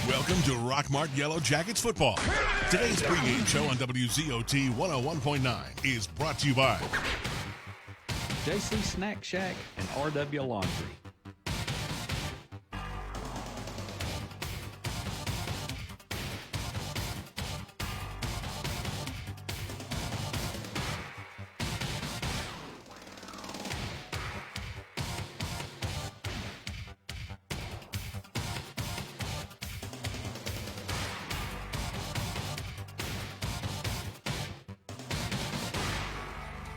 Welcome to Rockmart Yellow Jackets football. Today's pregame show on WZOT 101.9 is brought to you by JC Snack Shack and RW Laundry.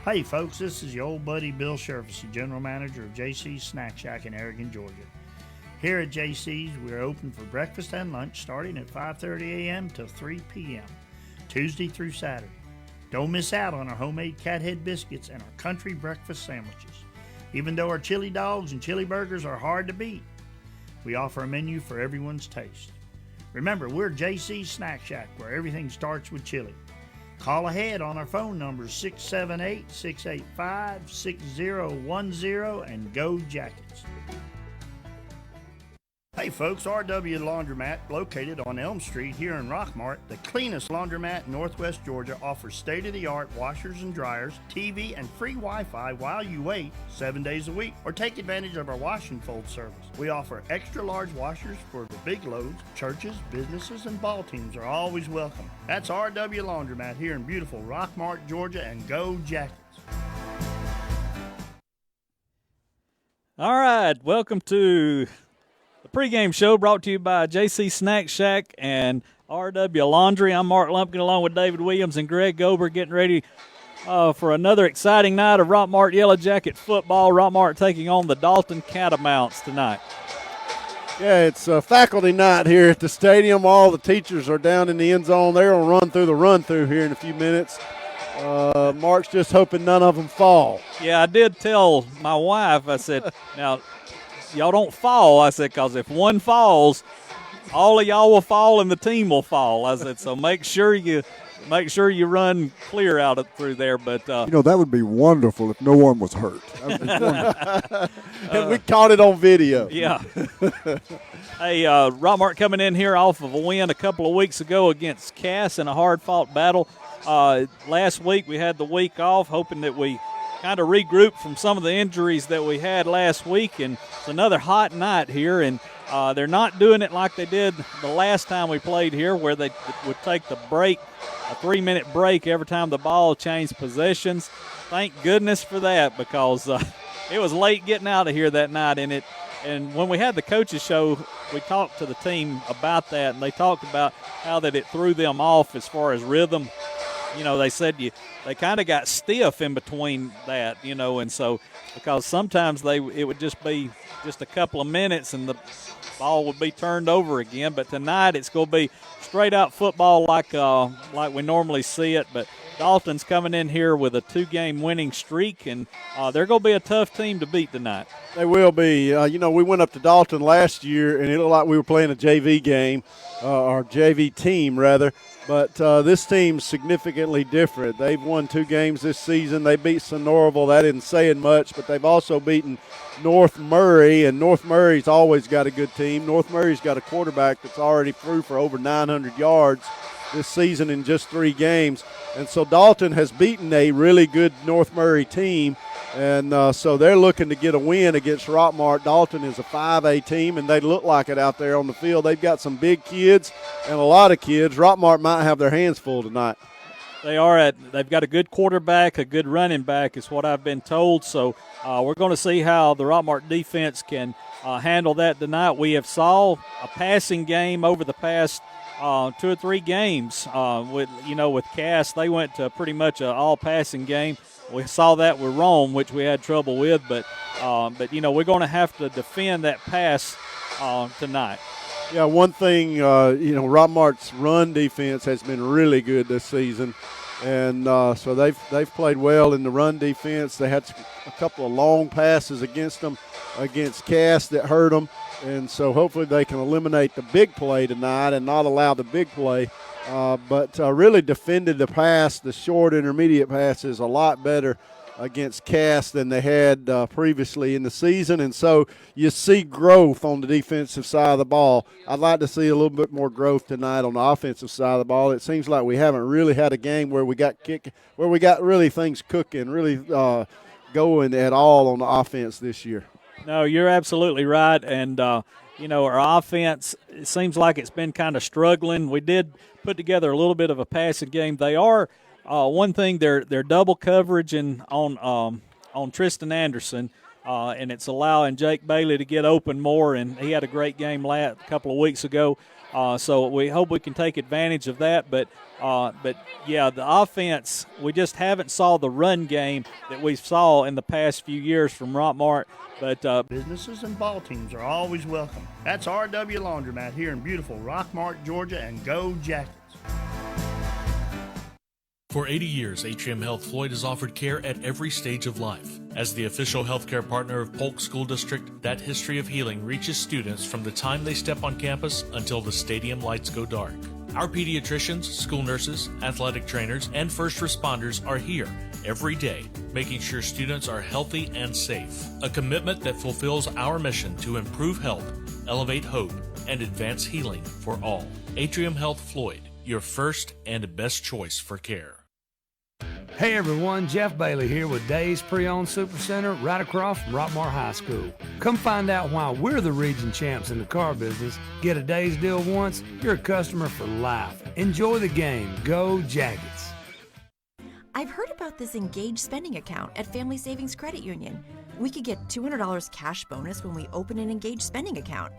Hey folks, this is your old buddy Bill Shervis, the general manager of JC's Snack Shack in Aragon, Georgia. Here at JC's, we're open for breakfast and lunch starting at 5:30 a.m. till 3 p.m., Tuesday through Saturday. Don't miss out on our homemade cat head biscuits and our country breakfast sandwiches. Even though our chili dogs and chili burgers are hard to beat, we offer a menu for everyone's taste. Remember, we're JC's Snack Shack, where everything starts with chili. Call ahead on our phone numbers 678-685-6010 and go Jackets. Hey folks, RW Laundromat, located on Elm Street here in Rockmart, the cleanest laundromat in Northwest Georgia, offers state-of-the-art washers and dryers, TV, and free Wi-Fi while you wait 7 days a week, or take advantage of our wash and fold service. We offer extra large washers for the big loads. Churches, businesses, and ball teams are always welcome. That's RW Laundromat here in beautiful Rockmart, Georgia, and go Jackets. All right, welcome to the pregame show brought to you by JC Snack Shack and RW Laundry. I'm Mark Lumpkin along with David Williams and Greg Gober getting ready for another exciting night of Rockmart Yellow Jacket football. Rockmart taking on the Dalton Catamounts tonight. Yeah, it's a faculty night here at the stadium. All the teachers are down in the end zone. They're going to run through the run-through here in a few minutes. Mark's just hoping none of them fall. Yeah, I did tell my wife, I said, now, y'all don't fall, I said, because if one falls, all of y'all will fall and the team will fall. I said, so make sure you run clear out through there. But that would be wonderful if no one was hurt. That would be wonderful. And we caught it on video. Yeah. Hey, Rockmart coming in here off of a win a couple of weeks ago against Cass in a hard-fought battle. Last week we had the week off, hoping that we kind of regroup from some of the injuries that we had last week, and it's another hot night here, and they're not doing it like they did the last time we played here, where they would take the break, a 3-minute break every time the ball changed possessions. Thank goodness for that, because it was late getting out of here that night in it. And when we had the coaches show, we talked to the team about that, and they talked about how that it threw them off as far as rhythm. They said they kind of got stiff in between that, and so because sometimes it would just be just a couple of minutes and the ball would be turned over again. But tonight it's going to be straight out football like we normally see it. But Dalton's coming in here with a 2-game winning streak, and they're going to be a tough team to beat tonight. They will be. We went up to Dalton last year, and it looked like we were playing a JV game, or JV team, rather. But this team's significantly different. They've won 2 games this season. They beat Sonoraville. That isn't saying much, but they've also beaten North Murray, and North Murray's always got a good team. North Murray's got a quarterback that's already threw for over 900 yards this season in just 3 games. And so Dalton has beaten a really good North Murray team, and so they're looking to get a win against Rockmart. Dalton is a 5A team, and they look like it out there on the field. They've got some big kids and a lot of kids. Rockmart might have their hands full tonight. They've got a good quarterback, a good running back is what I've been told. So we're going to see how the Rockmart defense can handle that tonight. We have saw a passing game over the past 2 or 3 games. With Cass, they went to pretty much an all-passing game. We saw that with Rome, which we had trouble with, but we're going to have to defend that pass tonight. Yeah, one thing, Rockmart's run defense has been really good this season, and so they've played well in the run defense. They had a couple of long passes against Cass that hurt them, and so hopefully they can eliminate the big play tonight and not allow the big play. But really defended the pass, the short intermediate passes a lot better against Cass than they had previously in the season, and so you see growth on the defensive side of the ball. I'd like to see a little bit more growth tonight on the offensive side of the ball. It seems like we haven't really had a game where we got really things cooking, really going at all on the offense this year. No, you're absolutely right, and our offense, it seems like it's been kind of struggling. We did put together a little bit of a passing game. They are one thing, they're double coverage on Tristan Anderson, and it's allowing Jake Bailey to get open more, and he had a great game a couple of weeks ago. So we hope we can take advantage of that. But yeah, the offense, we just haven't saw the run game that we saw in the past few years from Rockmart. But businesses and ball teams are always welcome. That's RW Laundromat here in beautiful Rockmart, Georgia, and go Jackets. For 80 years, Atrium Health Floyd has offered care at every stage of life. As the official healthcare partner of Polk School District, that history of healing reaches students from the time they step on campus until the stadium lights go dark. Our pediatricians, school nurses, athletic trainers, and first responders are here every day, making sure students are healthy and safe. A commitment that fulfills our mission to improve health, elevate hope, and advance healing for all. Atrium Health Floyd, your first and best choice for care. Hey everyone, Jeff Bailey here with Days Pre-Owned Supercenter right across from Rockmart High School. Come find out why we're the region champs in the car business. Get a Days deal once, you're a customer for life. Enjoy the game. Go Jackets. I've heard about this Engage spending account at Family Savings Credit Union. We could get $200 cash bonus when we open an Engage spending account.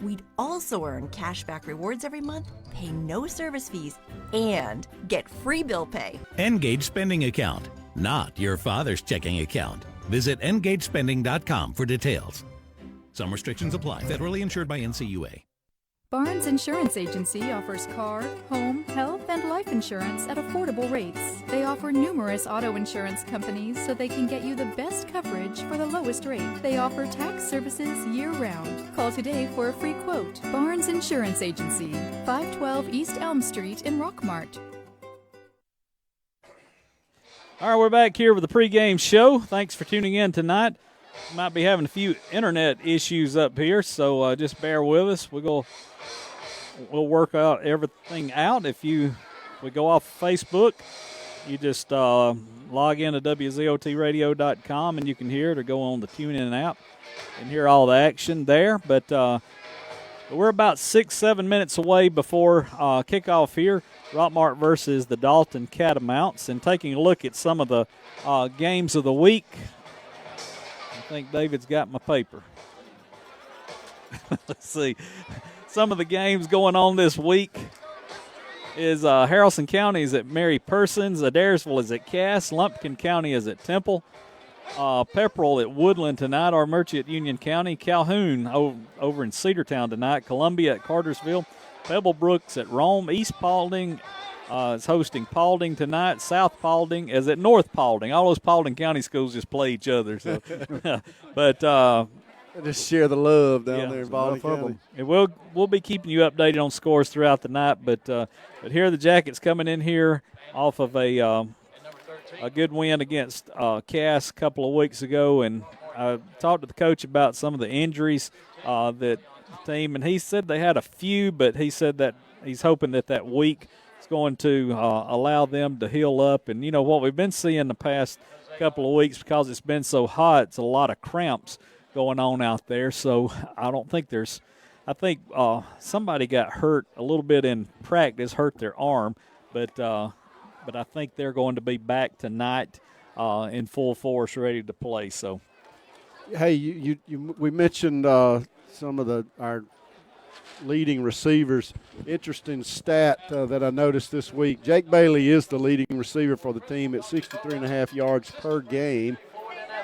We'd also earn cashback rewards every month, pay no service fees, and get free bill pay. Engage Spending Account, not your father's checking account. Visit engagespending.com for details. Some restrictions apply. Federally insured by NCUA. Barnes Insurance Agency offers car, home, health, and life insurance at affordable rates. They offer numerous auto insurance companies so they can get you the best coverage for the lowest rate. They offer tax services year-round. Call today for a free quote. Barnes Insurance Agency, 512 East Elm Street in Rockmart. all right, we're back here with the pregame show. Thanks for tuning in tonight. Might be having a few internet issues up here, so just bear with us. We'll work out everything out. If we go off Facebook, you just log in to WZOTradio.com and you can hear it, or go on the TuneIn app and hear all the action there. But we're about 6-7 minutes away before kickoff here. Rockmart versus the Dalton Catamounts, and taking a look at some of the games of the week. I think David's got my paper. Let's see. Some of the games going on this week is Haralson County is at Mary Persons, Adairsville is at Cass, Lumpkin County is at Temple, Pepperell at Woodland tonight, our Murchie at Union County, Calhoun over in Cedartown tonight, Columbia at Cartersville, Pebblebrooks at Rome, East Paulding is hosting Paulding tonight. South Paulding is at North Paulding. All those Paulding County schools just play each other. So, but just share the love down there in Paulding County. And we'll be keeping you updated on scores throughout the night. But here are the Jackets coming in here off of a good win against Cass a couple of weeks ago, and I talked to the coach about some of the injuries that the team, and he said they had a few, but he said that he's hoping that week is going to allow them to heal up. And, what we've been seeing the past couple of weeks, because it's been so hot, it's a lot of cramps going on out there. So I think somebody got hurt a little bit in practice, hurt their arm, but I think they're going to be back tonight in full force, ready to play. So, hey, we mentioned some of our leading receivers. Interesting stat that I noticed this week. Jake Bailey is the leading receiver for the team at 63.5 yards per game.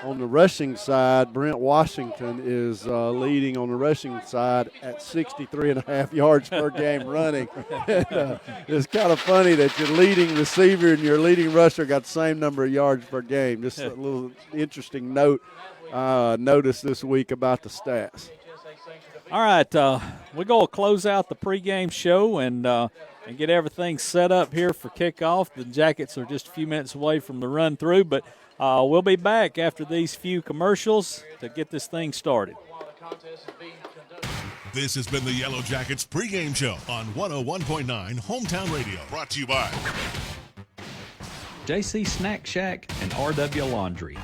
On the rushing side, Brent Washington is leading on the rushing side at 63.5 yards per game running. It's kind of funny that your leading receiver and your leading rusher got the same number of yards per game. Just a little interesting notice this week about the stats. All right, we're going to close out the pregame show and get everything set up here for kickoff. The Jackets are just a few minutes away from the run-through, but We'll be back after these few commercials to get this thing started. This has been the Yellow Jackets pregame show on 101.9 Hometown Radio. Brought to you by JC Snack Shack and RW Laundry.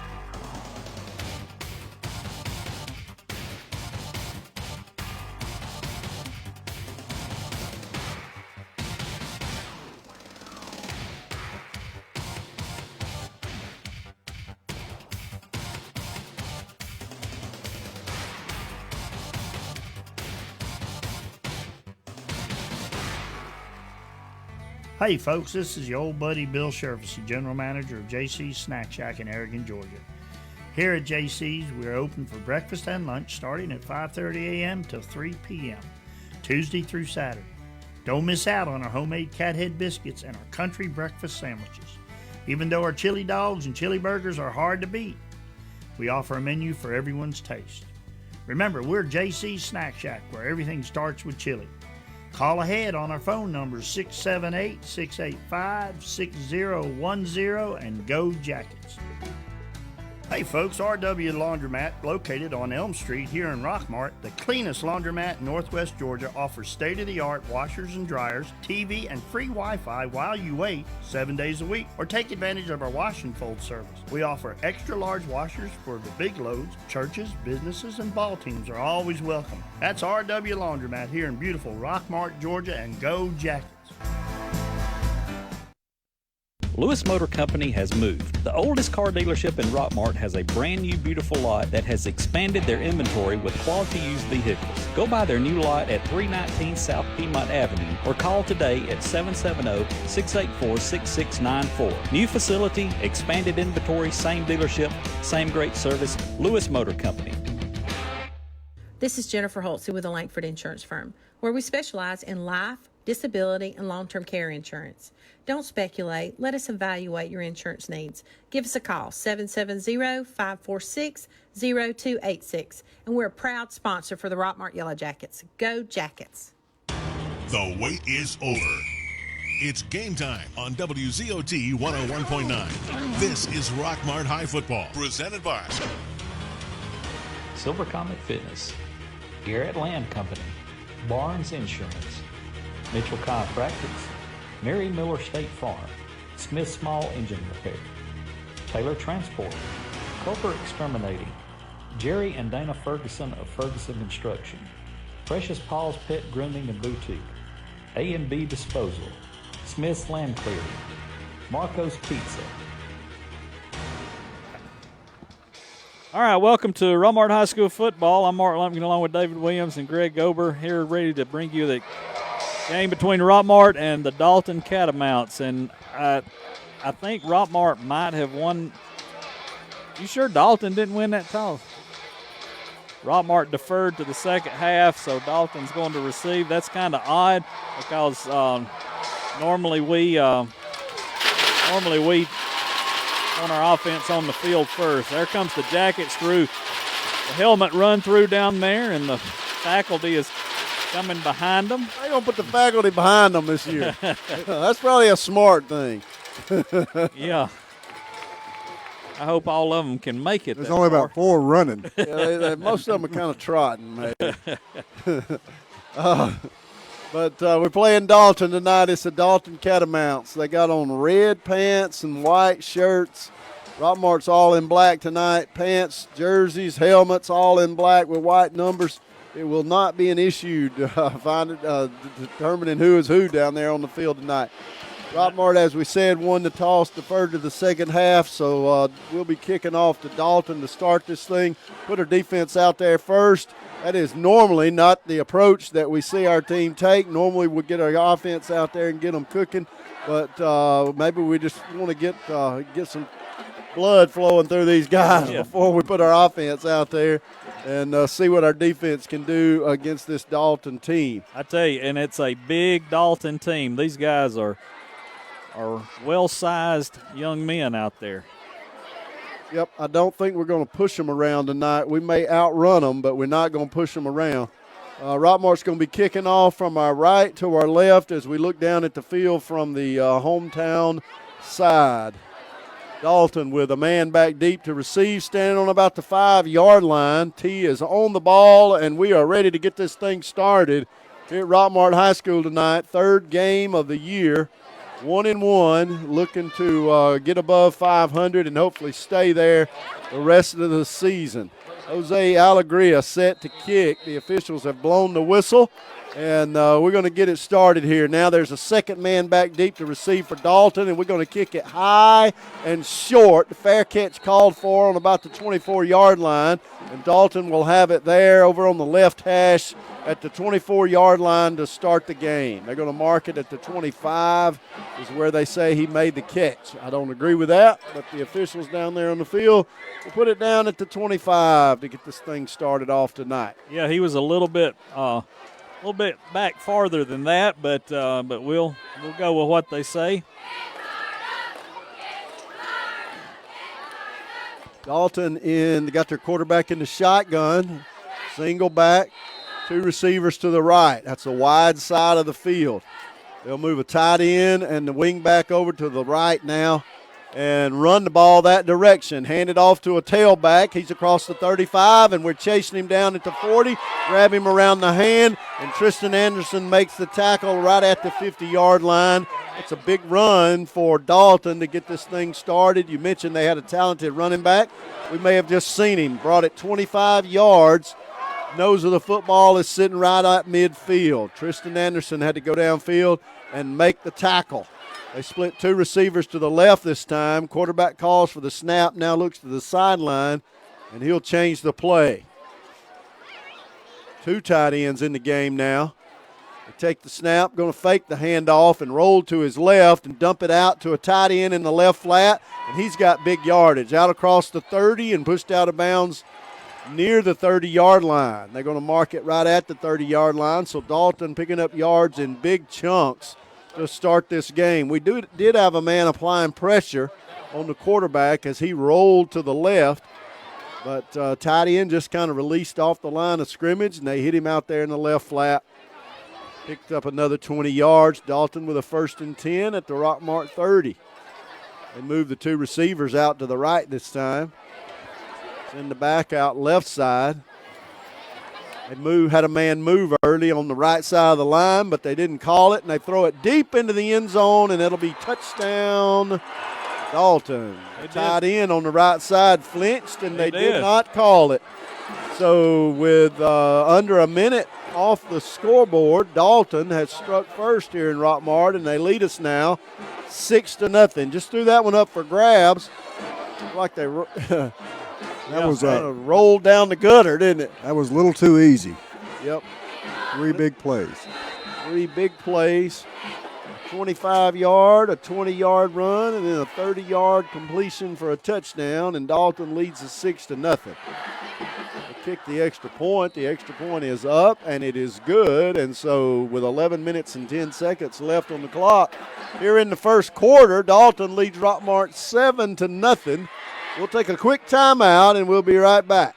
Hey folks, this is your old buddy Bill Sherfus, General Manager of JC's Snack Shack in Aragon, Georgia. Here at JC's, we're open for breakfast and lunch starting at 5:30 a.m. till 3 p.m., Tuesday through Saturday. Don't miss out on our homemade cathead biscuits and our country breakfast sandwiches. Even though our chili dogs and chili burgers are hard to beat, we offer a menu for everyone's taste. Remember, we're JC's Snack Shack, where everything starts with chili. Call ahead on our phone numbers 678-685-6010 and go Jackets. Hey folks, RW Laundromat, located on Elm Street here in Rockmart, the cleanest laundromat in Northwest Georgia, offers state-of-the-art washers and dryers, TV, and free Wi-Fi while you wait 7 days a week, or take advantage of our wash and fold service. We offer extra large washers for the big loads. Churches, businesses, and ball teams are always welcome. That's RW Laundromat here in beautiful Rockmart, Georgia, and go Jackets. Lewis Motor Company has moved. The oldest car dealership in Rockmart has a brand new beautiful lot that has expanded their inventory with quality used vehicles. Go by their new lot at 319 South Piedmont Avenue or call today at 770-684-6694. New facility, expanded inventory, same dealership, same great service. Lewis Motor Company. This is Jennifer Holtze with the Langford Insurance Firm, where we specialize in life, disability, and long-term care insurance. Don't speculate. Let us evaluate your insurance needs. Give us a call, 770-546-0286. And we're a proud sponsor for the Rockmart Yellow Jackets. Go Jackets. The Wait is Over. It's game time on WZOT 101.9. This is Rockmart High Football, presented by Silver Comet Fitness, Garrett Land Company, Barnes Insurance, Mitchell Chiropractics, Mary Miller State Farm, Smith Small Engine Repair, Taylor Transport, Culper Exterminating, Jerry and Dana Ferguson of Ferguson Construction, Precious Paul's Pet Grooming and Boutique, A&B Disposal, Smith's Land Clearing, Marco's Pizza. All right, welcome to Rockmart High School football. I'm Mark Lumpkin along with David Williams and Greg Gober here ready to bring you the game between Rockmart and the Dalton Catamounts. And I think Rockmart might have won. You sure Dalton didn't win that toss? Rockmart deferred to the second half, so Dalton's going to receive. That's kind of odd because normally we want our offense on the field first. There comes the Jackets through. The helmet run through down there, and the faculty is coming behind them. They're going to put the faculty behind them this year. That's probably a smart thing. Yeah. I hope all of them can make it. There's only about 4 running. Yeah, most of them are kind of trotting, maybe. But we're playing Dalton tonight. It's the Dalton Catamounts. They got on red pants and white shirts. Rockmart's all in black tonight. Pants, jerseys, helmets, all in black with white numbers. It will not be an issue to determining who is who down there on the field tonight. Rockmart, as we said, won the toss, deferred to the second half, so we'll be kicking off to Dalton to start this thing. Put our defense out there first. That is normally not the approach that we see our team take. Normally we get our offense out there and get them cooking, but maybe we just want to get some blood flowing through these guys before we put our offense out there and see what our defense can do against this Dalton team. I tell you, and it's a big Dalton team. These guys are well-sized young men out there. Yep, I don't think we're going to push them around tonight. We may outrun them, but we're not going to push them around. Rockmart's going to be kicking off from our right to our left as we look down at the field from the hometown side. Dalton with a man back deep to receive, standing on about the 5-yard line. T is on the ball, and we are ready to get this thing started here at Rockmart High School tonight. Third game of the year, 1-1, looking to get above 500 and hopefully stay there the rest of the season. Jose Alegria set to kick. The officials have blown the whistle, and we're going to get it started here. Now there's a second man back deep to receive for Dalton, and we're going to kick it high and short. The fair catch called for on about the 24-yard line, and Dalton will have it there over on the left hash at the 24-yard line to start the game. They're going to mark it at the 25 is where they say he made the catch. I don't agree with that, but the officials down there on the field will put it down at the 25 to get this thing started off tonight. Yeah, he was a little bit back farther than that, but we'll go with what they say. Dalton got their quarterback in the shotgun, single back. 2 receivers to the right. That's the wide side of the field. They'll move a tight end and the wing back over to the right now and run the ball that direction. Hand it off to a tailback. He's across the 35, and we're chasing him down at the 40. Grab him around the hand, and Tristan Anderson makes the tackle right at the 50-yard line. It's a big run for Dalton to get this thing started. You mentioned they had a talented running back. We may have just seen him. Brought it 25 yards. Nose of the football is sitting right at midfield. Tristan Anderson had to go downfield and make the tackle. They split 2 receivers to the left this time. Quarterback calls for the snap, now looks to the sideline, and he'll change the play. 2 tight ends in the game now. They take the snap, going to fake the handoff and roll to his left and dump it out to a tight end in the left flat, and he's got big yardage. Out across the 30 and pushed out of bounds near the 30-yard line. They're going to mark it right at the 30-yard line, so Dalton picking up yards in big chunks to start this game. We did have a man applying pressure on the quarterback as he rolled to the left, but tight end just kind of released off the line of scrimmage, and they hit him out there in the left flat. Picked up another 20 yards. Dalton with a 1st and 10 at the Rockmart 30. They move the 2 receivers out to the right this time. Send the back out left side. They had a man move early on the right side of the line, but they didn't call it, and they throw it deep into the end zone, and it'll be touchdown Dalton. The tight end on the right side flinched, and they did not call it. So with under a minute off the scoreboard, Dalton has struck first here in Rockmart, and they lead us now 6-0. Just threw that one up for grabs. Like they That was kind of rolled down the gutter, didn't it? That was a little too easy. Yep. 3 big plays. 3 big plays. 25-yard, a 20-yard run, and then a 30-yard completion for a touchdown, and Dalton leads us 6-0. They kick the extra point. The extra point is up, and it is good. And so with 11 minutes and 10 seconds left on the clock, here in the first quarter, Dalton leads Rockmart 7-0. We'll take a quick timeout, and we'll be right back.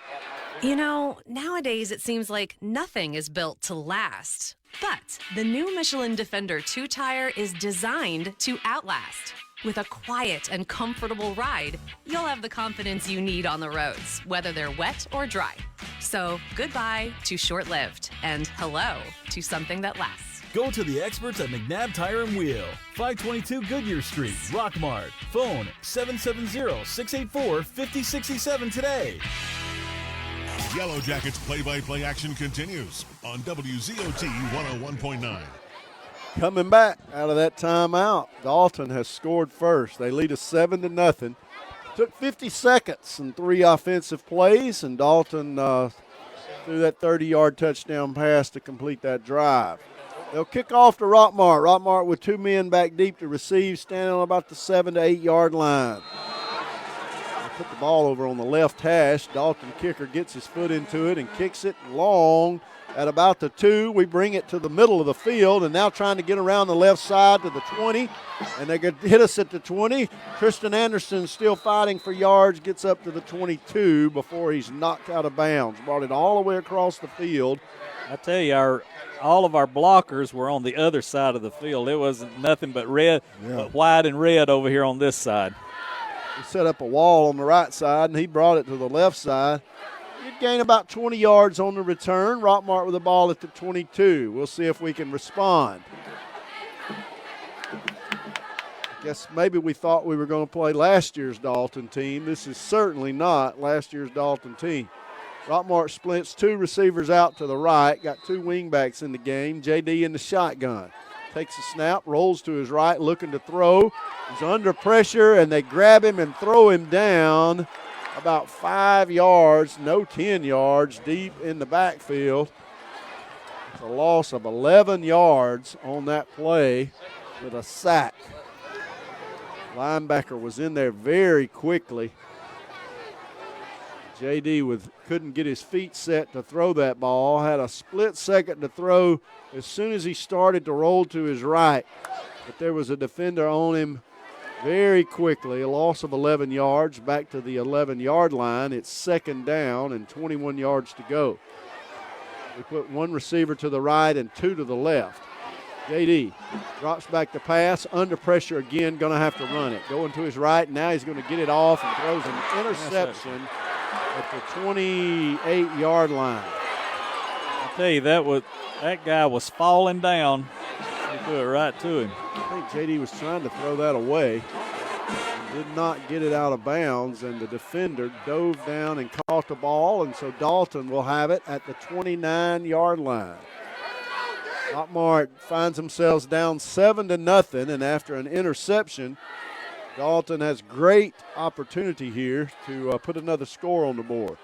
You know, nowadays it seems like nothing is built to last. But the new Michelin Defender 2-tire is designed to outlast. With a quiet and comfortable ride, you'll have the confidence you need on the roads, whether they're wet or dry. So goodbye to short-lived, and hello to something that lasts. Go to the experts at McNabb Tire and Wheel, 522 Goodyear Street, Rockmart. Phone 770-684-5067 today. Yellow Jackets play-by-play action continues on WZOT 101.9. Coming back out of that timeout, Dalton has scored first. They lead us 7-0. Took 50 seconds and 3 offensive plays, and Dalton threw that 30-yard touchdown pass to complete that drive. They'll kick off to Rockmart. Rockmart with 2 men back deep to receive, standing on about the 7 to 8 yard line. They put the ball over on the left hash. Dalton kicker gets his foot into it and kicks it long at about the 2. We bring it to the middle of the field, and now trying to get around the left side to the 20, and they could hit us at the 20. Tristan Anderson still fighting for yards, gets up to the 22 before he's knocked out of bounds. Brought it all the way across the field. I tell you, all of our blockers were on the other side of the field. It wasn't nothing but red, but white and red over here on this side. He set up a wall on the right side, and he brought it to the left side. He'd gain about 20 yards on the return. Rockmart with the ball at the 22. We'll see if we can respond. I guess maybe we thought we were going to play last year's Dalton team. This is certainly not last year's Dalton team. Rockmart splits 2 receivers out to the right, got 2 wingbacks in the game. JD in the shotgun. Takes a snap, rolls to his right, looking to throw. He's under pressure, and they grab him and throw him down about 5 yards, no 10 yards, deep in the backfield. It's a loss of 11 yards on that play with a sack. Linebacker was in there very quickly. JD couldn't get his feet set to throw that ball. Had a split second to throw as soon as he started to roll to his right. But there was a defender on him very quickly. A loss of 11 yards back to the 11-yard line. It's 2nd down and 21 yards to go. We put 1 receiver to the right and 2 to the left. JD drops back the pass, under pressure again, going to have to run it. Going to his right, now he's going to get it off and throws an interception at the 28-yard line. I tell you, that guy was falling down. He threw it right to him. I think JD was trying to throw that away. Did not get it out of bounds, and the defender dove down and caught the ball, and so Dalton will have it at the 29-yard line. Rockmart finds themselves down 7-0, and after an interception, Dalton has great opportunity here to put another score on the board.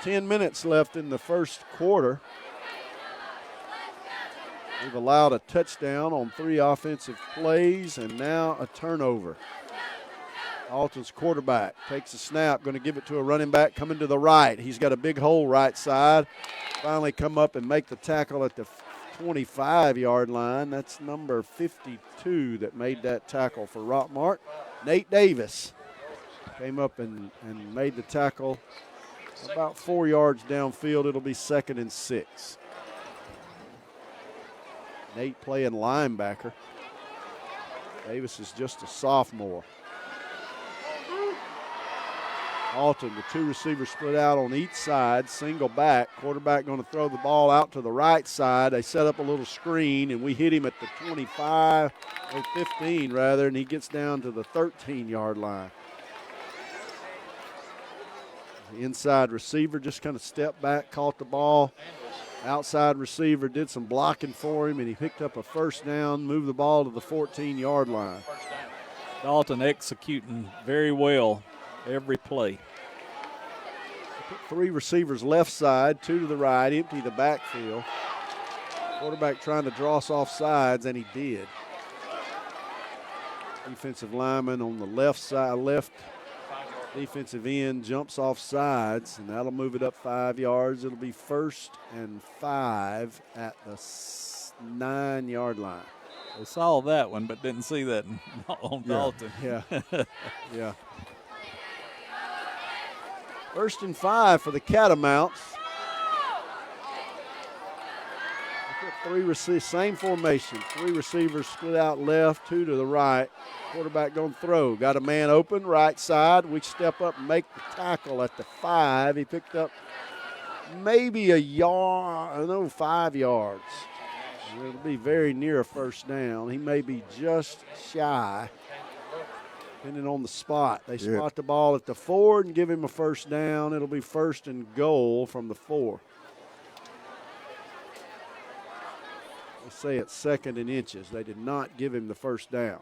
10 minutes left in the first quarter. We've allowed a touchdown on 3 offensive plays and now a turnover. Dalton's quarterback takes a snap, going to give it to a running back coming to the right. He's got a big hole right side. Finally come up and make the tackle at the 25-yard line. That's number 52 that made that tackle for Rockmart. Nate Davis came up and made the tackle about 4 yards downfield. It'll be 2nd and 6. Nate playing linebacker. Davis is just a sophomore. Dalton, the 2 receivers split out on each side, single back. Quarterback going to throw the ball out to the right side. They set up a little screen, and we hit him at the 25, or 15 rather, and he gets down to the 13-yard line. The inside receiver just kind of stepped back, caught the ball. Outside receiver did some blocking for him, and he picked up a 1st down, moved the ball to the 14-yard line. Dalton executing very well every play. Put 3 receivers left side, 2 to the right, empty the backfield. Quarterback trying to draw us off sides, and he did. Defensive lineman on the left side, left defensive end jumps off sides, and that'll move it up 5 yards. It'll be 1st and 5 at the 9-yard line. They saw that one, but didn't see that on Dalton. Yeah. Yeah. 1st and 5 for the Catamounts. 3 receivers, same formation. 3 receivers split out left, 2 to the right. Quarterback going to throw. Got a man open, right side. We step up and make the tackle at the 5. He picked up maybe 5 yards. It'll be very near a 1st down. He may be just shy, depending on the spot. They spot the ball at the 4 and give him a 1st down. It'll be 1st and goal from the 4. They say it's 2nd and inches. They did not give him the 1st down.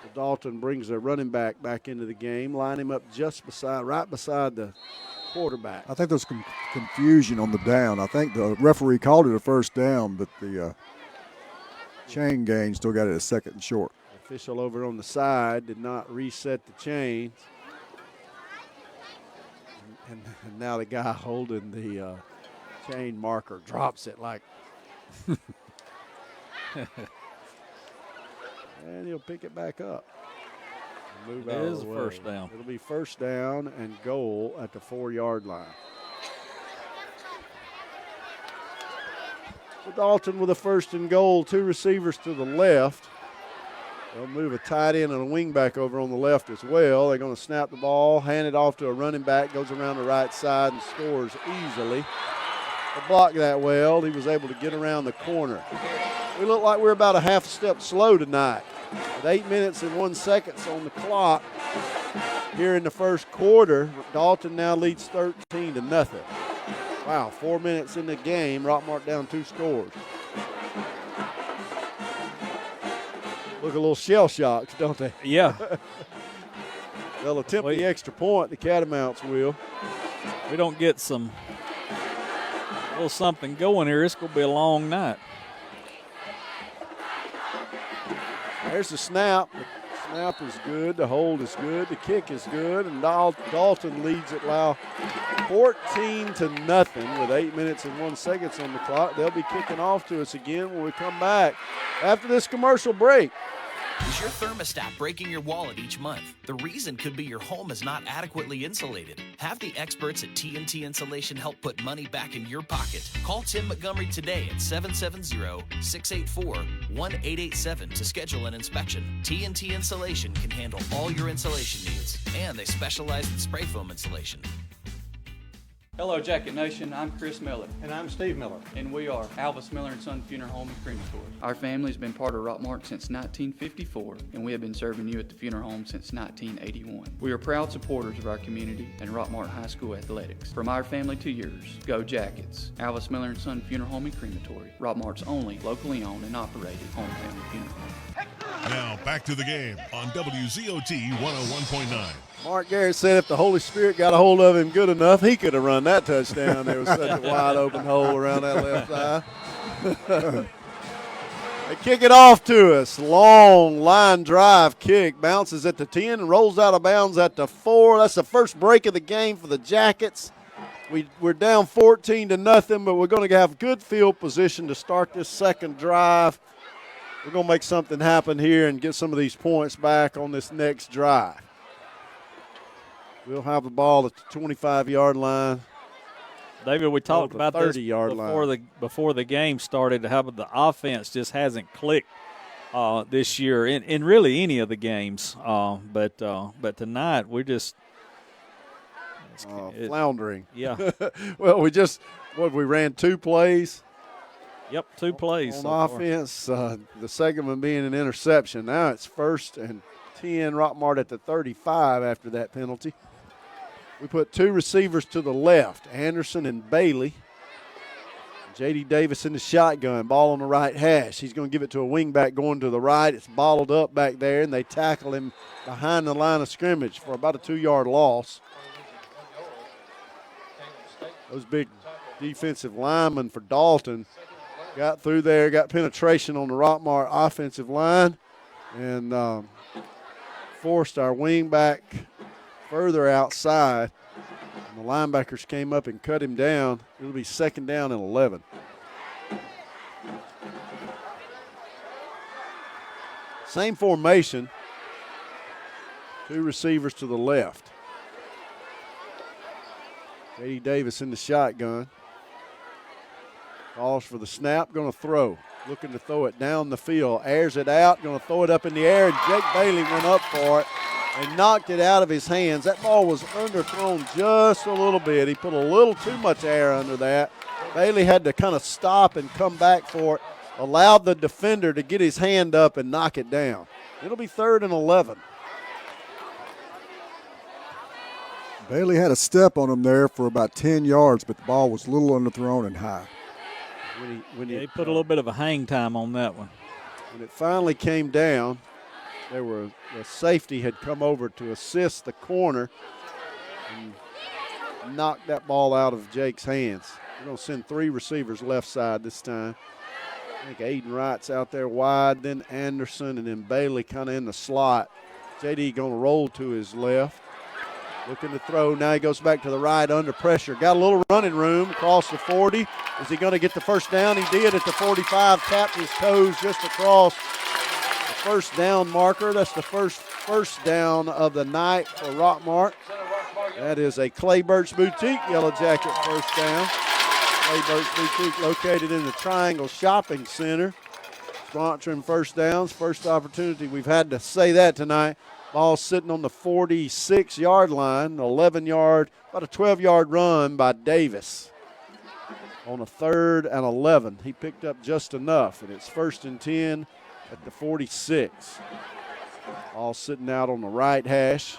So Dalton brings their running back into the game, line him up right beside the quarterback. I think there's confusion on the down. I think the referee called it a 1st down, but the chain gang still got it a 2nd and short. The official over on the side did not reset the chains. And now the guy holding the chain marker drops it like. And he'll pick it back up. Move out of the way. 1st down. It'll be 1st down and goal at the 4-yard line. Dalton with a 1st and goal, 2 receivers to the left. They'll move a tight end and a wing back over on the left as well. They're going to snap the ball, hand it off to a running back, goes around the right side and scores easily. They blocked that well. He was able to get around the corner. We look like we're about a half step slow tonight. With 8 minutes and 1 second on the clock here in the first quarter, Dalton now leads 13-0. Wow, 4 minutes in the game, Rockmart down 2 scores. Look a little shell-shocked, don't they? Yeah. They'll attempt the extra point, the Catamounts will. We don't get a little something going here, it's going to be a long night. There's the snap. The snap is good. The hold is good. The kick is good. And Dalton leads it now 14-0 with 8 minutes and 1 second on the clock. They'll be kicking off to us again when we come back after this commercial break. Is your thermostat breaking your wallet each month? The reason could be your home is not adequately insulated. Have the experts at TNT Insulation help put money back in your pocket. Call Tim Montgomery today at 770-684-1887 to schedule an inspection. TNT Insulation can handle all your insulation needs, and they specialize in spray foam insulation. Hello, Jacket Nation. I'm Chris Miller. And I'm Steve Miller. And we are Alvis Miller & Son Funeral Home and Crematory. Our family's been part of Rockmart since 1954, and we have been serving you at the funeral home since 1981. We are proud supporters of our community and Rockmart High School athletics. From our family to yours, go Jackets. Alvis Miller & Son Funeral Home and Crematory, Rockmart's only locally owned and operated home family funeral home. Now back to the game on WZOT 101.9. Mark Garrett said if the Holy Spirit got a hold of him good enough, he could have run that touchdown. There was such a wide open hole around that left eye. They kick it off to us. Long line drive kick. Bounces at the 10 and rolls out of bounds at the 4. That's the first break of the game for the Jackets. We're down 14-0, but we're going to have good field position to start this second drive. We're going to make something happen here and get some of these points back on this next drive. We'll have the ball at the 25-yard line. David, we talked about this before the game started, how the offense just hasn't clicked this year in really any of the games. But tonight we're just floundering. Yeah. Well, we ran 2 plays. Yep, 2 plays on offense. The second one being an interception. Now it's 1st and 10. Rockmart at the 35 after that penalty. We put 2 receivers to the left, Anderson and Bailey. J.D. Davis in the shotgun, ball on the right hash. He's going to give it to a wingback going to the right. It's bottled up back there, and they tackle him behind the line of scrimmage for about a 2-yard loss. Those big defensive linemen for Dalton got through there, got penetration on the Rockmart offensive line, and forced our wingback further outside. And the linebackers came up and cut him down. It'll be 2nd down and 11. Same formation. 2 receivers to the left. J.D. Davis in the shotgun. Calls for the snap, going to throw. Looking to throw it down the field. Airs it out, going to throw it up in the air, and Jake Bailey went up for it and knocked it out of his hands. That ball was underthrown just a little bit. He put a little too much air under that. Bailey had to kind of stop and come back for it. Allowed the defender to get his hand up and knock it down. It'll be 3rd and 11. Bailey had a step on him there for about 10 yards, but the ball was a little underthrown and high. He put a little bit of a hang time on that one. When it finally came down, the safety had come over to assist the corner and knocked that ball out of Jake's hands. We're going to send 3 receivers left side this time. I think Aiden Wright's out there wide, then Anderson, and then Bailey kind of in the slot. J.D. going to roll to his left. Looking to throw. Now he goes back to the right under pressure. Got a little running room across the 40. Is he going to get the first down? He did at the 45. Tapped his toes just across the first down marker. That's the first down of the night for Rockmart. That is a Clay Birch Boutique Yellow Jacket first down. Clay Birch Boutique located in the Triangle Shopping Center. sponsoring first downs. First opportunity we've had to say that tonight. Ball sitting on the 46-yard line, 11-yard, about a 12-yard run by Davis. On a 3rd and 11. He picked up just enough, and it's 1st and 10 at the 46. All sitting out on the right hash.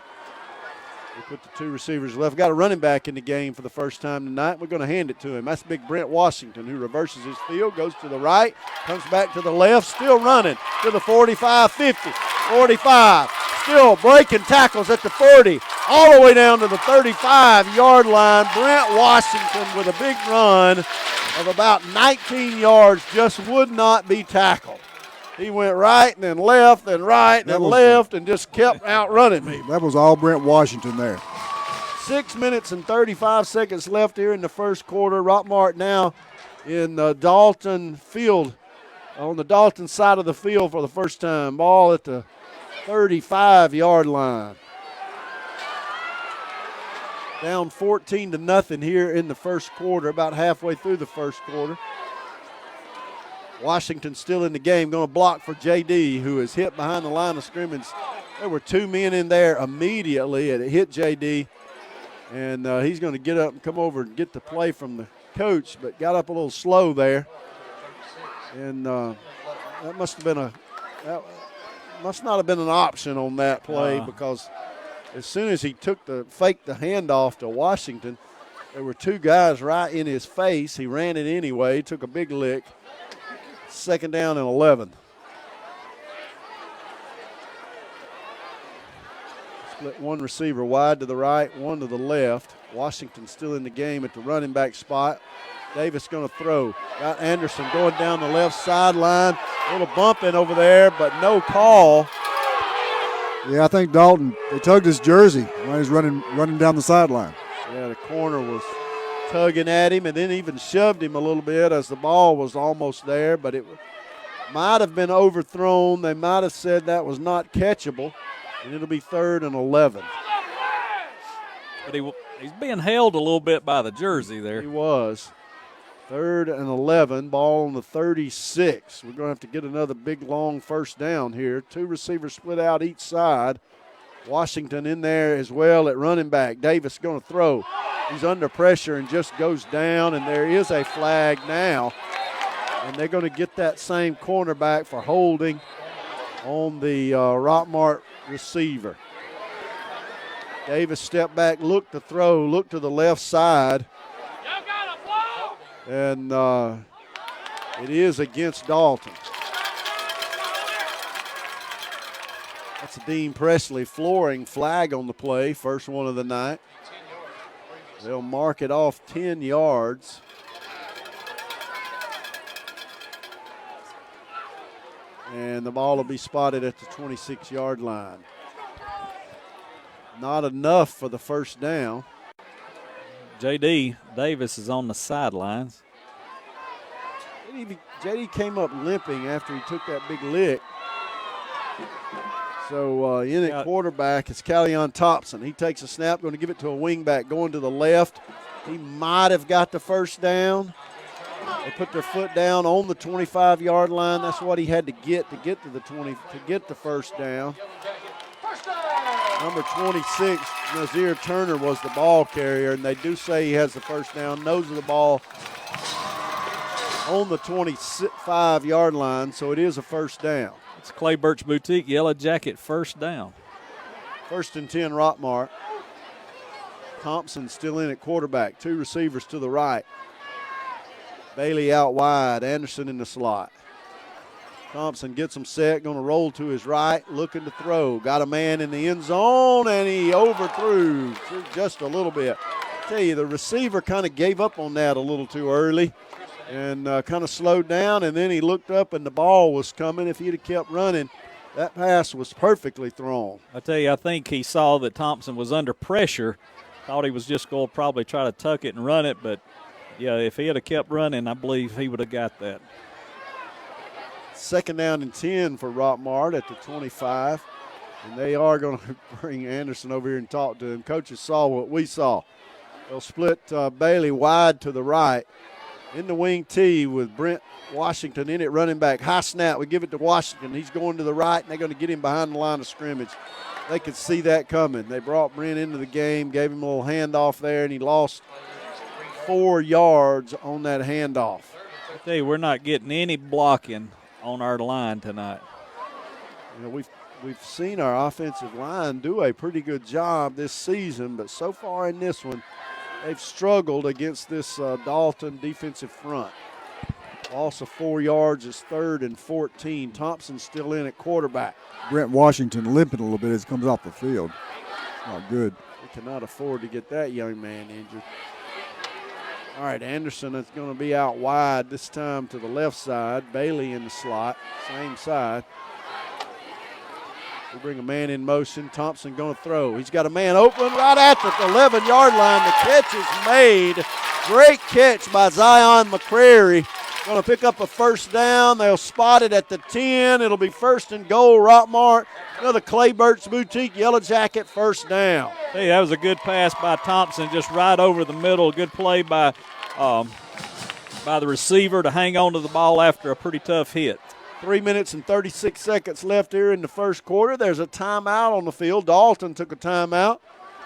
We put the 2 receivers left. Got a running back in the game for the first time tonight. We're going to hand it to him. That's big Brent Washington, who reverses his field, goes to the right, comes back to the left, still running to the 45, 50, 45. Still breaking tackles at the 40, all the way down to the 35-yard line. Brent Washington with a big run of about 19 yards, just would not be tackled. He went right and then left and right and then left and just kept outrunning me. That was all Brent Washington there. 6 minutes and 35 seconds left here in the first quarter. Rockmart now in Dalton field, on the Dalton side of the field for the first time. Ball at the 35-yard line. Down 14-0 here in the first quarter, about halfway through the first quarter. Washington still in the game, going to block for J.D., who is hit behind the line of scrimmage. There were 2 men in there immediately, and it hit J.D., and he's going to get up and come over and get the play from the coach, but got up a little slow there. And that must not have been an option on that play, because as soon as he faked the handoff to Washington, there were 2 guys right in his face. He ran it anyway, took a big lick. 2nd down and 11. Split 1 receiver wide to the right, 1 to the left. Washington still in the game at the running back spot. Davis going to throw. Got Anderson going down the left sideline. A little bumping over there, but no call. Yeah, I think Dalton, they tugged his jersey when he was running down the sideline. Yeah, the corner was tugging at him and then even shoved him a little bit as the ball was almost there, but it might have been overthrown. They might have said that was not catchable, and it'll be 3rd and 11. But he's being held a little bit by the jersey there. He was. 3rd and 11, ball on the 36. We're going to have to get another big, long first down here. 2 receivers split out each side. Washington in there as well at running back. Davis going to throw. He's under pressure and just goes down, and there is a flag now. And they're going to get that same cornerback for holding on the Rockmart receiver. Davis stepped back, looked to throw, looked to the left side. And it is against Dalton. That's a Dean Presley flooring flag on the play, first one of the night. They'll mark it off 10 yards. And the ball will be spotted at the 26-yard line. Not enough for the first down. J.D. Davis is on the sidelines. J.D. came up limping after he took that big lick. So in at quarterback is Callion Thompson. He takes a snap, going to give it to a wingback going to the left. He might have got the first down. They put their foot down on the 25-yard line. That's what he had to get to the 20 to get the first down. Number 26, Nazir Turner, was the ball carrier, and they do say he has the first down. Nose of the ball on the 25-yard line, so it is a first down. It's Clay Birch Boutique, Yellow Jacket, first down. 1st and 10, Rockmart. Thompson still in at quarterback. 2 receivers to the right. Bailey out wide. Anderson in the slot. Thompson gets him set, going to roll to his right, looking to throw. Got a man in the end zone, and he overthrew just a little bit. I tell you, the receiver kind of gave up on that a little too early and kind of slowed down, and then he looked up and the ball was coming. If he'd have kept running, that pass was perfectly thrown. I tell you, I think he saw that Thompson was under pressure, thought he was just going to probably try to tuck it and run it, but, yeah, if he had have kept running, I believe he would have got that. 2nd down and 10 for Rockmart at the 25, and they are going to bring Anderson over here and talk to him. Coaches saw what we saw. They'll split Bailey wide to the right. In the wing tee with Brent Washington in it, running back. High snap. We give it to Washington. He's going to the right, and they're going to get him behind the line of scrimmage. They could see that coming. They brought Brent into the game, gave him a little handoff there, and he lost 4 yards on that handoff. I tell you, we're not getting any blocking on our line tonight. You know, we've seen our offensive line do a pretty good job this season, but so far in this one, they've struggled against this Dalton defensive front. Loss of 4 yards is 3rd and 14. Thompson's still in at quarterback. Brent Washington limping a little bit as he comes off the field. Not good. We cannot afford to get that young man injured. All right, Anderson is going to be out wide this time to the left side. Bailey in the slot, same side. We bring a man in motion. Thompson going to throw. He's got a man open right at the 11-yard line. The catch is made. Great catch by Zion McCrary. Going to pick up a first down. They'll spot it at the 10. It'll be 1st and goal, Rockmart. Another Clayburt's Boutique Yellow Jacket first down. Hey, that was a good pass by Thompson, just right over the middle. Good play by the receiver to hang on to the ball after a pretty tough hit. 3 minutes and 36 seconds left here in the first quarter. There's a timeout on the field. Dalton took a timeout.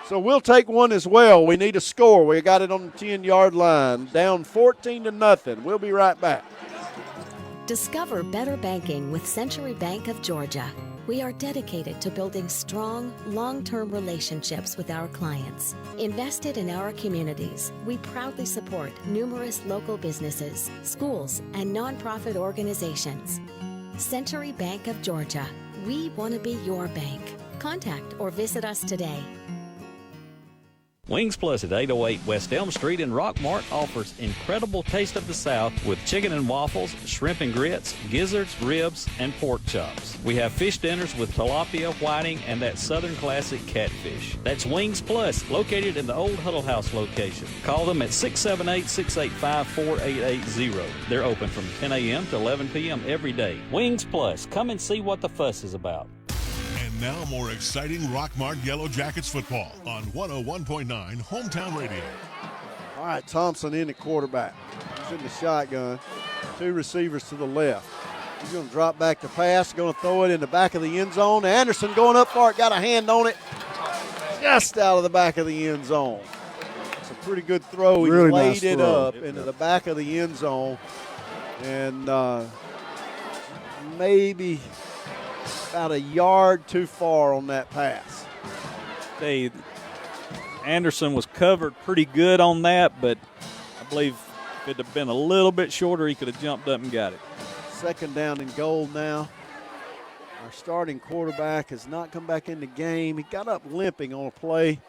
So we'll take one as well. We need a score. We got it on the 10-yard line. Down 14-0. We'll be right back. Discover better banking with Century Bank of Georgia. We are dedicated to building strong, long-term relationships with our clients. Invested in our communities, we proudly support numerous local businesses, schools, and nonprofit organizations. Century Bank of Georgia. We want to be your bank. Contact or visit us today. Wings Plus at 808 West Elm Street in Rockmart offers incredible taste of the South with chicken and waffles, shrimp and grits, gizzards, ribs, and pork chops. We have fish dinners with tilapia, whiting, and that Southern classic catfish. That's Wings Plus, located in the old Huddle House location. Call them at 678-685-4880. They're open from 10 a.m. to 11 p.m. every day. Wings Plus, come and see what the fuss is about. And now more exciting Rockmart Yellow Jackets football on 101.9 Hometown Radio. All right, Thompson in at quarterback. He's in the shotgun. 2 receivers to the left. He's going to drop back the pass, going to throw it in the back of the end zone. Anderson going up for it, got a hand on it. Just out of the back of the end zone. It's a pretty good throw. He Really laid nice it throw. up into the back of the end zone. And maybe about a yard too far on that pass. Hey, Anderson was covered pretty good on that, but I believe if it had been a little bit shorter, he could have jumped up and got it. 2nd down and goal now. Our starting quarterback has not come back in the game. He got up limping on a play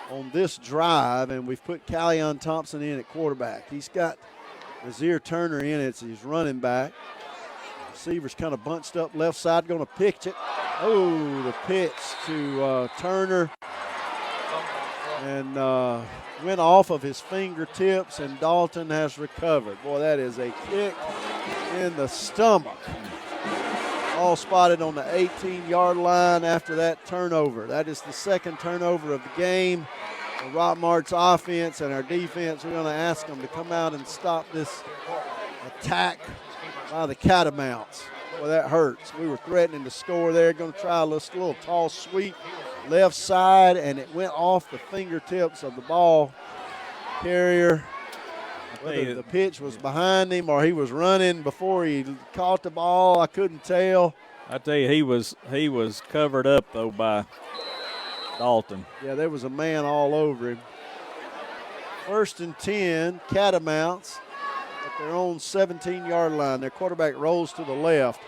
on this drive, and we've put Callion Thompson in at quarterback. He's got Nazir Turner in as his running back. Receivers kind of bunched up left side, going to pitch it. Oh, the pitch to Turner. And went off of his fingertips, and Dalton has recovered. Boy, that is a kick in the stomach. All spotted on the 18-yard line after that turnover. That is the 2nd turnover of the game. For Rockmart's offense and our defense, we're going to ask them to come out and stop this attack by the Catamounts. Well, that hurts. We were threatening to score there. Going to try a little toss sweep left side, and it went off the fingertips of the ball carrier. Whether the pitch was behind him or he was running before he caught the ball, I couldn't tell. I tell you, he was covered up, though, by Dalton. Yeah, there was a man all over him. 1st and 10, Catamounts at their own 17-yard line. Their quarterback rolls to the left.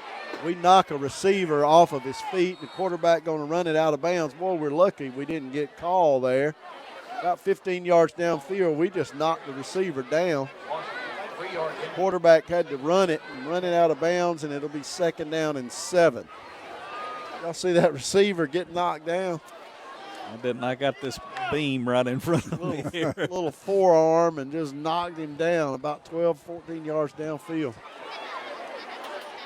We knock a receiver off of his feet. The quarterback going to run it out of bounds. Boy, we're lucky we didn't get called there. About 15 yards downfield, we just knocked the receiver down. The quarterback had to run it out of bounds, and it'll be 2nd down and 7. Y'all see that receiver get knocked down? I didn't. I got this beam right in front of me here. Little forearm and just knocked him down about 12, 14 yards downfield.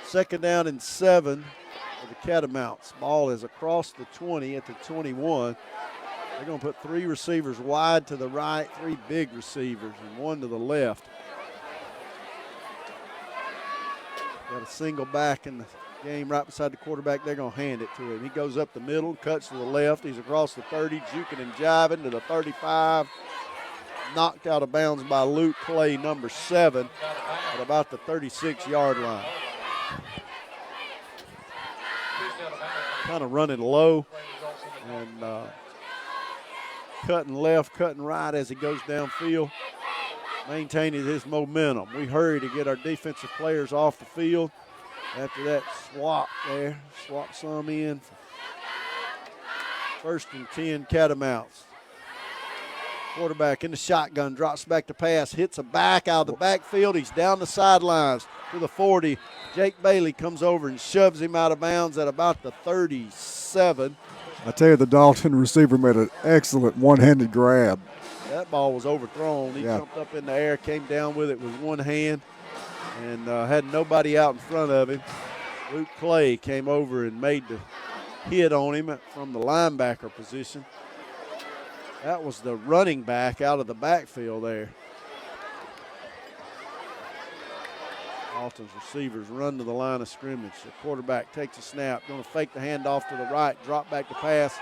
2nd down and 7 for the Catamounts. Ball is across the 20 at the 21. They're going to put 3 receivers wide to the right, 3 big receivers, and 1 to the left. single back in the game right beside the quarterback. They're going to hand it to him. He goes up the middle, cuts to the left. He's across the 30, juking and jiving to the 35. Knocked out of bounds by Luke Clay, number 7, at about the 36-yard line. Kind of running low and cutting left, cutting right as he goes downfield, maintaining his momentum. We hurry to get our defensive players off the field. After that swap there, swap some in. 1st and 10, Catamounts. Quarterback in the shotgun, drops back to pass, hits a back out of the backfield. He's down the sidelines to the 40. Jake Bailey comes over and shoves him out of bounds at about the 37. I tell you, the Dalton receiver made an excellent one-handed grab. That ball was overthrown. He jumped up in the air, came down with it with one hand, and had nobody out in front of him. Luke Clay came over and made the hit on him from the linebacker position. That was the running back out of the backfield there. Dalton's receivers run to the line of scrimmage. The quarterback takes a snap, going to fake the handoff to the right, drop back to pass,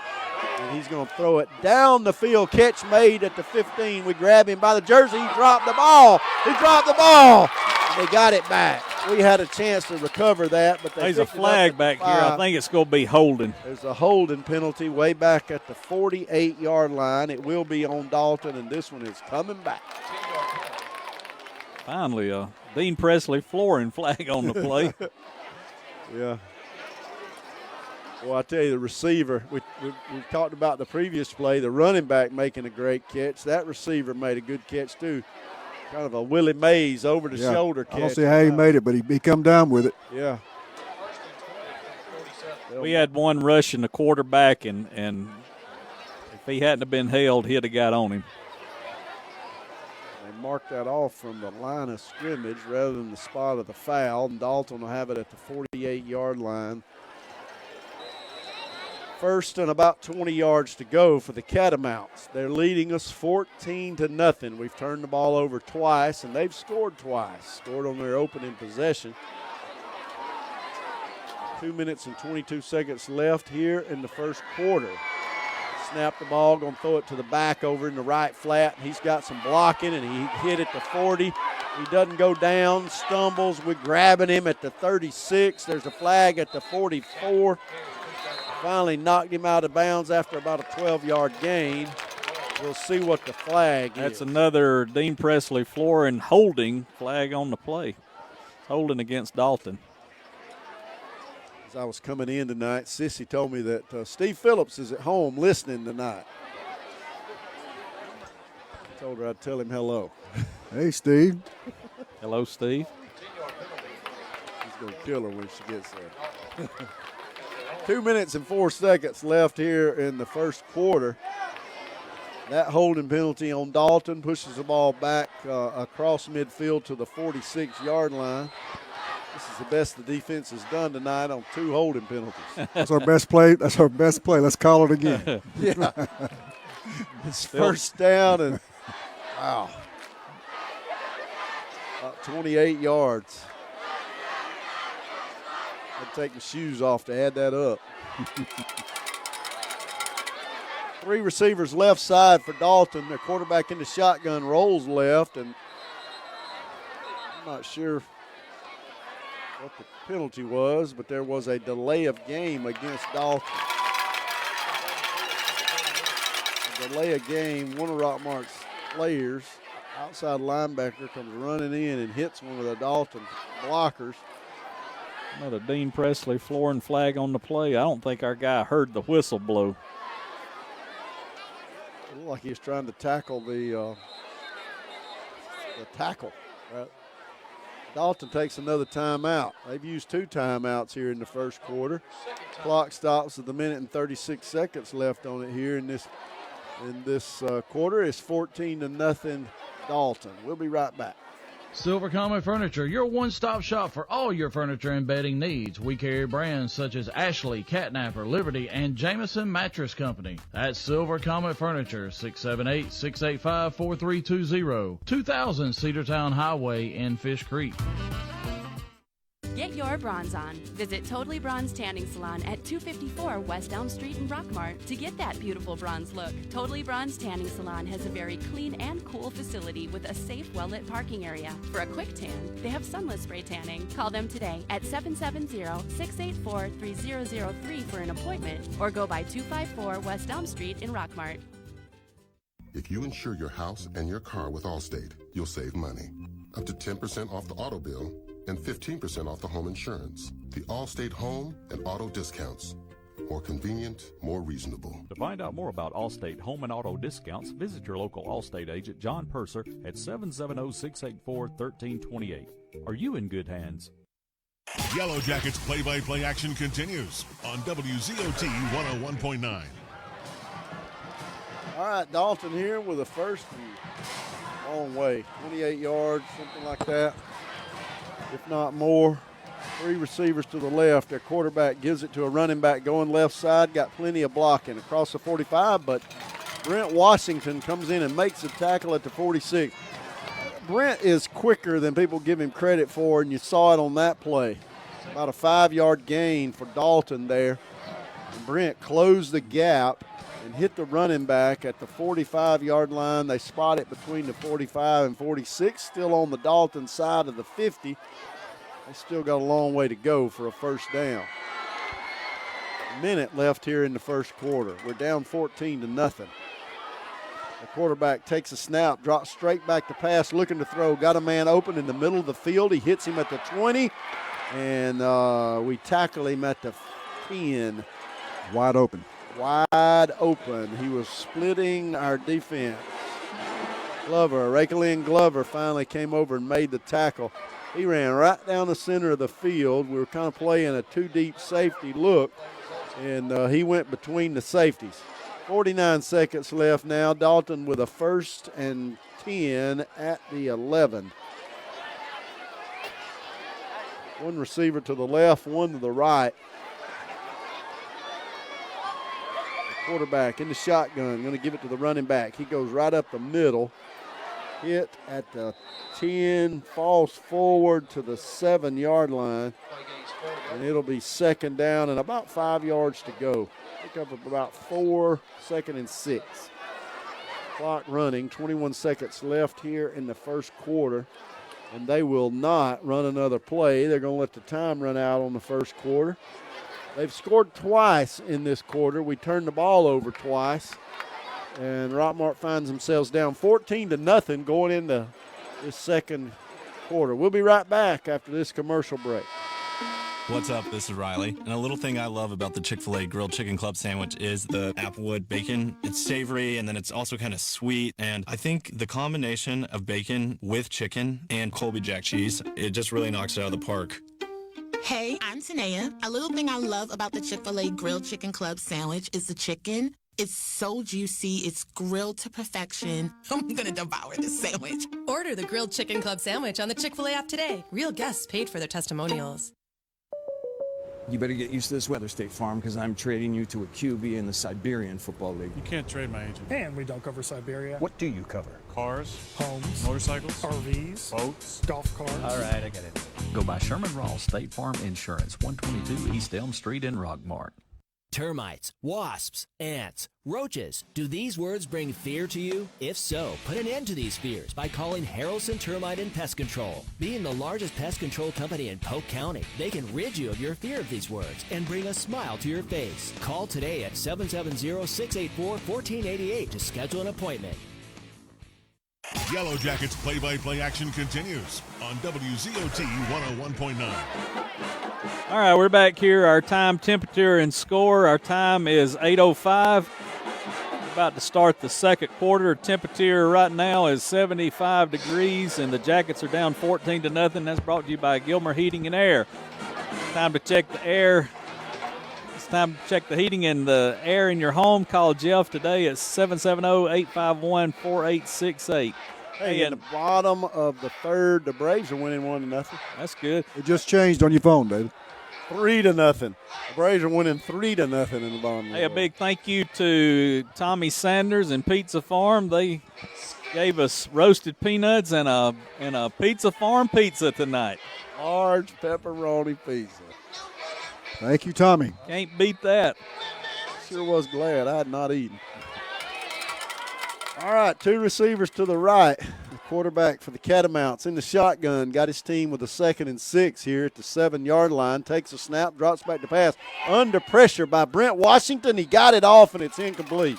and he's going to throw it down the field. Catch made at the 15. We grab him by the jersey. He dropped the ball. He dropped the ball. And they got it back. We had a chance to recover that, but there's a flag back here. I think it's going to be holding. There's a holding penalty way back at the 48-yard line. It will be on Dalton, and this one is coming back. Finally, Dean Presley flooring flag on the play. Yeah. Well, I tell you, the receiver, we talked about the previous play, the running back making a great catch. That receiver made a good catch, too. Kind of a Willie Mays over the shoulder catch. I don't see how he made it, but he come down with it. Yeah. We had one rushing the quarterback, and if he hadn't have been held, he'd have got on him. They marked that off from the line of scrimmage rather than the spot of the foul, and Dalton will have it at the 48-yard line. 1st and about 20 yards to go for the Catamounts. They're leading us 14-0. We've turned the ball over twice, and they've scored twice. Scored on their opening possession. 2 minutes and 22 seconds left here in the first quarter. Snap the ball, going to throw it to the back over in the right flat. He's got some blocking, and he hit at the 40. He doesn't go down, stumbles. We're grabbing him at the 36. There's a flag at the 44. Finally knocked him out of bounds after about a 12-yard gain. We'll see what the flag is. That's another Dean Presley flooring holding flag on the play. Holding against Dalton. As I was coming in tonight, Sissy told me that Steve Phillips is at home listening tonight. I told her I'd tell him hello. Hey, Steve. Hello, Steve. He's going to kill her when she gets there. 2 minutes and 4 seconds left here in the first quarter. That holding penalty on Dalton pushes the ball back across midfield to the 46-yard line. This is the best the defense has done tonight on 2 holding penalties. That's our best play. That's our best play. Let's call it again. Yeah. It's first down and, wow, about 28 yards. I'd take the shoes off to add that up. 3 receivers left side for Dalton. Their quarterback in the shotgun rolls left, and I'm not sure what the penalty was, but there was a delay of game against Dalton. A delay of game, one of Rockmart's players, outside linebacker, comes running in and hits one of the Dalton blockers. Another Dean Presley flooring flag on the play. I don't think our guy heard the whistle blow. It looked like he was trying to tackle the tackle. Right? Dalton takes another timeout. They've used 2 timeouts here in the first quarter. Clock stops with 1 minute and 36 seconds left on it here in this quarter. It's 14-0 Dalton. We'll be right back. Silver Comet Furniture, your one-stop shop for all your furniture and bedding needs. We carry brands such as Ashley, Catnapper, Liberty, and Jameson Mattress Company. That's Silver Comet Furniture, 678-685-4320, 2000 Cedartown Highway in Fish Creek. Get your bronze on. Visit Totally Bronze Tanning Salon at 254 West Elm Street in Rockmart to get that beautiful bronze look. Totally Bronze Tanning Salon has a very clean and cool facility with a safe, well-lit parking area. For a quick tan, they have sunless spray tanning. Call them today at 770-684-3003 for an appointment or go by 254 West Elm Street in Rockmart. If you insure your house and your car with Allstate, you'll save money. Up to 10% off the auto bill and 15% off the home insurance. The Allstate home and auto discounts. More convenient, more reasonable. To find out more about Allstate home and auto discounts, visit your local Allstate agent, John Purser, at 770-684-1328. Are you in good hands? Yellow Jackets play-by-play action continues on WZOT 101.9. All right, Dalton here with a first long way, 28 yards, something like that, if not more. 3 receivers to the left. Their quarterback gives it to a running back going left side, got plenty of blocking across the 45, but Brent Washington comes in and makes a tackle at the 46. Brent is quicker than people give him credit for, and you saw it on that play. About a 5-yard gain for Dalton there. And Brent closed the gap and hit the running back at the 45-yard line. They spot it between the 45 and 46, still on the Dalton side of the 50. They still got a long way to go for a first down. A minute left here in the first quarter. We're down 14-0. The quarterback takes a snap, drops straight back to pass, looking to throw. Got a man open in the middle of the field. He hits him at the 20, and we tackle him at the 10. Wide open. Wide open. He was splitting our defense. Rakelin Glover finally came over and made the tackle. He ran right down the center of the field. We were kind of playing a 2-deep safety look, and he went between the safeties. 49 seconds left now. Dalton with a 1st and 10 at the 11. One receiver to the left, one to the right. Quarterback in the shotgun, going to give it to the running back. He goes right up the middle. Hit at the 10, falls forward to the 7-yard line. And it'll be 2nd down and about 5 yards to go. Pick up about 4, 2nd and 6. Clock running, 21 seconds left here in the first quarter. And they will not run another play. They're going to let the time run out on the first quarter. They've scored twice in this quarter. We turned the ball over twice. And Rockmart finds themselves down 14-0 going into this second quarter. We'll be right back after this commercial break. What's up? This is Riley. And a little thing I love about the Chick-fil-A Grilled Chicken Club sandwich is the applewood bacon. It's savory, and then it's also kind of sweet. And I think the combination of bacon with chicken and Colby Jack cheese, it just really knocks it out of the park. Hey, I'm Tanea. A little thing I love about the Chick-fil-A Grilled Chicken Club sandwich is the chicken. It's so juicy. It's grilled to perfection. I'm going to devour this sandwich. Order the Grilled Chicken Club sandwich on the Chick-fil-A app today. Real guests paid for their testimonials. You better get used to this weather, State Farm, because I'm trading you to a QB in the Siberian Football League. You can't trade my agent. And we don't cover Siberia. What do you cover? Cars, homes, motorcycles, RVs, boats, golf carts. All right, I get it. Go by Sherman Rawls State Farm Insurance, 122 East Elm Street in Rockmart. Termites, wasps, ants, roaches. Do these words bring fear to you? If so, put an end to these fears by calling Harrelson Termite and Pest Control. Being the largest pest control company in Polk County, they can rid you of your fear of these words and bring a smile to your face. Call today at 770-684-1488 to schedule an appointment. Yellow Jackets play-by-play action continues on WZOT 101.9. All right, we're back here. Our time, temperature, and score. Our time is 8:05. About to start the second quarter. Temperature right now is 75 degrees, and the Jackets are down 14-0. That's brought to you by Gilmer Heating and Air. Time to check the air. It's time to check the heating and the air in your home. Call Jeff today at 770-851-4868. Hey, at the bottom of the third, the Braves are winning 1-0. That's good. It just changed on your phone, David. 3-0. The Braves are winning 3-0 in the bottom. Hey, a big thank you to Tommy Sanders and Pizza Farm. They gave us roasted peanuts and a Pizza Farm pizza tonight. Large pepperoni pizza. Thank you, Tommy. Can't beat that. Sure was glad I had not eaten. All right, 2 receivers to the right. The quarterback for the Catamounts in the shotgun. Got his team with a 2nd and 6 here at the 7-yard line. Takes a snap, drops back to pass. Under pressure by Brent Washington. He got it off, and it's incomplete.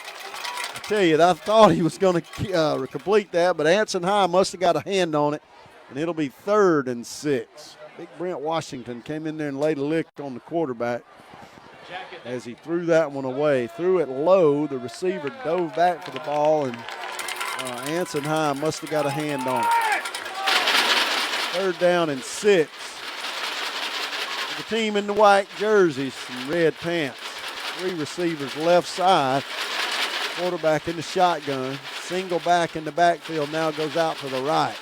I tell you, I thought he was going to complete that, but Anson High must have got a hand on it, and it'll be 3rd and 6. Big Brent Washington came in there and laid a lick on the quarterback as he threw that one away. Threw it low. The receiver dove back for the ball, and Anson High must have got a hand on it. 3rd down and 6. The team in the white jerseys and red pants. 3 receivers left side. Quarterback in the shotgun. Single back in the backfield now goes out to the right.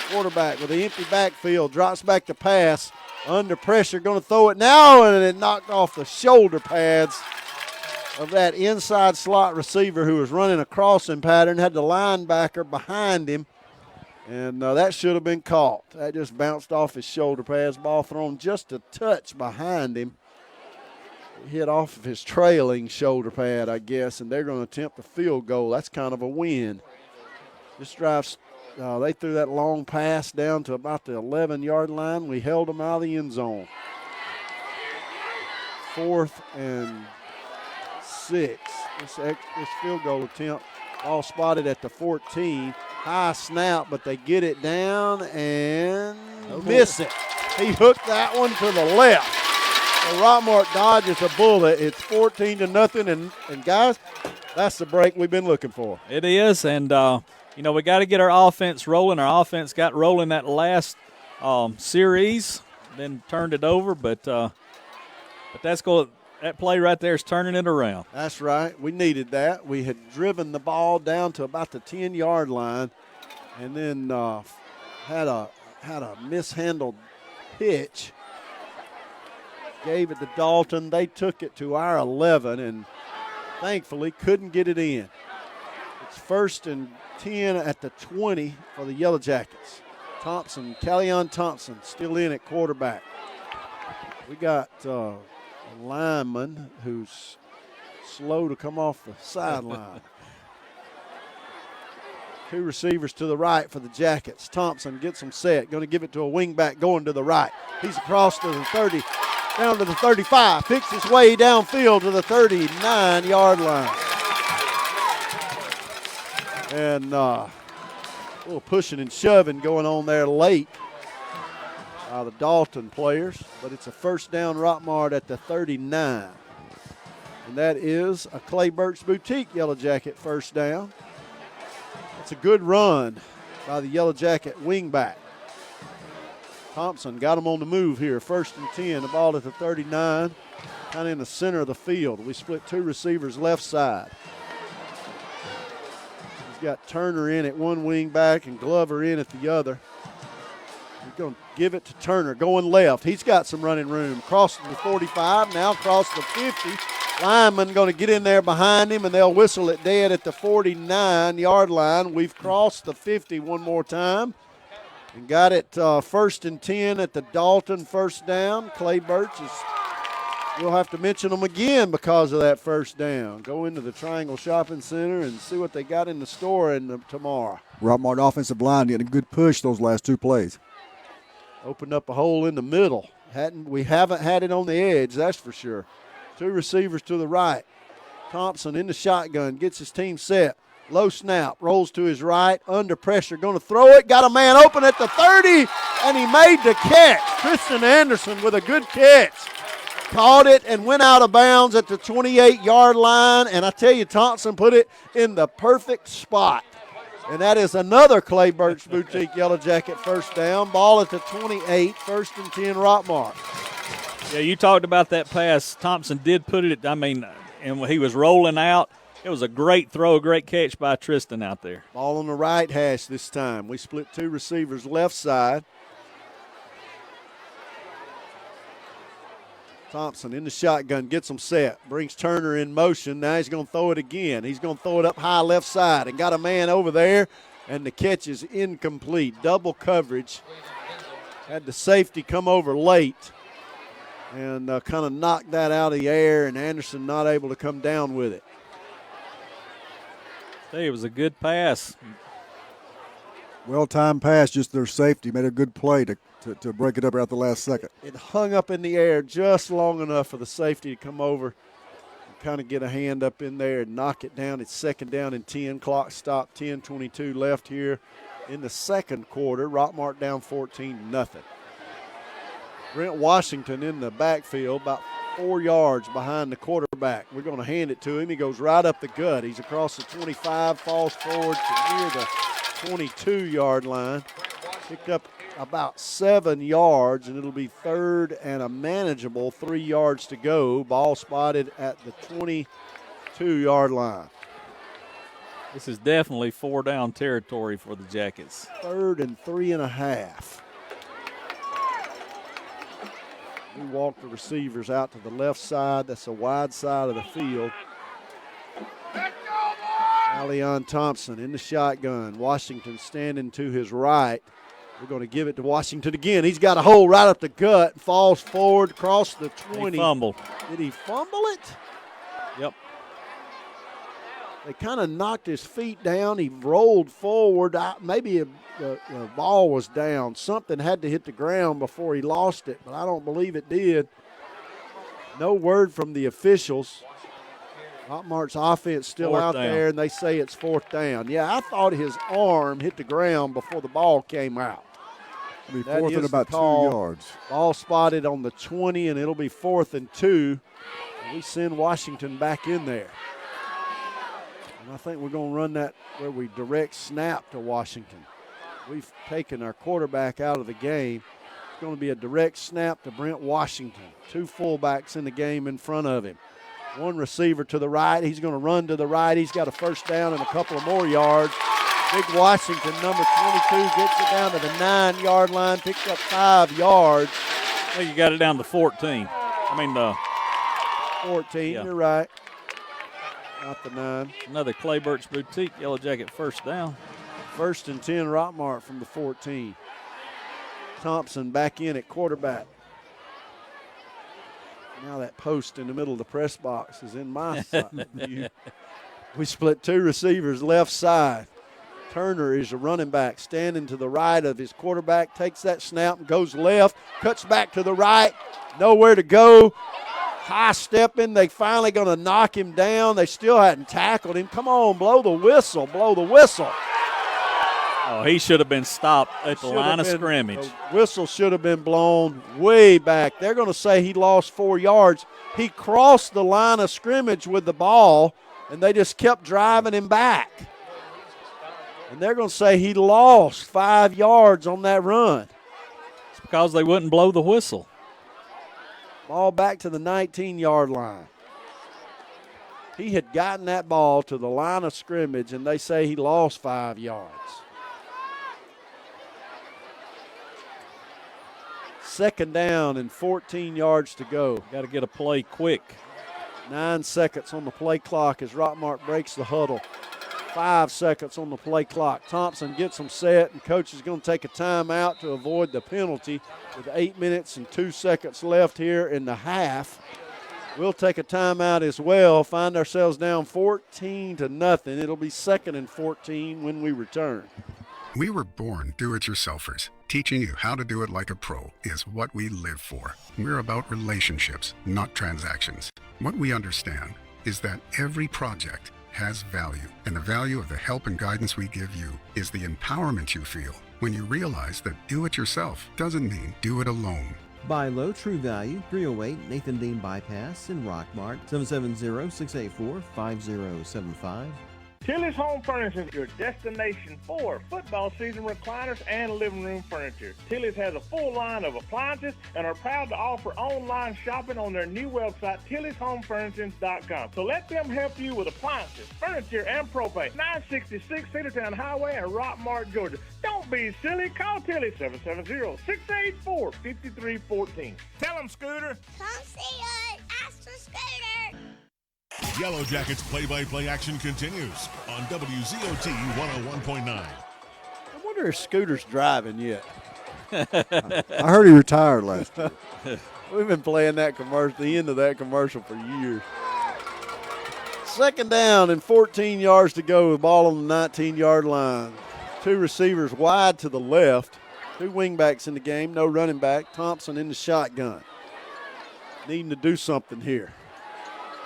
Quarterback with the empty backfield drops back to pass. Under pressure, going to throw it now, and it knocked off the shoulder pads of that inside slot receiver who was running a crossing pattern, had the linebacker behind him, and that should have been caught. That just bounced off his shoulder pads. Ball thrown just a touch behind him. It hit off of his trailing shoulder pad, I guess, and they're going to attempt a field goal. That's kind of a win. This drive's they threw that long pass down to about the 11-yard line. We held them out of the end zone. 4th and 6. This field goal attempt, all spotted at the 14. High snap, but they get it down and miss it. He hooked that one to the left. So Rockmart dodges a bullet. It's 14-0, and guys, that's the break we've been looking for. It is, and we got to get our offense rolling. Our offense got rolling that last series, then turned it over. But that play right there is turning it around. That's right. We needed that. We had driven the ball down to about the 10-yard line, and then had a mishandled pitch. Gave it to Dalton. They took it to our 11, and thankfully couldn't get it in. It's 1st and 10 at the 20 for the Yellow Jackets. Callion Thompson still in at quarterback. We got a lineman who's slow to come off the sideline. 2 receivers to the right for the Jackets. Thompson gets them set. Going to give it to a wingback going to the right. He's across to the 30, down to the 35. Picks his way downfield to the 39-yard line. And a little pushing and shoving going on there late by the Dalton players. But it's a 1st down Rockmart at the 39. And that is a Clay Burt's Boutique Yellow Jacket 1st down. It's a good run by the Yellow Jacket wingback. Thompson got him on the move here. 1st and 10, the ball at the 39, kind of in the center of the field. We split 2 receivers left side. He's got Turner in at one wing back and Glover in at the other. He's going to give it to Turner, going left. He's got some running room. Crossing the 45, now across the 50. Lineman going to get in there behind him, and they'll whistle it dead at the 49-yard line. We've crossed the 50 one more time and got it 1st and 10 at the Dalton 1st down. Clay Birch we'll have to mention them again because of that 1st down. Go into the Triangle Shopping Center and see what they got in the store tomorrow. Rockmart offensive line getting a good push those last 2 plays. Opened up a hole in the middle. We haven't had it on the edge, that's for sure. 2 receivers to the right. Thompson in the shotgun, gets his team set. Low snap, rolls to his right, under pressure, going to throw it. Got a man open at the 30, and he made the catch. Tristan Anderson with a good catch. Caught it and went out of bounds at the 28-yard line, and I tell you, Thompson put it in the perfect spot. And that is another Clay Birch Boutique Yellow Jacket 1st down. Ball at the 28, 1st and 10 Rockmart. Yeah, you talked about that pass. Thompson did put it, and when he was rolling out, it was a great throw, a great catch by Tristan out there. Ball on the right hash this time. We split 2 receivers left side. Thompson in the shotgun, gets them set, brings Turner in motion. Now he's going to throw it again. He's going to throw it up high left side and got a man over there, and the catch is incomplete. Double coverage Had the safety come over late and kind of knocked that out of the air, and Anderson not able to come down with it. Hey, it was a good pass. Well-timed pass, just their safety. Made a good play to break it up at the last second. It hung up in the air just long enough for the safety to come over and kind of get a hand up in there and knock it down. It's 2nd down and 10. Clock stopped, 10:22 left here in the second quarter. Rockmart down 14-0. Brent Washington in the backfield, about 4 yards behind the quarterback. We're going to hand it to him. He goes right up the gut. He's across the 25, falls forward to near the 22-yard line. Picked up about 7 yards, and it'll be 3rd and a manageable 3 yards to go. Ball spotted at the 22-yard line. This is definitely 4-down territory for the Jackets. 3rd and 3.5. We walk the receivers out to the left side. That's a wide side of the field. Allion Thompson in the shotgun. Washington standing to his right. We're going to give it to Washington again. He's got a hole right up the gut. Falls forward across the 20. He fumbled. Did he fumble it? Yep. They kind of knocked his feet down. He rolled forward. Maybe the ball was down. Something had to hit the ground before he lost it, but I don't believe it did. No word from the officials. Rockmart's offense still 4th out down. there, and they say it's 4th down. Yeah, I thought his arm hit the ground before the ball came out. It'll be That 4th and is about the call. 2 yards. Ball spotted on the 20, and it'll be 4th and 2. We send Washington back in there. And I think we're going to run that where we direct snap to Washington. We've taken our quarterback out of the game. It's going to be a direct snap to Brent Washington. 2 fullbacks in the game in front of him. 1 receiver to the right. He's going to run to the right. He's got a 1st down and a couple of more yards. Big Washington, number 22, gets it down to the 9-yard line, picks up 5 yards. I think you got it down to 14. 14, yeah. You're right. Not the 9. Another Clay Birch Boutique Yellow Jacket 1st down. 1st and 10, Rockmart from the 14. Thompson back in at quarterback. Now that post in the middle of the press box is in my view. We split 2 receivers left side. Turner is a running back standing to the right of his quarterback, takes that snap and goes left, cuts back to the right, nowhere to go. High stepping, they finally going to knock him down. They still hadn't tackled him. Come on, blow the whistle, blow the whistle. Oh, he should have been stopped at the line of scrimmage. The whistle should have been blown way back. They're going to say he lost 4 yards. He crossed the line of scrimmage with the ball, and they just kept driving him back. And they're going to say he lost 5 yards on that run. It's because they wouldn't blow the whistle. Ball back to the 19-yard line. He had gotten that ball to the line of scrimmage, and they say he lost 5 yards. 2nd down and 14 yards to go. Got to get a play quick. 9 seconds on the play clock as Rockmart breaks the huddle. 5 seconds on the play clock. Thompson gets them set, and coach is going to take a timeout to avoid the penalty with 8 minutes and 2 seconds left here in the half. We'll take a timeout as well, find ourselves down 14-0. It'll be 2nd and 14 when we return. We were born do-it-yourselfers. Teaching you how to do it like a pro is what we live for. We're about relationships, not transactions. What we understand is that every project has value, and the value of the help and guidance we give you is the empowerment you feel when you realize that do-it-yourself doesn't mean do it alone. Buy low, true value, 308 Nathan Dean Bypass in Rockmart, 770-684-5075. Tilly's Home Furniture is your destination for football season recliners and living room furniture. Tilly's has a full line of appliances and are proud to offer online shopping on their new website, TillysHomeFurnishings.com. So let them help you with appliances, furniture, and propane. 966 Cedartown Highway in Rockmart, Georgia. Don't be silly. Call Tilly 770-684-5314. Tell them, Scooter. Come see us. Ask for Scooter. Yellow Jackets play-by-play action continues on WZOT 101.9. I wonder if Scooter's driving yet. I heard he retired last year. We've been playing that commercial, the end of that commercial for years. Second down and 14 yards to go. Ball on the 19-yard line. Two receivers wide to the left. Two wingbacks in the game. No running back. Thompson in the shotgun. Needing to do something here.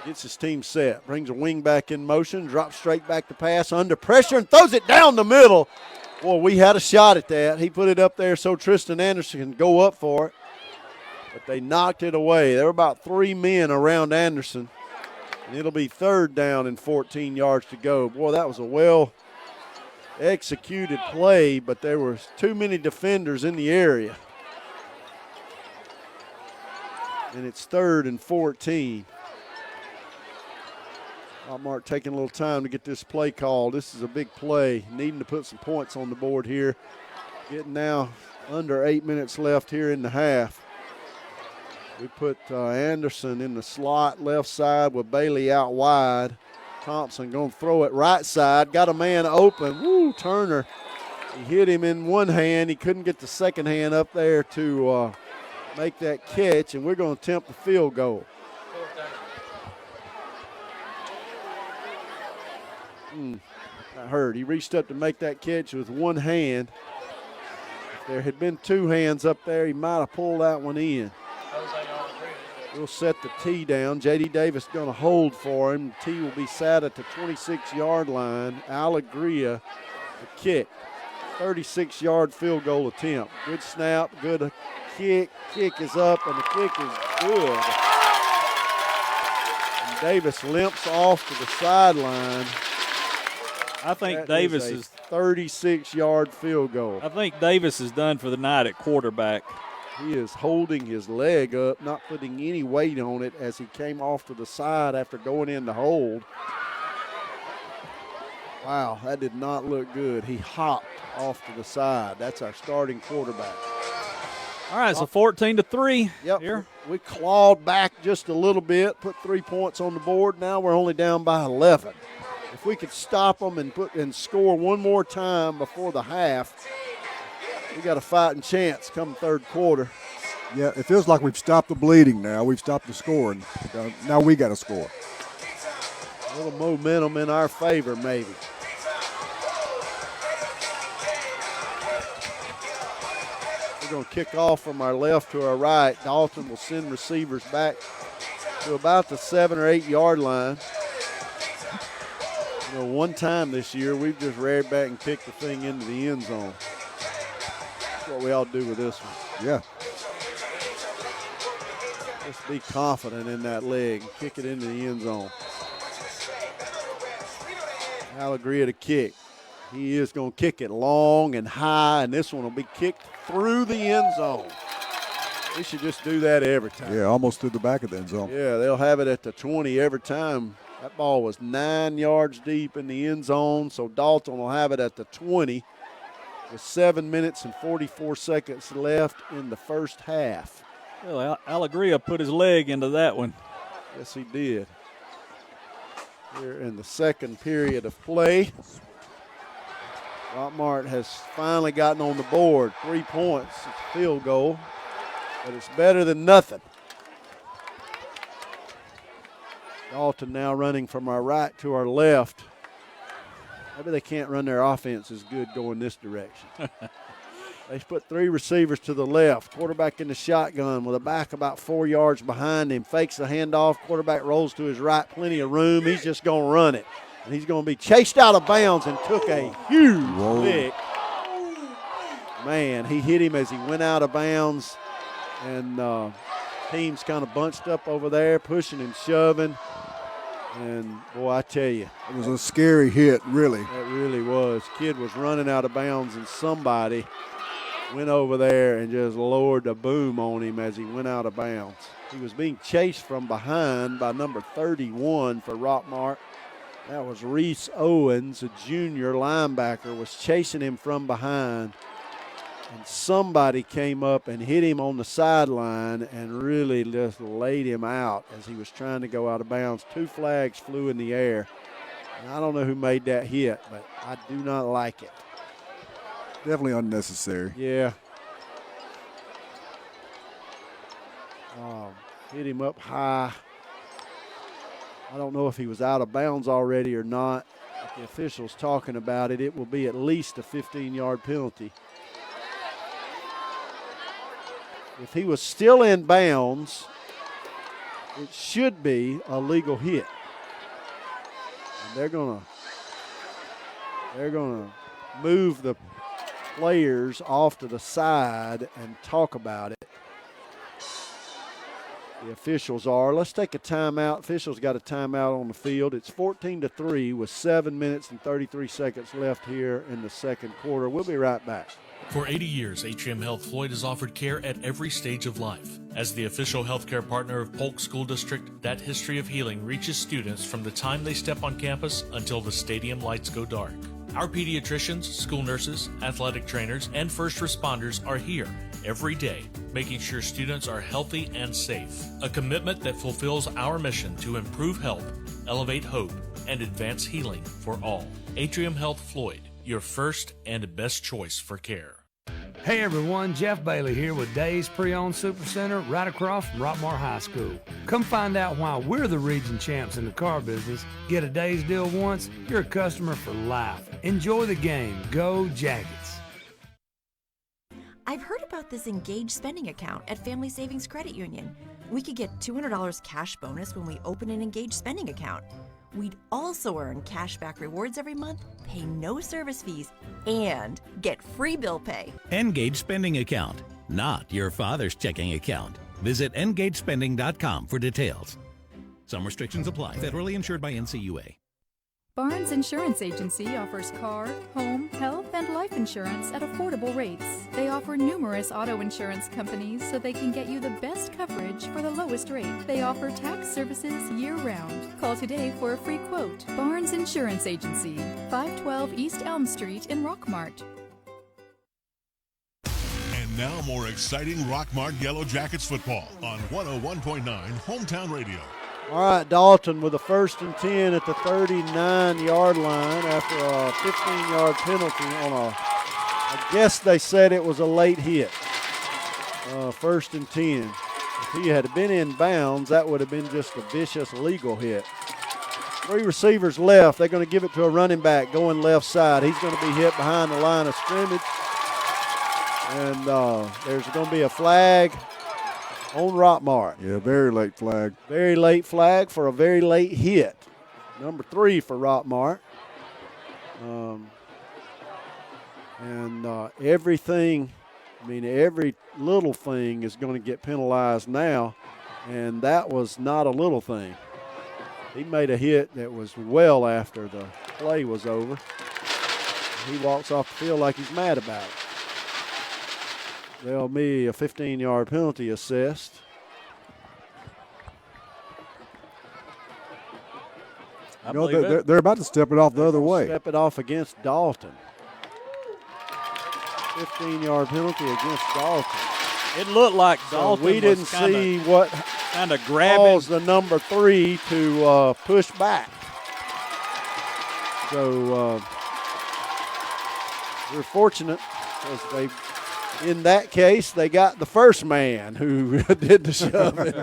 Gets his team set. Brings a wingback in motion. Drops straight back to pass. Under pressure and throws it down the middle. Boy, we had a shot at that. He put it up there so Tristan Anderson can go up for it. But they knocked it away. There were about 3 men around Anderson. And it'll be third down and 14 yards to go. Boy, that was a well-executed play, but there were too many defenders in the area. And it's third and 14. Rockmart taking a little time to get this play called. This is a big play, needing to put some points on the board here. Getting now under 8 minutes left here in the half. We put Anderson in the slot left side with Bailey out wide. Thompson going to throw it right side. Got a man open. Woo, Turner. He hit him in one hand. He couldn't get the second hand up there to make that catch, and we're going to attempt the field goal. That hurt. He reached up to make that catch with one hand. If there had been two hands up there, he might have pulled that one in. We'll set the tee down. J.D. Davis going to hold for him. The tee will be sat at the 26-yard line. Alegria, the kick. 36-yard field goal attempt. Good snap, good kick. Kick is up, and the kick is good. And Davis limps off to the sideline. I think That Davis is a 36-yard field goal. I think Davis is done for the night at quarterback. He is holding his leg up, not putting any weight on it as he came off to the side after going in to hold. Wow, that did not look good. He hopped off to the side. That's our starting quarterback. All right, so 14-3. Yep, here. We clawed back just a little bit, put 3 points on the board. Now we're only down by 11. If we could stop them and score one more time before the half, we got a fighting chance come third quarter. Yeah, it feels like we've stopped the bleeding now. We've stopped the scoring. Now we got to score. A little momentum in our favor, maybe. We're going to kick off from our left to our right. Dalton will send receivers back to about the 7 or 8 yard line. You know, one time this year, we've just reared back and kicked the thing into the end zone. That's what we ought to do with this one. Yeah. Just be confident in that leg and kick it into the end zone. Alegria to kick. He is going to kick it long and high, and this one will be kicked through the end zone. We should just do that every time. Yeah, almost through the back of the end zone. Yeah, they'll have it at the 20 every time. That ball was 9 yards deep in the end zone, so Dalton will have it at the 20 with 7 minutes and 44 seconds left in the first half. Well, Alegria put his leg into that one. Yes, he did. Here in the second period of play, Rockmart has finally gotten on the board. 3 points, field goal, but it's better than nothing. Dalton now running from our right to our left. Maybe they can't run their offense as good going this direction. They put 3 receivers to the left. Quarterback in the shotgun with a back about 4 yards behind him. Fakes the handoff. Quarterback rolls to his right. Plenty of room. He's just going to run it. And he's going to be chased out of bounds and took a huge lick. Man, he hit him as he went out of bounds. And team's kind of bunched up over there, pushing and shoving. And, boy, I tell you. It was a scary hit, really. It really was. Kid was running out of bounds, and somebody went over there and just lowered the boom on him as he went out of bounds. He was being chased from behind by number 31 for Rockmart. That was Reese Owens, a junior linebacker, was chasing him from behind. And somebody came up and hit him on the sideline and really just laid him out as he was trying to go out of bounds. 2 flags flew in the air. And I don't know who made that hit, but I do not like it. Definitely unnecessary. Yeah. Hit him up high. I don't know if he was out of bounds already or not. If the official's talking about it, it will be at least a 15-yard penalty. If he was still in bounds, it should be a legal hit. And they're gonna move the players off to the side and talk about it. The officials are. Let's take a timeout. Officials got a timeout on the field. It's 14-3 with 7 minutes and 33 seconds left here in the second quarter. We'll be right back. For 80 years, Atrium Health Floyd has offered care at every stage of life. As the official healthcare partner of Polk School District, that history of healing reaches students from the time they step on campus until the stadium lights go dark. Our pediatricians, school nurses, athletic trainers, and first responders are here every day, making sure students are healthy and safe. A commitment that fulfills our mission to improve health, elevate hope, and advance healing for all. Atrium Health Floyd, your first and best choice for care. Hey everyone, Jeff Bailey here with Days Pre-Owned Supercenter right across from Rockmart High School. Come find out why we're the region champs in the car business. Get a Days deal once, you're a customer for life. Enjoy the game. Go Jackets. I've heard about this Engage spending account at Family Savings Credit Union. We could get $200 cash bonus when we open an Engage spending account. We'd also earn cashback rewards every month, pay no service fees, and get free bill pay. Engage Spending Account, not your father's checking account. Visit engagespending.com for details. Some restrictions apply. Federally insured by NCUA. Barnes Insurance Agency offers car, home, health, and life insurance at affordable rates. They offer numerous auto insurance companies so they can get you the best coverage for the lowest rate. They offer tax services year-round. Call today for a free quote. Barnes Insurance Agency, 512 East Elm Street in Rockmart. And now more exciting Rockmart Yellow Jackets football on 101.9 Hometown Radio. All right, Dalton with a 1st and 10 at the 39-yard line after a 15-yard penalty on I guess they said it was a late hit. 1st and 10. If he had been in bounds, that would have been just a vicious legal hit. 3 receivers left. They're going to give it to a running back going left side. He's going to be hit behind the line of scrimmage. And there's going to be a flag on Rockmart. Yeah, very late flag. Very late flag for a very late hit. Number 3 for Rockmart. Everything, every little thing is going to get penalized now, and that was not a little thing. He made a hit that was well after the play was over. He walks off the field like he's mad about it. There'll be a 15-yard penalty assessed. They're about to step it off the other way. Step it off against Dalton. 15-yard penalty against Dalton. It looked like Dalton we didn't see what kind of caused the number 3 to push back. So we're fortunate because in that case, they got the first man who did the shoving.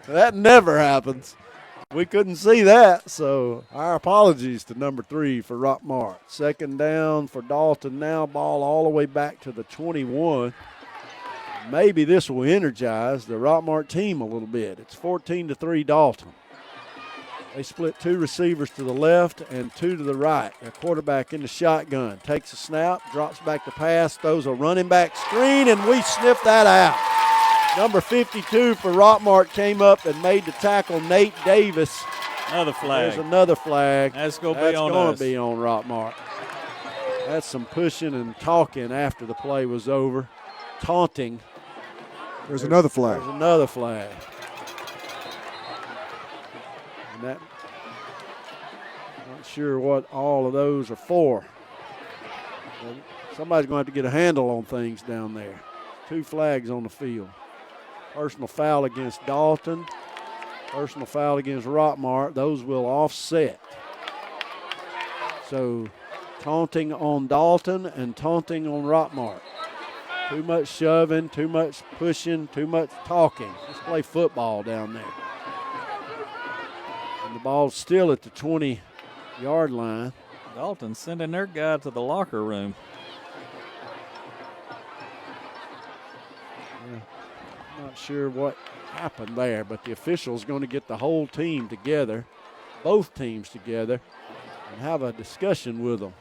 That never happens. We couldn't see that, so our apologies to number 3 for Rockmart. 2nd down for Dalton now, ball all the way back to the 21. Maybe this will energize the Rockmart team a little bit. It's 14-3 Dalton. They split 2 receivers to the left and 2 to the right. Their quarterback in the shotgun. Takes a snap, drops back to pass, throws a running back screen, and we sniff that out. Number 52 for Rockmart came up and made the tackle, Nate Davis. Another flag. There's another flag. That's going to be on Rockmart. That's some pushing and talking after the play was over. Taunting. There's another flag. There's another flag. And that, not sure what all of those are for. But somebody's going to have to get a handle on things down there. 2 flags on the field. Personal foul against Dalton. Personal foul against Rockmart. Those will offset. So taunting on Dalton and taunting on Rockmart. Too much shoving, too much pushing, too much talking. Let's play football down there. And the ball's still at the 20-yard line. Dalton sending their guy to the locker room. Yeah, not sure what happened there, but the official's going to get the whole team together, both teams together, and have a discussion with them.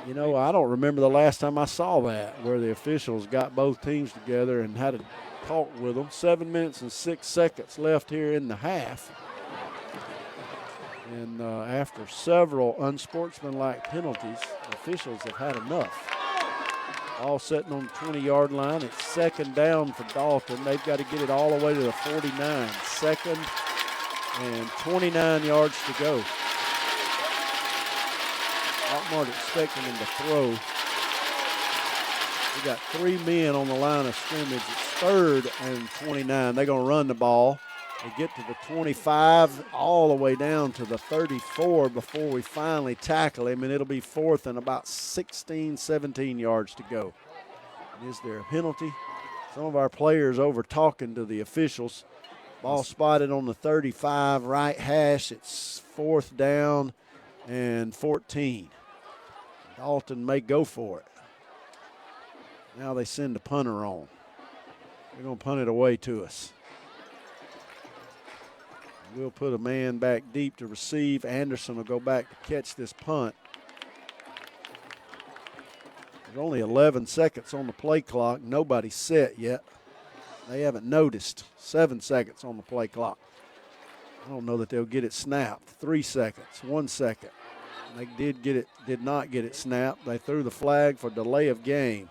You know, I don't remember the last time I saw that, where the officials got both teams together and had a talk with them. 7 minutes and 6 seconds left here in the half. And after several unsportsmanlike penalties, the officials have had enough. All sitting on the 20-yard line. It's second down for Dalton. They've got to get it all the way to the 49. Second and 29 yards to go. Rockmart expecting him to throw. We got 3 men on the line of scrimmage. It's third and 29. They're going to run the ball. They get to the 25, all the way down to the 34 before we finally tackle him, and it'll be fourth and about 16, 17 yards to go. And is there a penalty? Some of our players over talking to the officials. Ball spotted on the 35, right hash. It's fourth down and 14. Dalton may go for it. Now they send the punter on. They're going to punt it away to us. We'll put a man back deep to receive. Anderson will go back to catch this punt. There's only 11 seconds on the play clock. Nobody's set yet. They haven't noticed. 7 seconds on the play clock. I don't know that they'll get it snapped. 3 seconds, 1 second. They did not get it snapped. They threw the flag for delay of game.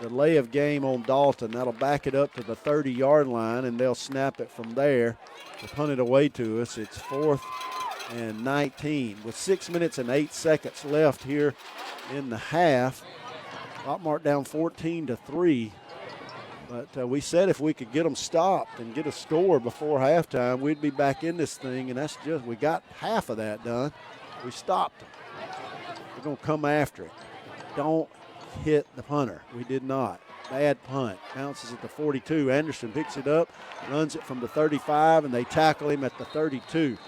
Delay of game on Dalton. That'll back it up to the 30-yard line, and they'll snap it from there to punt it away to us. It's fourth and 19 with 6 minutes and 8 seconds left here in the half. Rockmart down 14-3. But we said if we could get them stopped and get a score before halftime, we'd be back in this thing, and that's just, we got half of that done. We stopped them. We're going to come after it. Don't hit the punter. We did not. Bad punt. Bounces at the 42. Anderson picks it up, runs it from the 35, and they tackle him at the 32.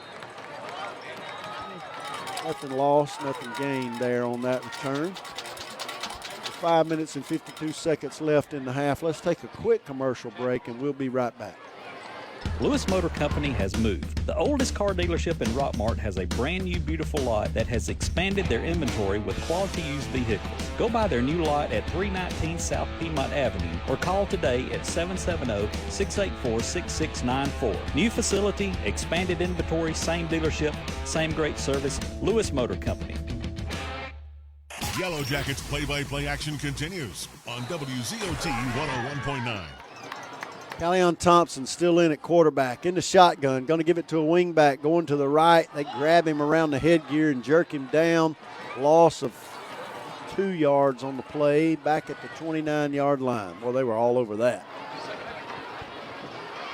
Nothing lost, nothing gained there on that return. 5 minutes and 52 seconds left in the half. Let's take a quick commercial break, and we'll be right back. Lewis Motor Company has moved. The oldest car dealership in Rockmart has a brand new beautiful lot that has expanded their inventory with quality used vehicles. Go by their new lot at 319 South Piedmont Avenue or call today at 770-684-6694. New facility, expanded inventory, same dealership, same great service. Lewis Motor Company. Yellow Jackets play-by-play action continues on WZOT 101.9. Callion Thompson still in at quarterback, in the shotgun, going to give it to a wingback, going to the right. They grab him around the headgear and jerk him down. Loss of 2 yards on the play, back at the 29-yard line. Well, they were all over that.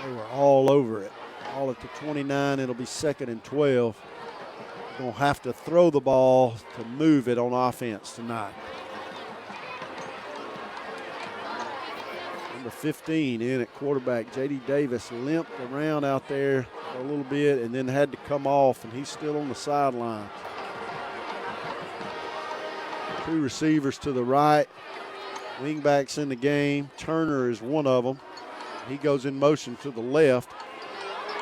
They were all over it. All at the 29, it'll be second and 12. Going to have to throw the ball to move it on offense tonight. Number 15 in at quarterback. J.D. Davis limped around out there for a little bit and then had to come off, and he's still on the sideline. 2 receivers to the right. Wingbacks in the game. Turner is one of them. He goes in motion to the left.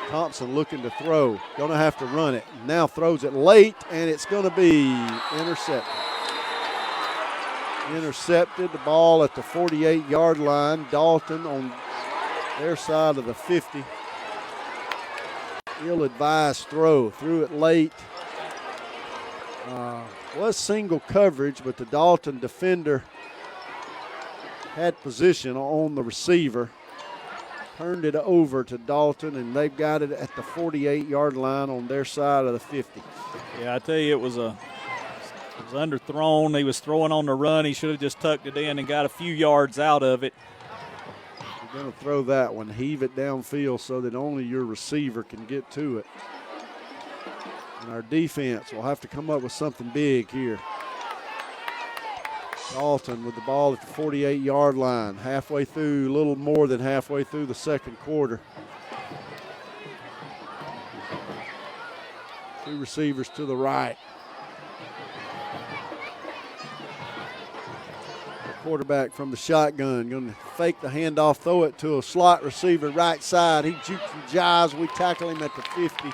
Thompson looking to throw. Going to have to run it. Now throws it late, and it's going to be intercepted. Intercepted. The ball at the 48-yard line. Dalton on their side of the 50. Ill-advised throw. Threw it late. Was single coverage, but the Dalton defender had position on the receiver. Turned it over to Dalton, and they've got it at the 48-yard line on their side of the 50. Yeah, I tell you, it was underthrown. He was throwing on the run. He should have just tucked it in and got a few yards out of it. You're going to throw that one, heave it downfield so that only your receiver can get to it. And our defense will have to come up with something big here. Dalton with the ball at the 48-yard line, halfway through, a little more than halfway through the second quarter. Two receivers to the right. Quarterback from the shotgun, going to fake the handoff, throw it to a slot receiver right side. He jukes and jives. We tackle him at the 50.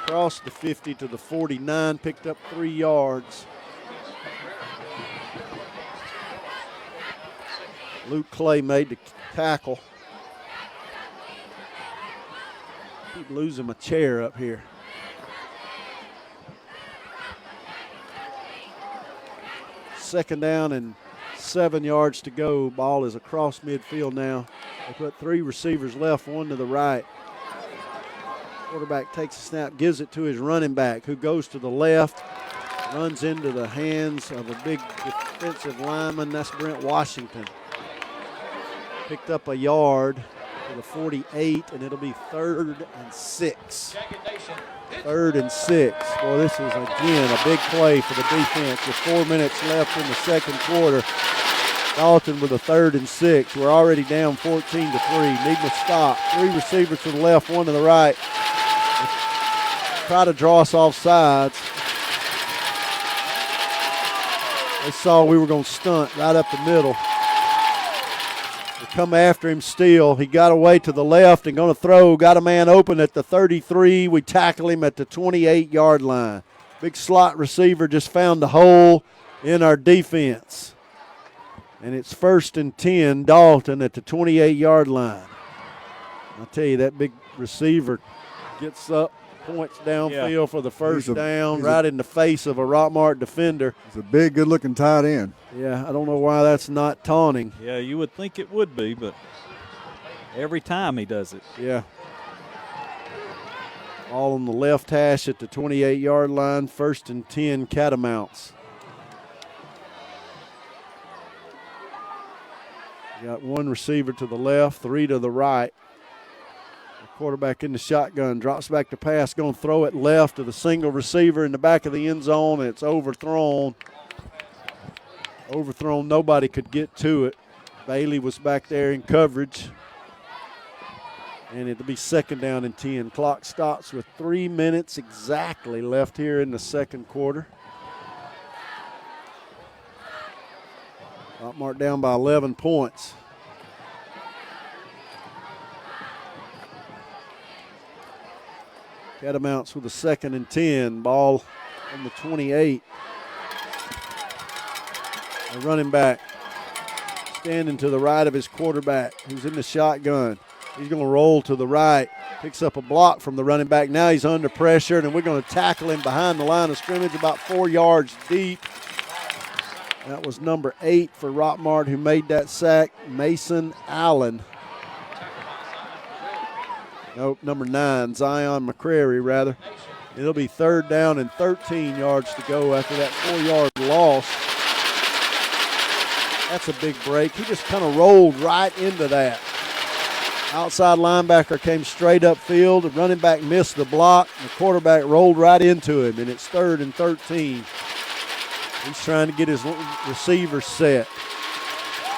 Across the 50 to the 49, picked up 3 yards. Luke Clay made the tackle. Keep losing my chair up here. Second down and 7 yards to go. Ball is across midfield now. They put 3 receivers left, 1 to the right. Quarterback takes a snap, gives it to his running back, who goes to the left, runs into the hands of a big defensive lineman. That's Brent Washington. Picked up a yard to the 48, and it'll be 3rd and 6. 3rd and 6. Well, this is, again, a big play for the defense with 4 minutes left in the second quarter. Dalton with a 3rd and 6. We're already down 14-3. Need to stop. 3 receivers to the left, 1 to the right. Try to draw us off sides. They saw we were going to stunt right up the middle. They come after him still. He got away to the left and going to throw. Got a man open at the 33. We tackle him at the 28-yard line. Big slot receiver just found a hole in our defense. And it's 1st and 10, Dalton at the 28-yard line. I tell you, that big receiver gets up, points downfield for the first down, right in the face of a Rockmart defender. He's a big, good-looking tight end. Yeah, I don't know why that's not taunting. Yeah, you would think it would be, but every time he does it. Yeah. All on the left hash at the 28-yard line, 1st and 10, Catamounts. Got 1 receiver to the left, 3 to the right. The quarterback in the shotgun, drops back to pass, going to throw it left to the single receiver in the back of the end zone, and it's overthrown. Overthrown, nobody could get to it. Bailey was back there in coverage. And it'll be 2nd down and 10. Clock stops with 3 minutes exactly left here in the second quarter. Rockmart down by 11 points. Catamounts with a 2nd and 10. Ball on the 28. A running back standing to the right of his quarterback, who's in the shotgun. He's going to roll to the right. Picks up a block from the running back. Now he's under pressure, and we're going to tackle him behind the line of scrimmage about 4 yards deep. That was number 8 for Rockmart, who made that sack, Mason Allen. Nope, number 9, Zion McCrary, rather. It'll be 3rd down and 13 yards to go after that 4-yard loss. That's a big break. He just kind of rolled right into that. Outside linebacker came straight upfield. The running back missed the block. The quarterback rolled right into him, and it's 3rd and 13. He's trying to get his receiver set.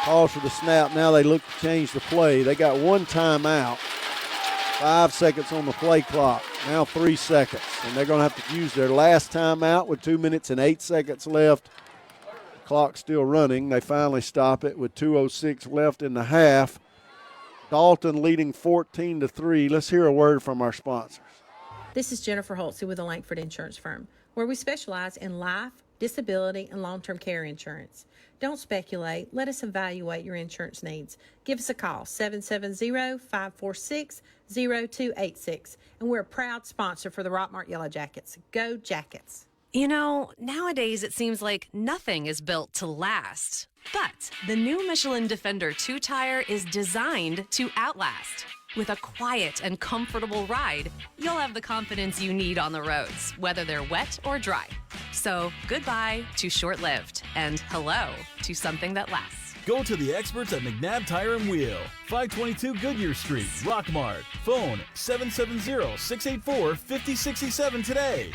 Calls for the snap. Now they look to change the play. They got 1 timeout. 5 seconds on the play clock. Now 3 seconds. And they're going to have to use their last timeout with 2 minutes and 8 seconds left. The clock's still running. They finally stop it with 2:06 left in the half. Dalton leading 14-3. Let's hear a word from our sponsors. This is Jennifer Holtzy with the Langford Insurance Firm, where we specialize in life, disability, and long-term care insurance. Don't speculate. Let us evaluate your insurance needs. Give us a call, 770-546-0286. And we're a proud sponsor for the Rockmart Yellow Jackets. Go Jackets. You know, nowadays it seems like nothing is built to last. But the new Michelin Defender 2-tire is designed to outlast. With a quiet and comfortable ride, you'll have the confidence you need on the roads, whether they're wet or dry. So goodbye to short-lived, and hello to something that lasts. Go to the experts at McNabb Tire and Wheel, 522 Goodyear Street, Rockmart. Phone 770-684-5067 today.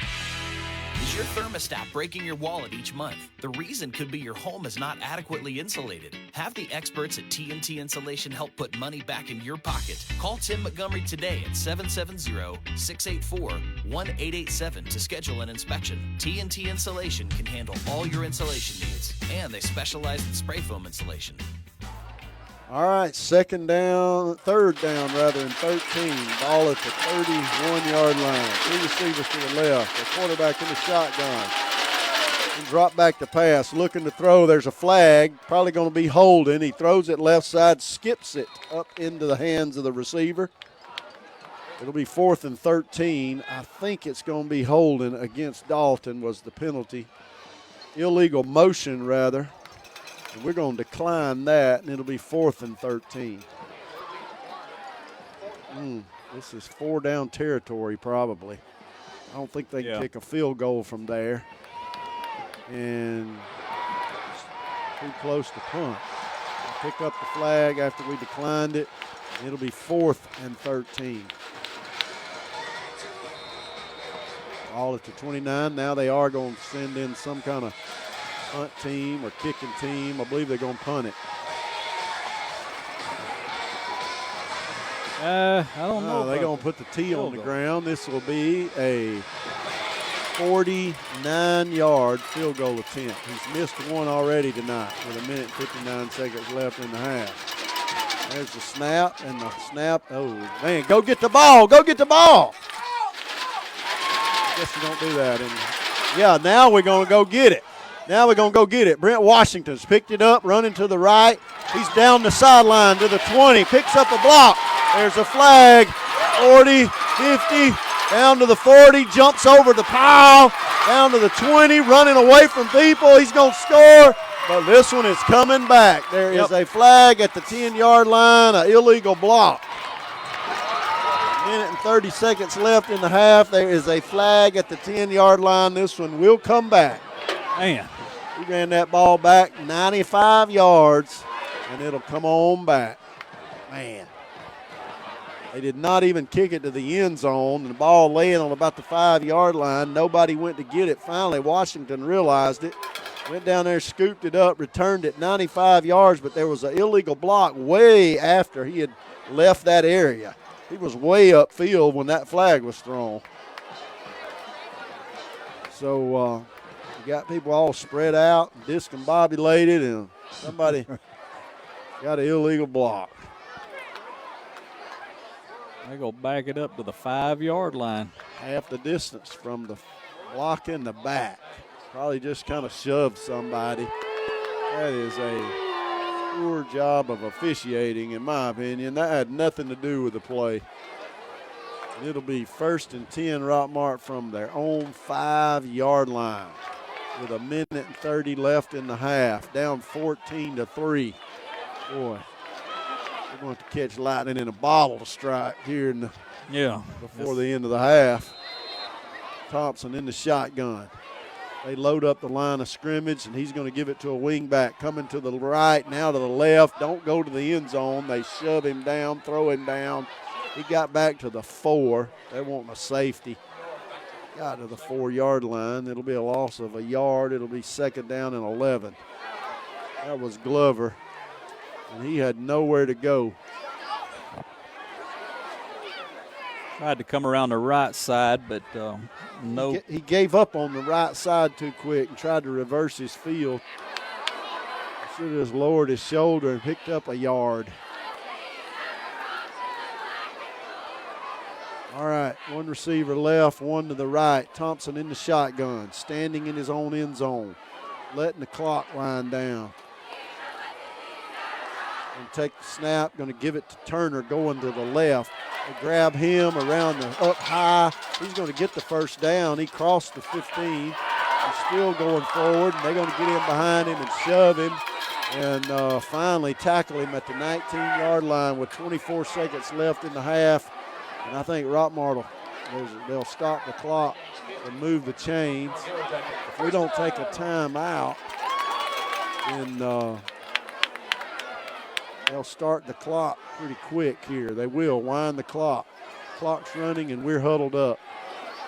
Is your thermostat breaking your wallet each month? The reason could be your home is not adequately insulated. Have the experts at TNT Insulation help put money back in your pocket. Call Tim Montgomery today at 770-684-1887 to schedule an inspection. TNT Insulation can handle all your insulation needs, and they specialize in spray foam insulation. All right, third down, and 13. Ball at the 31-yard line. Two receivers to the left. The quarterback in the shotgun. And drop back to pass, looking to throw. There's a flag, probably going to be holding. He throws it left side, skips it up into the hands of the receiver. It'll be 4th and 13. I think it's going to be holding against Dalton was the penalty. Illegal motion, rather. And we're going to decline that, and it'll be 4th and 13. This is 4-down territory probably. I don't think they can kick a field goal from there. And too close to punt. We'll pick up the flag after we declined it. It'll be 4th and 13. All at the 29. Now they are going to send in some kind of punt team or kicking team. I believe they're going to punt it. I don't know. They're going to put the tee on the ground. This will be a 49-yard field goal attempt. He's missed one already tonight with 1 minute and 59 seconds left in the half. There's the snap, and the snap. Oh, man, go get the ball. Go get the ball. I guess you don't do that. Yeah, now we're going to go get it. Brent Washington's picked it up, running to the right. He's down the sideline to the 20, picks up a block. There's a flag, 40, 50, down to the 40, jumps over the pile, down to the 20, running away from people. He's going to score, but this one is coming back. There is a flag at the 10-yard line, an illegal block. 1 minute and 30 seconds left in the half. There is a flag at the 10-yard line. This one will come back. Man. He ran that ball back 95 yards, and it'll come on back. Man. They did not even kick it to the end zone. The ball laying on about the 5-yard line. Nobody went to get it. Finally, Washington realized it. Went down there, scooped it up, returned it 95 yards, but there was an illegal block way after he had left that area. He was way upfield when that flag was thrown. So you got people all spread out, discombobulated, and somebody got an illegal block. They go back it up to the 5-yard line. Half the distance from the block in the back. Probably just kind of shoved somebody. That is a poor job of officiating, in my opinion. That had nothing to do with the play. It'll be 1st and 10 Rockmart from their own 5-yard line with 1 minute and 30 left in the half. Down 14-3. Boy. We're going to catch lightning in a bottle to strike here before the end of the half. Thompson in the shotgun. They load up the line of scrimmage, and he's going to give it to a wingback coming to the right, now to the left. Don't go to the end zone. They shove him down, throw him down. He got back to the 4. They want a safety. Got to the 4-yard line. It'll be a loss of a yard. It'll be 2nd down and 11. That was Glover. And he had nowhere to go. Tried to come around the right side, but no. He gave up on the right side too quick and tried to reverse his field. Should have just lowered his shoulder and picked up a yard. All right, one receiver left, one to the right. Thompson in the shotgun, standing in his own end zone, letting the clock wind down. And take the snap, going to give it to Turner going to the left. They grab him around the up high. He's going to get the 1st down. He crossed the 15. He's still going forward, and they're going to get in behind him and shove him and finally tackle him at the 19-yard line with 24 seconds left in the half. And I think Rockmart they'll stop the clock and move the chains. If we don't take a timeout, then they'll start the clock pretty quick here. They will wind the clock. Clock's running, and we're huddled up.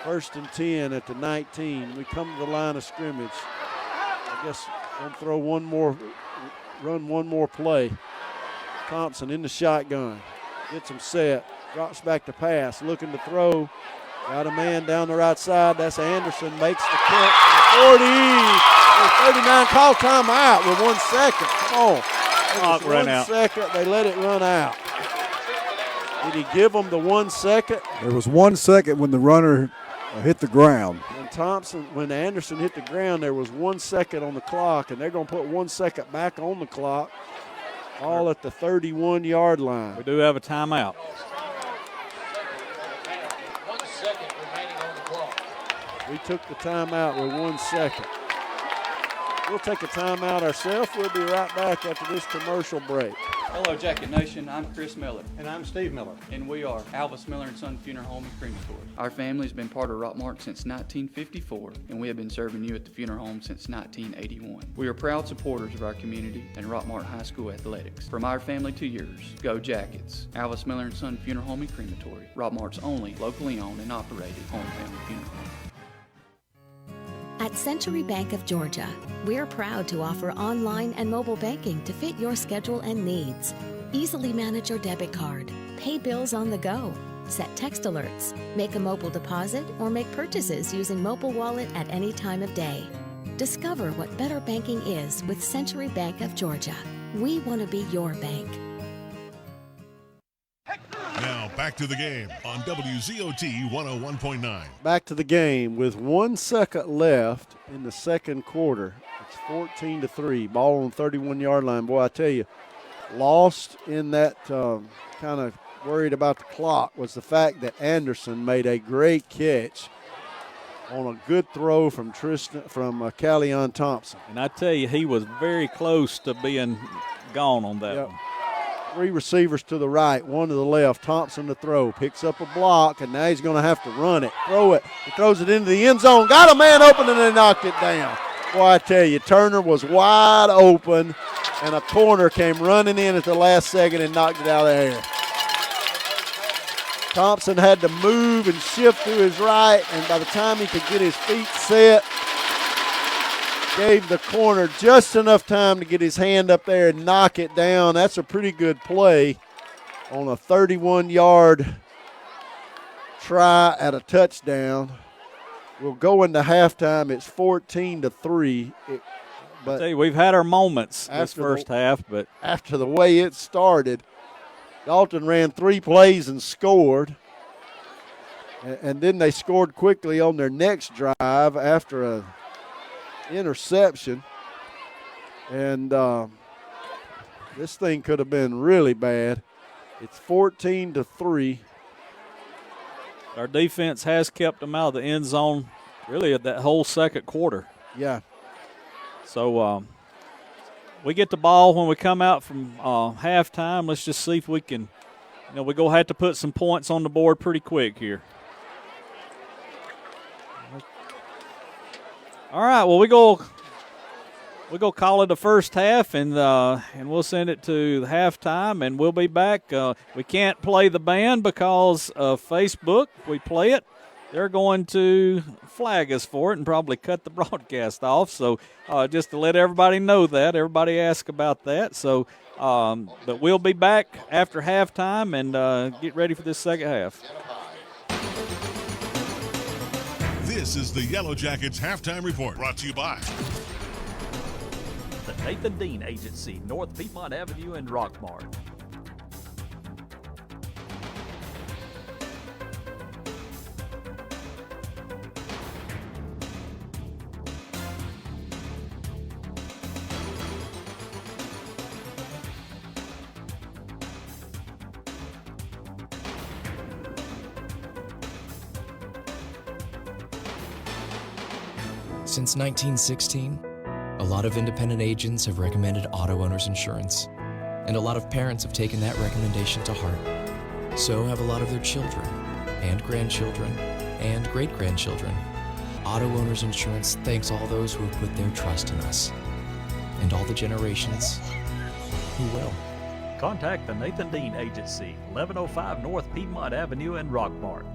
1st and 10 at the 19. We come to the line of scrimmage. I guess going to throw run one more play. Thompson in the shotgun. Gets him set. Drops back to pass. Looking to throw. Got a man down the right side. That's Anderson. Makes the catch. 40. 39. Call timeout with 1 second. Come on. Clock ran out. 1 second. They let it run out. Did he give them the 1 second? There was 1 second when the runner hit the ground. When Anderson hit the ground, there was 1 second on the clock, and they're going to put 1 second back on the clock, all at the 31-yard line. We do have a timeout. 1 second remaining on the clock. We took the timeout with 1 second. We'll take a timeout ourselves. We'll be right back after this commercial break. Hello, Jacket Nation. I'm Chris Miller. And I'm Steve Miller. And we are Alvis Miller & Son Funeral Home and Crematory. Our family has been part of Rockmart since 1954, and we have been serving you at the funeral home since 1981. We are proud supporters of our community and Rockmart High School athletics. From our family to yours, go Jackets. Alvis Miller & Son Funeral Home and Crematory, Rockmart's only locally owned and operated home family funeral home. At Century Bank of Georgia, we're proud to offer online and mobile banking to fit your schedule and needs. Easily manage your debit card, pay bills on the go, set text alerts, make a mobile deposit, or make purchases using mobile wallet at any time of day. Discover what better banking is with Century Bank of Georgia. We want to be your bank. Now back to the game on WZOT 101.9. Back to the game with 1 second left in the second quarter. It's 14-3. Ball on the 31-yard line. Boy, I tell you, lost in that kind of worried about the clock was the fact that Anderson made a great catch on a good throw from Callion Thompson. And I tell you, he was very close to being gone on that one. 3 receivers to the right, 1 to the left. Thompson to throw. Picks up a block, and now he's going to have to run it. Throw it. He throws it into the end zone. Got a man open, and they knocked it down. Boy, I tell you, Turner was wide open, and a corner came running in at the last second and knocked it out of the air. Thompson had to move and shift to his right, and by the time he could get his feet set, gave the corner just enough time to get his hand up there and knock it down. That's a pretty good play on a 31-yard try at a touchdown. We'll go into halftime. It's 14-3. But I tell you, we've had our moments this first half, but after the way it started, Dalton ran 3 plays and scored. And then they scored quickly on their next drive after a interception, and this thing could have been really bad. It's 14-3. Our defense has kept them out of the end zone really at that whole second quarter. Yeah. So we get the ball when we come out from halftime. Let's just see if we can, we're going to have to put some points on the board pretty quick here. All right, well, we go call it the first half, and we'll send it to the halftime, and we'll be back. We can't play the band because of Facebook. If we play it, they're going to flag us for it and probably cut the broadcast off. So just to let everybody know that. Everybody asked about that. So, but we'll be back after halftime and get ready for this second half. This is the Yellow Jackets halftime report, brought to you by the Nathan Dean Agency, North Piedmont Avenue in Rockmart. Since 1916, a lot of independent agents have recommended auto owners insurance, and a lot of parents have taken that recommendation to heart. So have a lot of their children, and grandchildren, and great-grandchildren. Auto owners insurance thanks all those who have put their trust in us, and all the generations who will. Contact the Nathan Dean Agency, 1105 North Piedmont Avenue in Rockmart.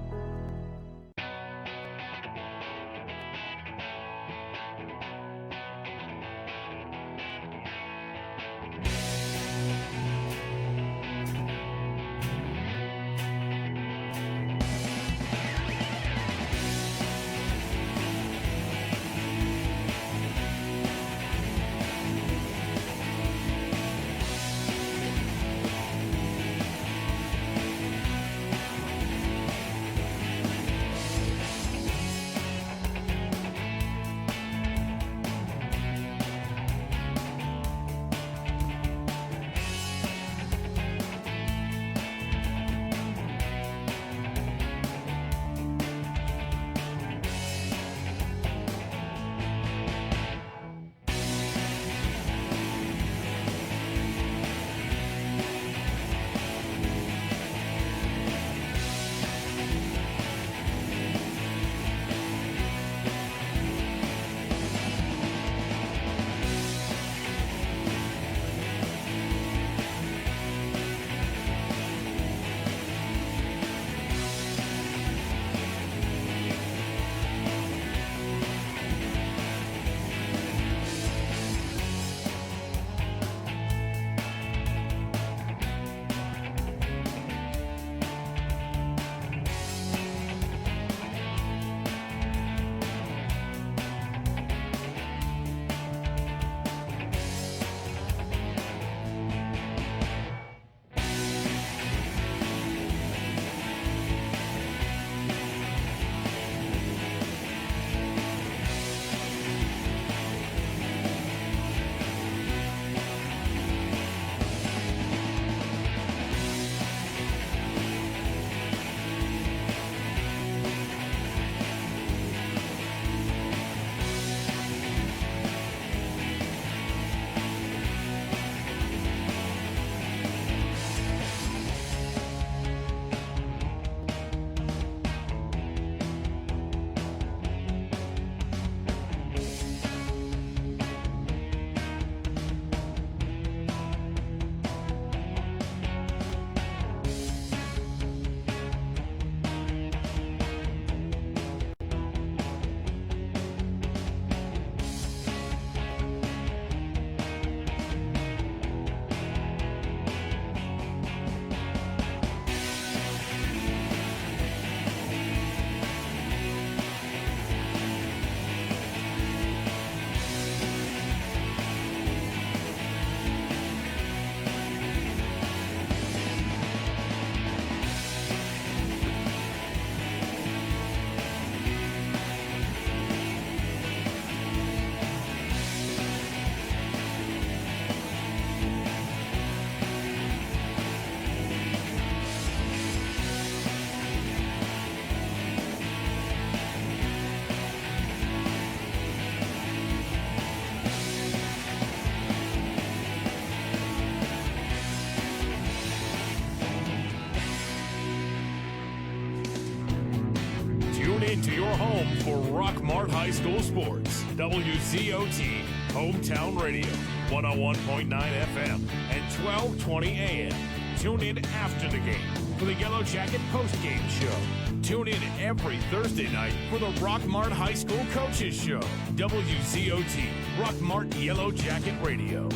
into your home for Rockmart High School sports. WZOT, Hometown Radio, 101.9 FM and 1220 AM. Tune in after the game for the Yellow Jacket postgame show. Tune in every Thursday night for the Rockmart High School Coaches Show. WZOT, Rockmart Yellow Jacket Radio.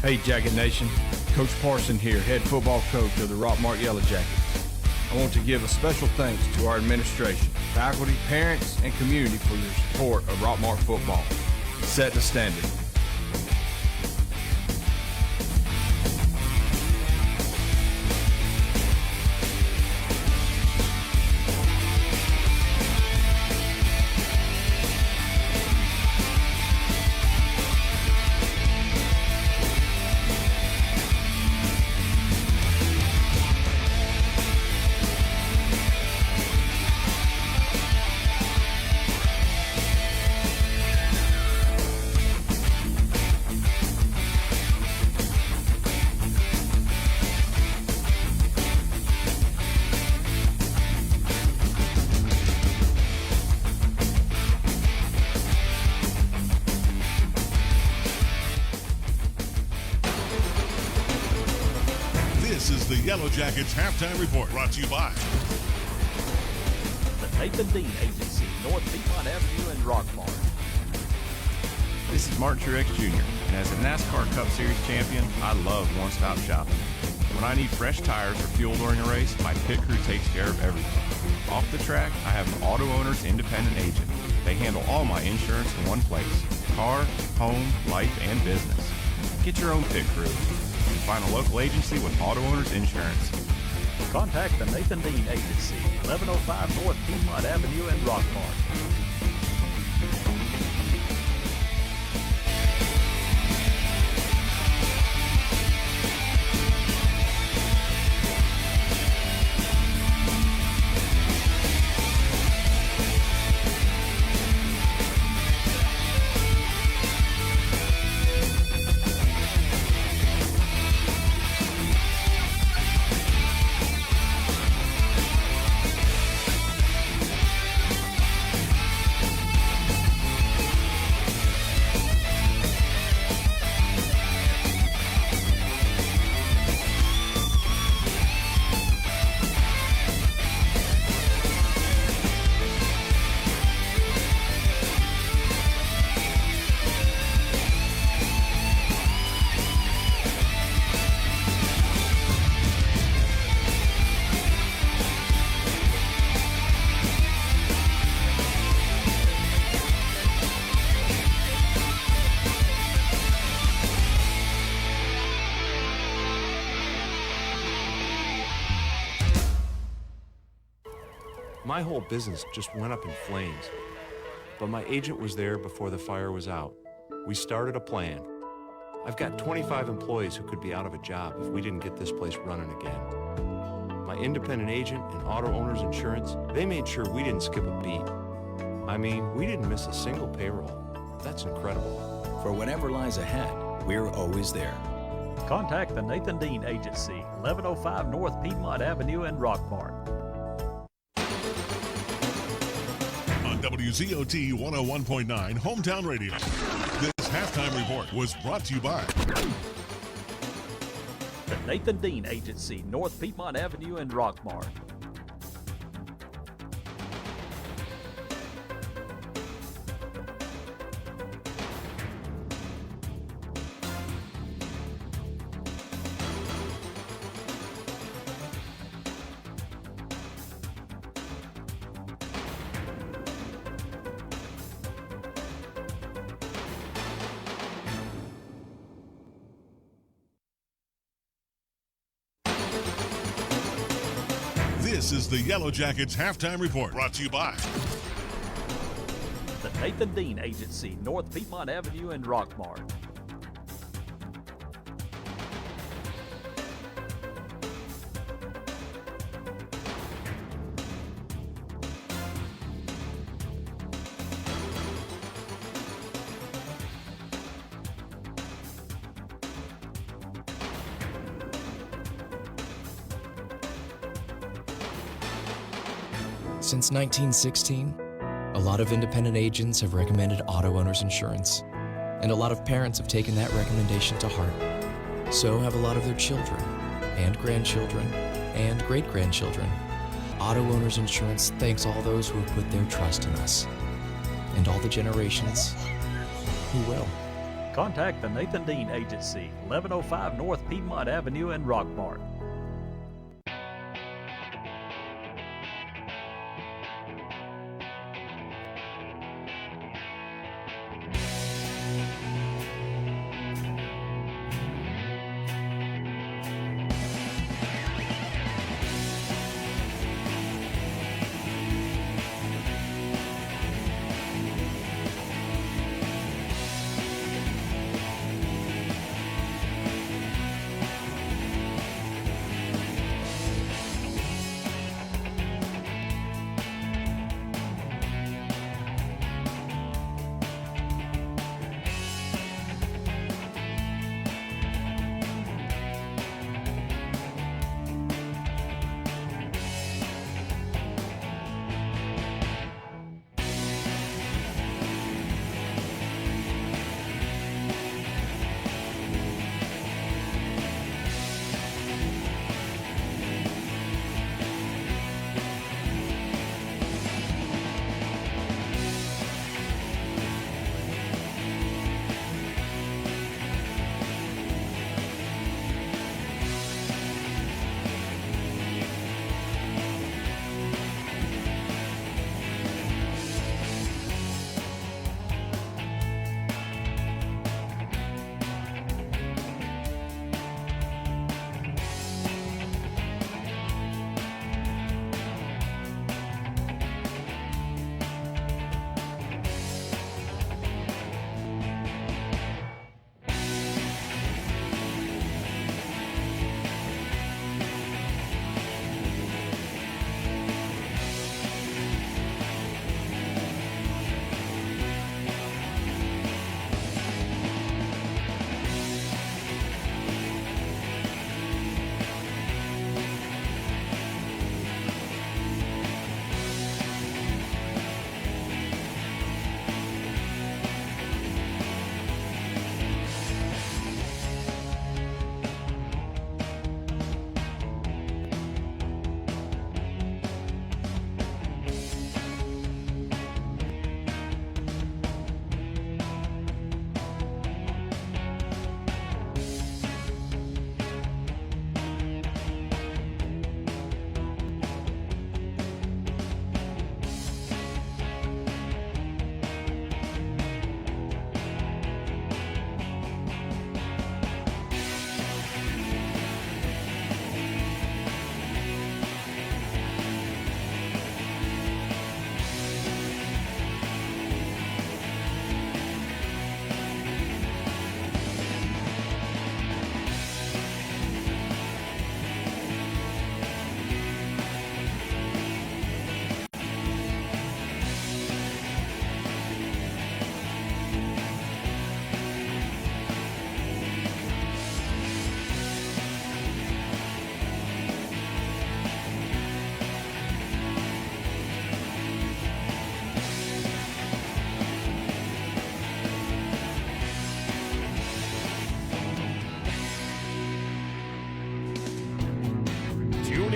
Hey, Jacket Nation. Coach Parson here, head football coach of the Rockmart Yellow Jackets. I want to give a special thanks to our administration, faculty, parents, and community for your support of Rockmart football. Set the standard. This is the Yellow Jackets halftime report, brought to you by The Nathan Dean Agency, North Piedmont Avenue in Rockmart. This is Martin Truex Jr., and as a NASCAR Cup Series champion, I love one-stop shopping. When I need fresh tires or fuel during a race, my pit crew takes care of everything. Off the track, I have an Auto Owners Independent Agent. They handle all my insurance in one place: car, home, life, and business. Get your own pit crew. Find a local agency with Auto Owners Insurance. Contact the Nathan Dean Agency, 1105 North Piedmont Avenue in Rockmart. My whole business just went up in flames, but my agent was there before the fire was out. We started a plan. I've got 25 employees who could be out of a job if we didn't get this place running again. My independent agent and Auto Owners Insurance, they made sure we didn't skip a beat. I mean, we didn't miss a single payroll. That's incredible. For whatever lies ahead, we're always there. Contact the Nathan Dean Agency, 1105 North Piedmont Avenue in Rockmart. on WZOT 101.9 Hometown Radio. This halftime report was brought to you by the Nathan Dean Agency, North Piedmont Avenue in Rockmart. This is the Yellow Jackets Halftime Report, brought to you by The Nathan Dean Agency, North Piedmont Avenue in Rockmart. Since 1916, a lot of independent agents have recommended auto owners insurance, and a lot of parents have taken that recommendation to heart. So have a lot of their children, and grandchildren, and great-grandchildren. Auto owners insurance thanks all those who have put their trust in us, and all the generations who will. Contact the Nathan Dean Agency, 1105 North Piedmont Avenue in Rockmart.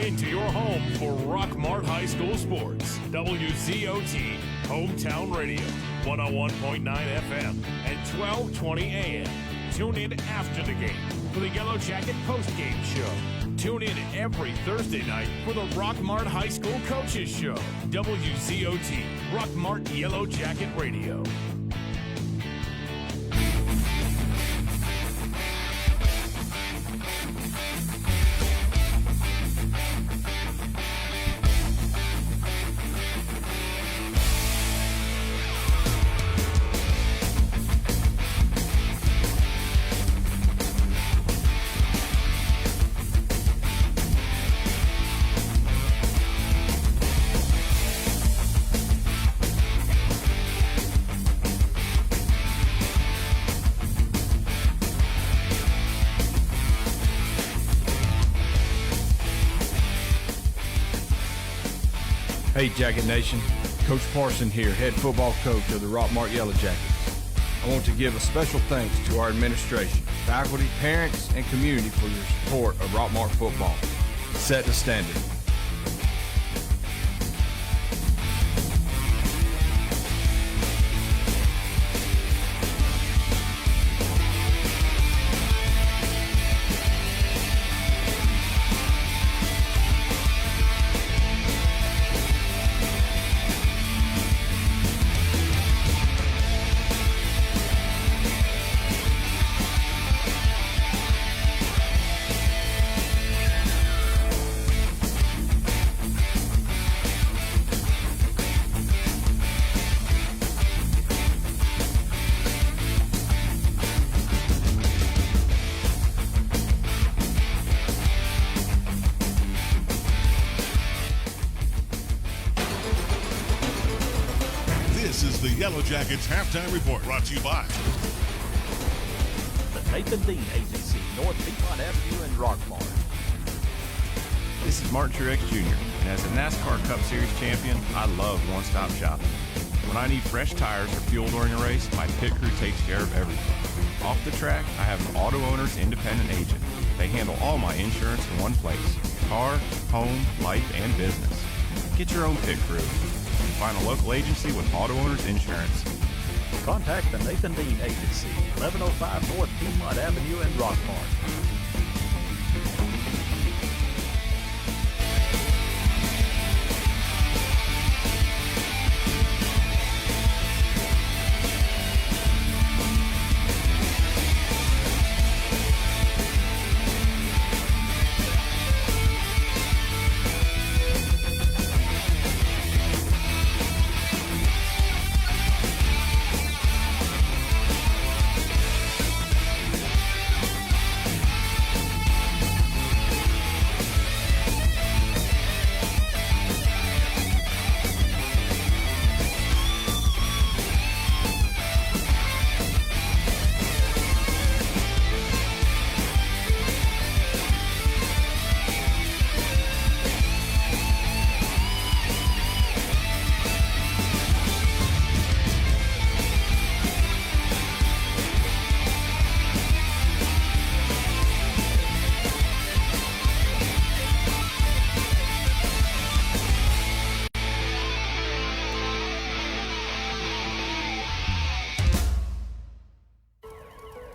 To your home for Rockmart High School sports. WZOT, Hometown Radio, 101.9 FM and 1220 AM. Tune in after the game for the Yellow Jacket postgame show. Tune in every Thursday night for the Rockmart High School Coaches Show. WZOT, Rockmart Yellow Jacket Radio. Hey, Jacket Nation. Coach Parson here, head football coach of the Rockmart Yellow Jackets. I want to give a special thanks to our administration, faculty, parents, and community for your support of Rockmart football. Set the standard. This is the Yellow Jackets halftime report, brought to you by The Nathan Dean Agency, North Piedmont Avenue in Rockmart. This is Martin Truex Jr., and as a NASCAR Cup Series champion, I love one-stop shopping. When I need fresh tires or fuel during a race, my pit crew takes care of everything. Off the track, I have an auto owner's independent agent. They handle all my insurance in one place: car, home, life, and business. Get your own pit crew. Find a local agency with auto owner's insurance. Contact the Nathan Dean Agency, 1105 North Piedmont Avenue in Rockmart.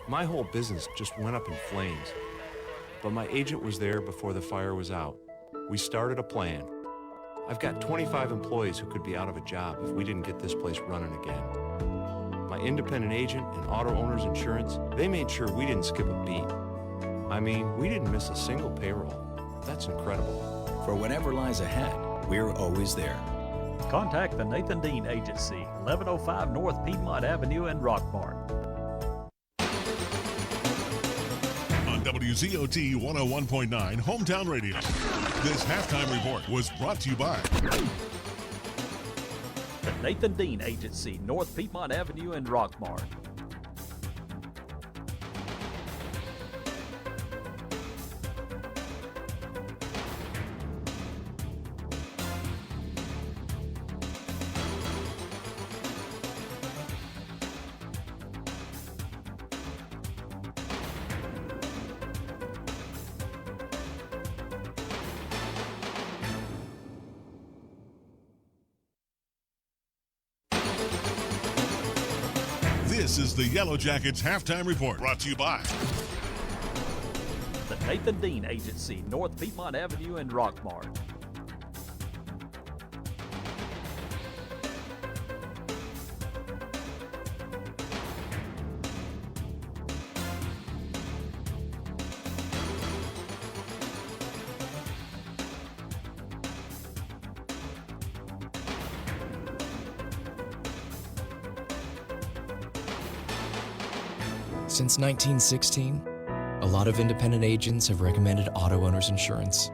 My whole business just went up in flames. But my agent was there before the fire was out. We started a plan. I've got 25 employees who could be out of a job if we didn't get this place running again. My independent agent and auto owner's insurance, they made sure we didn't skip a beat. I mean, we didn't miss a single payroll. That's incredible. For whatever lies ahead, we're always there. Contact the Nathan Dean Agency, 1105 North Piedmont Avenue in Rockmart. on WZOT 101.9 Hometown Radio. This halftime report was brought to you by The Nathan Dean Agency, North Piedmont Avenue in Rockmart. This is the Yellow Jackets halftime report, brought to you by The Nathan Dean Agency, North Piedmont Avenue in Rockmart. Since 1916, a lot of independent agents have recommended auto owners insurance,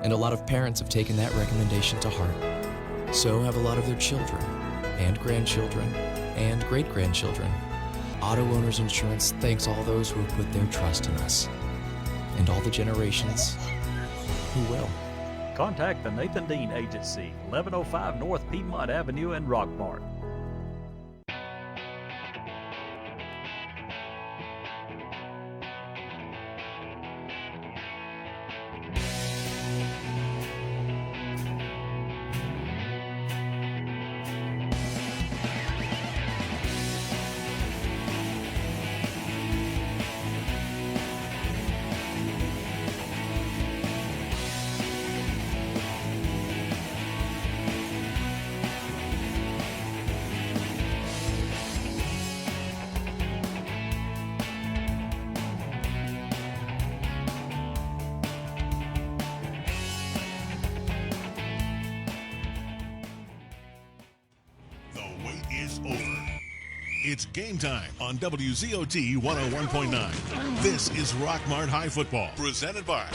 and a lot of parents have taken that recommendation to heart. So have a lot of their children, and grandchildren, and great-grandchildren. Auto owners insurance thanks all those who have put their trust in us, and all the generations who will. contact the Nathan Dean Agency, 1105 North Piedmont Avenue in Rockmart. It's game time on WZOT 101.9. This is Rockmart High Football, presented by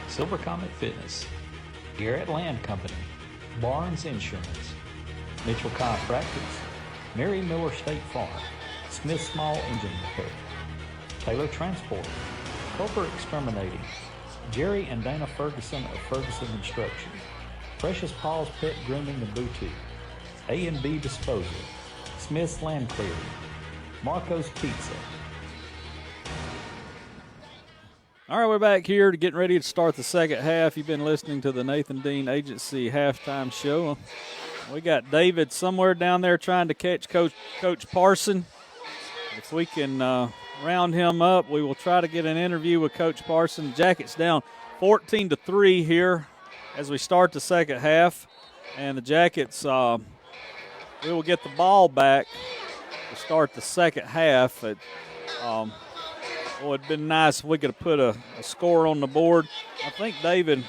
Silver Comet Fitness, Garrett Land Company, Barnes Insurance, Mitchell Chiropractic, Mary Miller State Farm, Smith Small Engine Repair, Taylor Transport, Culper Exterminating, Jerry and Dana Ferguson of Ferguson Instruction, Precious Paul's Pet Grooming and Boutique, A&B Disposal, Smith's Land Clearing, Marco's Pizza. All right, we're back here getting ready to start the second half. You've been listening to the Nathan Dean Agency halftime show. We got David somewhere down there trying to catch Coach Parson. If we can round him up, we will try to get an interview with Coach Parson. Jackets down 14-3 here as we start the second half. And the Jackets, we will get the ball back to start the second half. It'd been nice if we could have put a score on the board. I think David,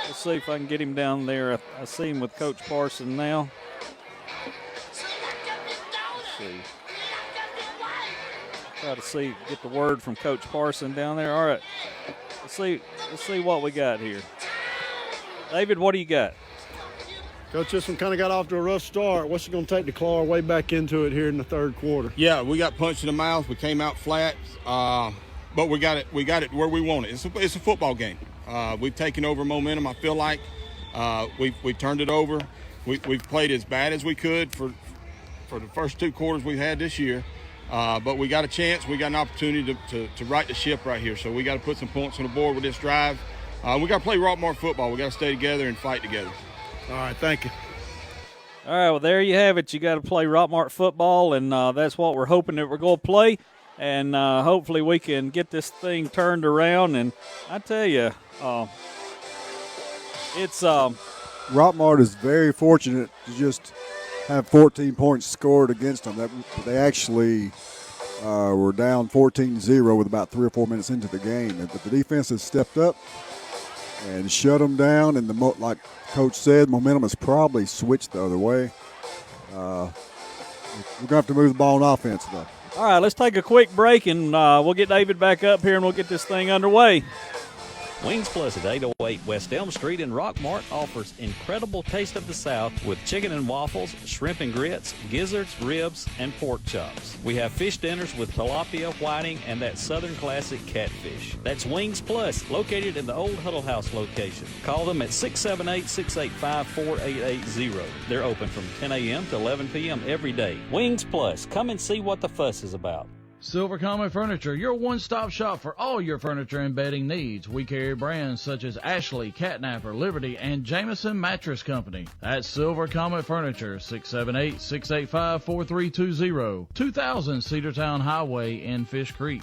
let's see if I can get him down there. I see him with Coach Parson now. Let's see. Try to get the word from Coach Parson down there. All right, let's see what we got here. David, what do you got? Coach, this one kind of got off to a rough start. What's it going to take to claw our way back into it here in the third quarter? Yeah, we got punched in the mouth. We came out flat, but we got it where we want it. It's a football game. We've taken over momentum. I feel like we turned it over. We've played as bad as we could for the first two quarters we've had this year, but we got a chance. We got an opportunity to right the ship right here. So we got to put some points on the board with this drive. We got to play Rockmart football. We got to stay together and fight together. All right, thank you. All right, well, there you have it. You got to play Rockmart football, and that's what we're hoping that we're going to play. And hopefully we can get this thing turned around. And I tell you, it's Rockmart is very fortunate to just have 14 points scored against them. They actually were down 14-0 with about 3 or 4 minutes into the game. But the defense has stepped up and shut them down, and like Coach said, momentum has probably switched the other way. We're going to have to move the ball on offense, though. All right, let's take a quick break, and we'll get David back up here, and we'll get this thing underway. Wings Plus at 808 West Elm Street in Rockmart offers incredible taste of the South with chicken and waffles, shrimp and grits, gizzards, ribs, and pork chops. We have fish dinners with tilapia, whiting, and that Southern classic catfish. That's Wings Plus, located in the old Huddle House location. Call them at 678-685-4880. They're open from 10 a.m. to 11 p.m. every day. Wings Plus, come and see what the fuss is about. Silver Comet Furniture, your one-stop shop for all your furniture and bedding needs. We carry brands such as Ashley, Catnapper, Liberty, and Jameson Mattress Company. That's Silver Comet Furniture, 678-685-4320, 2000 Cedartown Highway in Fish Creek.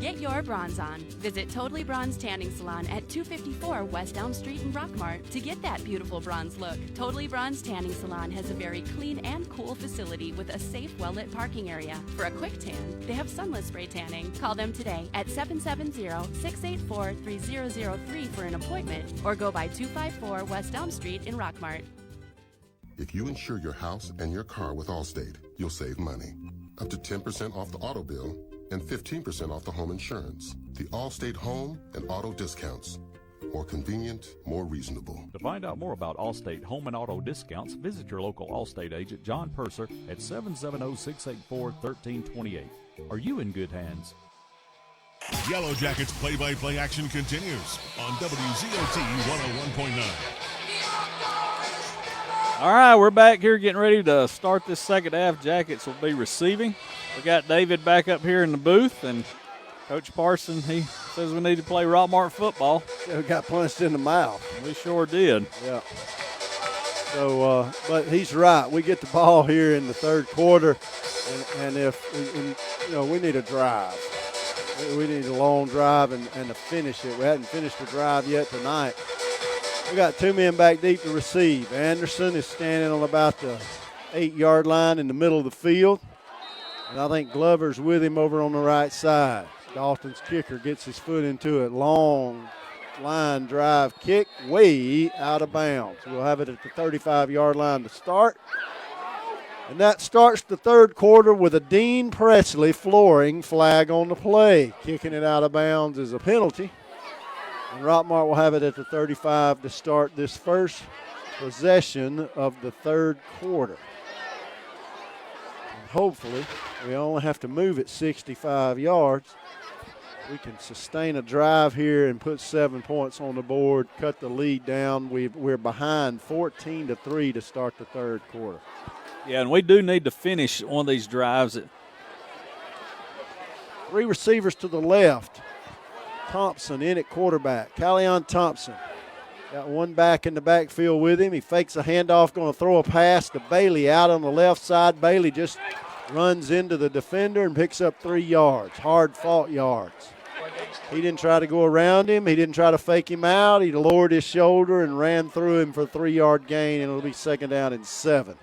Get your bronze on. Visit Totally Bronze Tanning Salon at 254 West Elm Street in Rockmart to get that beautiful bronze look. Totally Bronze Tanning Salon has a very clean and cool facility with a safe, well-lit parking area. For a quick tan, they have sunless spray tanning. Call them today at 770-684-3003 for an appointment or go by 254 West Elm Street in Rockmart. If you insure your house and your car with Allstate, you'll save money. Up to 10% off the auto bill and 15% off the home insurance. The Allstate home and auto discounts. More convenient, more reasonable. To find out more about Allstate home and auto discounts, visit your local Allstate agent, John Purser, at 770-684-1328. Are you in good hands? Yellow Jackets play-by-play action continues on WZOT 101.9. All right, we're back here getting ready to start this second half. Jackets will be receiving. We got David back up here in the booth, and Coach Parson, he says we need to play Rockmart football. Yeah, we got punched in the mouth. We sure did. Yeah. So, but he's right. We get the ball here in the third quarter, and we need a drive. We need a long drive and to finish it. We hadn't finished the drive yet tonight. We got 2 men back deep to receive. Anderson is standing on about the 8-yard line in the middle of the field. And I think Glover's with him over on the right side. Dalton's kicker gets his foot into it. Long line drive kick way out of bounds. We'll have it at the 35-yard line to start. And that starts the third quarter with a Dean Presley flooring flag on the play. Kicking it out of bounds is a penalty. And Rockmart will have it at the 35 to start this first possession of the third quarter. And hopefully, we only have to move it 65 yards. We can sustain a drive here and put 7 points on the board, cut the lead down. We're behind 14-3 to start the third quarter. Yeah, and we do need to finish one of these drives. 3 receivers to the left. Thompson in at quarterback. Callion Thompson. Got one back in the backfield with him. He fakes a handoff, going to throw a pass to Bailey out on the left side. Bailey just runs into the defender and picks up 3 yards, hard-fought yards. He didn't try to go around him. He didn't try to fake him out. He lowered his shoulder and ran through him for a 3-yard gain, and it'll be 2nd down and 7.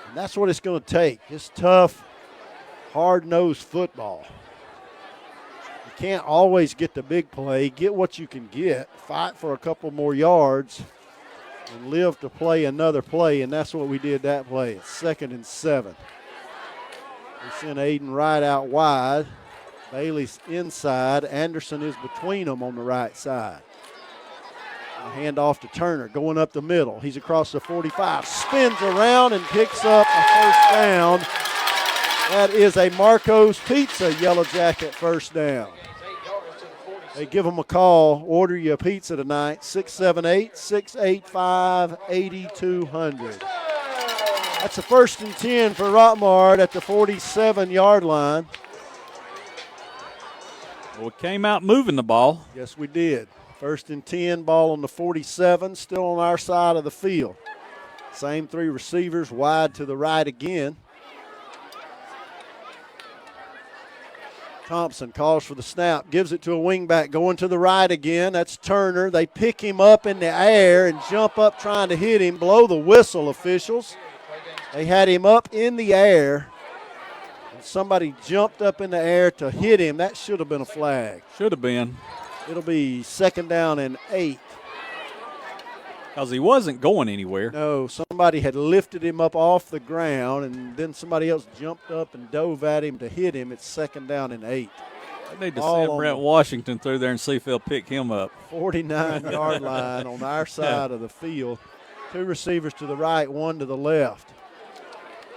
And that's what it's going to take, just tough, hard-nosed football. You can't always get the big play. Get what you can get. Fight for a couple more yards and live to play another play, and that's what we did that play. It's 2nd and 7. We send Aiden Wright out wide. Bailey's inside. Anderson is between them on the right side. A handoff to Turner going up the middle. He's across the 45. Spins around and picks up a first down. That is a Marco's Pizza Yellow Jacket first down. They give them a call. Order you a pizza tonight. 678-685-8200. That's a 1st and 10 for Rockmart at the 47-yard line. Well, we came out moving the ball. Yes, we did. 1st and 10, ball on the 47, still on our side of the field. Same 3 receivers, wide to the right again. Thompson calls for the snap, gives it to a wingback, going to the right again. That's Turner. They pick him up in the air and jump up trying to hit him. Blow the whistle, officials. They had him up in the air. And somebody jumped up in the air to hit him. That should have been a flag. Should have been. It'll be 2nd down and 8. Because he wasn't going anywhere. No, somebody had lifted him up off the ground, and then somebody else jumped up and dove at him to hit him. It's 2nd down and 8. They need to send Brent Washington through there and see if they'll pick him up. 49-yard line on our side of the field. 2 receivers to the right, 1 to the left.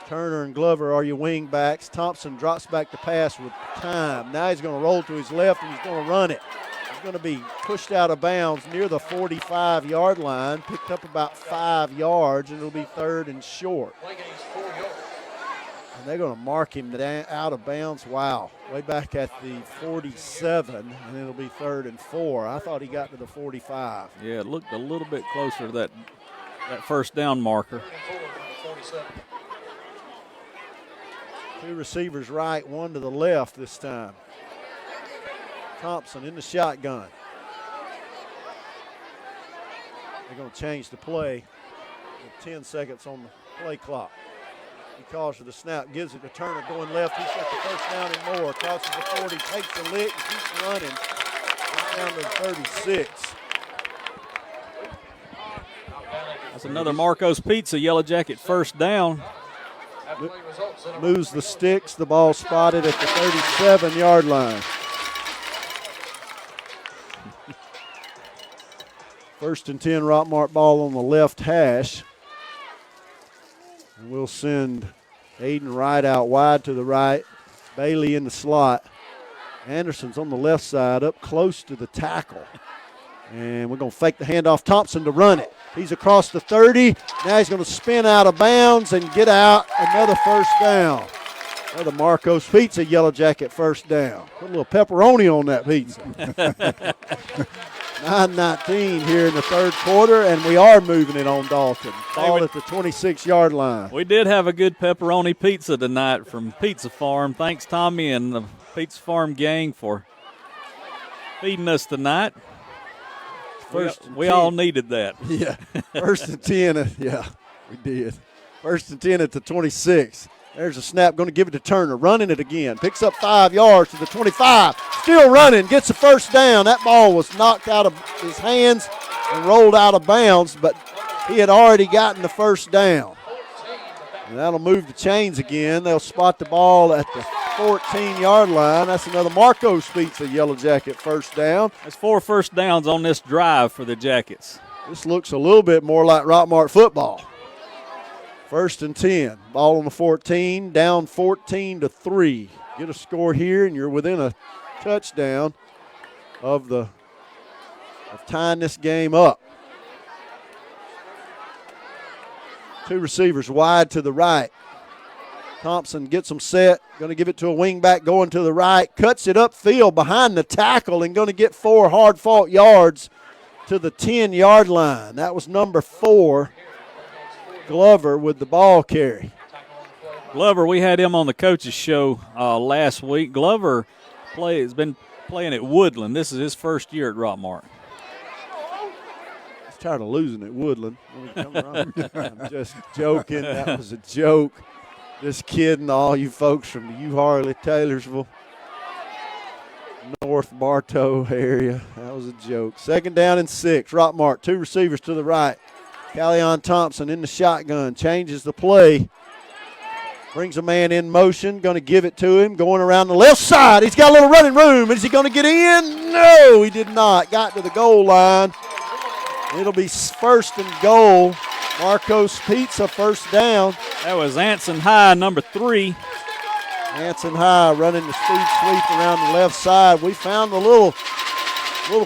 Turner and Glover are your wing backs. Thompson drops back to pass with time. Now he's going to roll to his left, and he's going to run it. He's going to be pushed out of bounds near the 45-yard line, picked up about 5 yards, and it'll be 3rd and short. And they're going to mark him out of bounds. Wow. Way back at the 47, and it'll be 3rd and 4. I thought he got to the 45. Yeah, it looked a little bit closer to that first down marker. 2 receivers right, 1 to the left this time. Thompson in the shotgun. They're going to change the play with 10 seconds on the play clock. He calls for the snap, gives it to Turner going left. He's got the first down and more. Crosses the 40, takes the lick, and keeps running. It's down to 36. That's another Marco's Pizza Yellow Jacket first down. Moves the sticks. The ball spotted at the 37-yard line. 1st and 10, Rockmart ball on the left hash. And we'll send Aiden Wright out wide to the right. Bailey in the slot. Anderson's on the left side, up close to the tackle. And we're going to fake the handoff. Thompson to run it. He's across the 30. Now he's going to spin out of bounds and get out. Another first down. Another Marco's Pizza Yellow Jacket first down. Put a little pepperoni on that pizza. 9:19 here in the third quarter, and we are moving it on Dalton. Ball at the 26-yard line. We did have a good pepperoni pizza tonight from Pizza Farm. Thanks, Tommy and the Pizza Farm gang, for feeding us tonight. We all needed that. Yeah. First and 10. Yeah, we did. First and 10 at the 26. There's a snap, going to give it to Turner. Running it again. Picks up 5 yards to the 25. Still running. Gets a first down. That ball was knocked out of his hands and rolled out of bounds, but he had already gotten the first down. And that'll move the chains again. They'll spot the ball at the 14-yard line. That's another Marco's Pizza Yellow Jacket first down. There's 4 first downs on this drive for the Jackets. This looks a little bit more like Rockmart football. First and 10. Ball on the 14, down 14-3. Get a score here, and you're within a touchdown of tying this game up. 2 receivers wide to the right. Thompson gets them set. Going to give it to a wingback going to the right. Cuts it upfield behind the tackle and going to get 4 hard-fought yards to the 10-yard line. That was number 4. Glover with the ball carry. Glover, we had him on the coaches show last week. Glover has been playing at Woodland. This is his first year at Rockmart. He's tired of losing at Woodland. I'm just joking. That was a joke. Just kidding all you folks from the U Harley, Taylorsville, North Bartow area. That was a joke. Second down and 6. Rockmart, 2 receivers to the right. Callion Thompson in the shotgun, changes the play, brings a man in motion, going to give it to him, going around the left side. He's got a little running room. Is he going to get in? No, he did not. Got to the goal line. It'll be first and goal. Marco's Pizza first down. That was Anson High, number 3. Anson High running the speed sweep around the left side. We found a little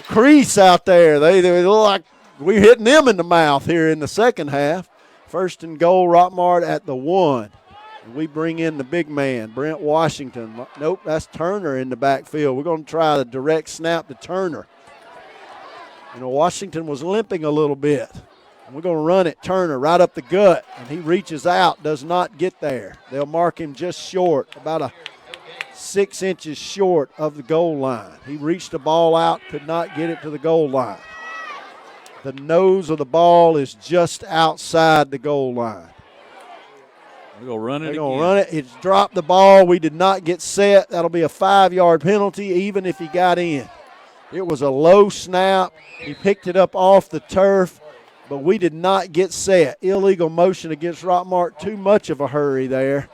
crease out there. They look like we're hitting them in the mouth here in the second half. First and goal, Rockmart at the 1. And we bring in the big man, Brent Washington. Nope, that's Turner in the backfield. We're going to try the direct snap to Turner. Washington was limping a little bit. And we're going to run it, Turner, right up the gut. And he reaches out, does not get there. They'll mark him just short, about 6 inches short of the goal line. He reached the ball out, could not get it to the goal line. The nose of the ball is just outside the goal line. We're going to run it again. They're going to run it. It's dropped the ball. We did not get set. That'll be a 5-yard penalty even if he got in. It was a low snap. He picked it up off the turf, but we did not get set. Illegal motion against Rockmart. Too much of a hurry there.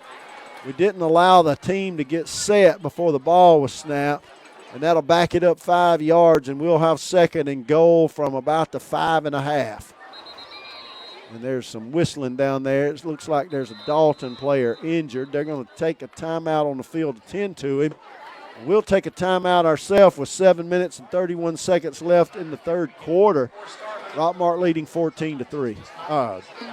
We didn't allow the team to get set before the ball was snapped. And that'll back it up 5 yards, and we'll have second and goal from about the 5.5. And there's some whistling down there. It looks like there's a Dalton player injured. They're going to take a timeout on the field to tend to him. We'll take a timeout ourselves with 7 minutes and 31 seconds left in the third quarter. Rockmart leading 14-3.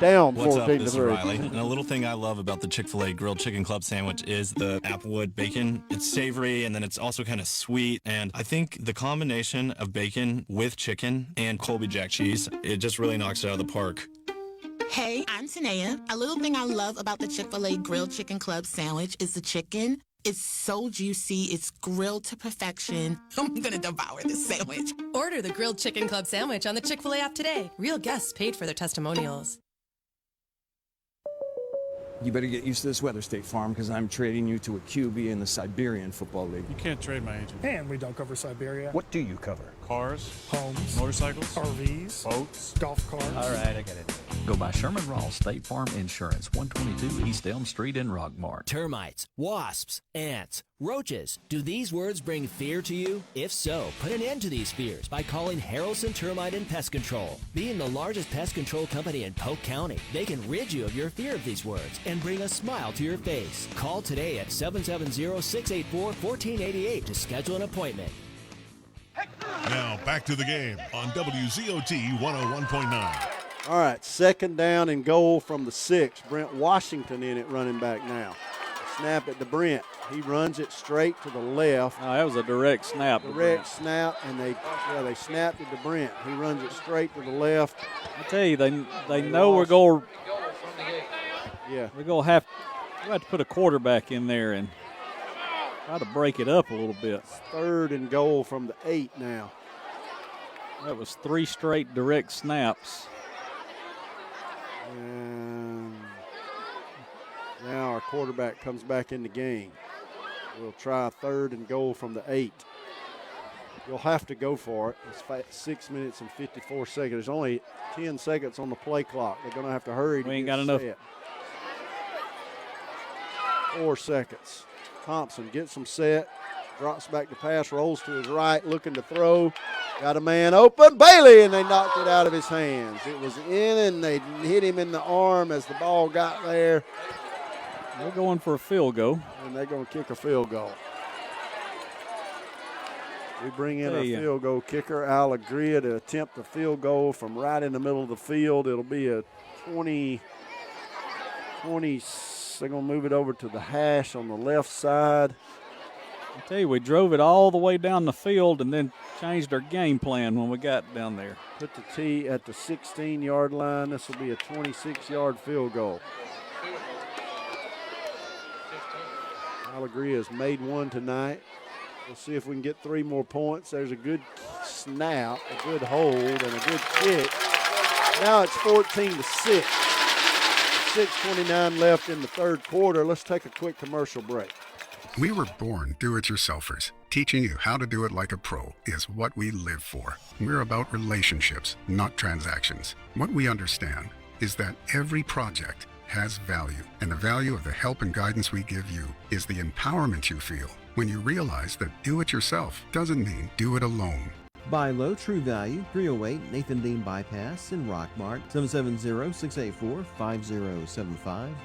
Down 14-3. What's up? This is Riley. And a little thing I love about the Chick-fil-A Grilled Chicken Club sandwich is the applewood bacon. It's savory, and then it's also kind of sweet. And I think the combination of bacon with chicken and Colby Jack cheese, it just really knocks it out of the park. Hey, I'm Tanea. A little thing I love about the Chick-fil-A Grilled Chicken Club sandwich is the chicken. It's so juicy. It's grilled to perfection. I'm going to devour this sandwich. Order the Grilled Chicken Club sandwich on the Chick-fil-A app today. Real guests paid for their testimonials. You better get used to this weather, State Farm, because I'm trading you to a QB in the Siberian Football League. You can't trade my agent. And we don't cover Siberia. What do you cover? Cars, Homes, motorcycles, RVs, boats, golf carts. All right, I get it. Go by Sherman Ross State Farm Insurance, 122 East Elm Street in Rockmart. Termites, wasps, ants, roaches. Do these words bring fear to you? If so, put an end to these fears by calling Harrelson Termite and Pest Control. Being the largest pest control company in Polk County, they can rid you of your fear of these words and bring a smile to your face. Call today at 770-684-1488 to schedule an appointment. Now back to the game on WZOT 101.9. All right, second down and goal from the 6. Brent Washington in it, running back now. Snap it to Brent. He runs it straight to the left. Oh, that was a direct snap. Direct snap, and they snapped it to Brent. He runs it straight to the left. I tell you, they know we're going. Yeah, we're going to have to put a quarterback in there and try to break it up a little bit. Third and goal from the 8 now. That was 3 straight direct snaps. And now our quarterback comes back in the game. We'll try third and goal from the 8. You'll have to go for it. It's 6 minutes and 54 seconds. There's only 10 seconds on the play clock. They're going to have to hurry. We ain't got enough. 4 seconds. Thompson gets them set, drops back to pass, rolls to his right, looking to throw. Got a man open, Bailey, and they knocked it out of his hands. It was in, and they hit him in the arm as the ball got there. They're going for a field goal. And they're going to kick a field goal. We bring in a field goal kicker, Alegria, to attempt a field goal from right in the middle of the field. It'll be a 20. They're going to move it over to the hash on the left side. I tell you, we drove it all the way down the field and then changed our game plan when we got down there. Put the tee at the 16-yard line. This will be a 26-yard field goal. Alegria has made one tonight. We'll see if we can get 3 more points. There's a good snap, a good hold, and a good kick. Now it's 14-6. 6:29 left in the third quarter. Let's take a quick commercial break. We were born do-it-yourselfers. Teaching you how to do it like a pro is what we live for. We're about relationships, not transactions. What we understand is that every project has value, and the value of the help and guidance we give you is the empowerment you feel when you realize that do-it-yourself doesn't mean do it alone. Buy low, true value, 308 Nathan Dean Bypass in Rockmart, 770-684-5075.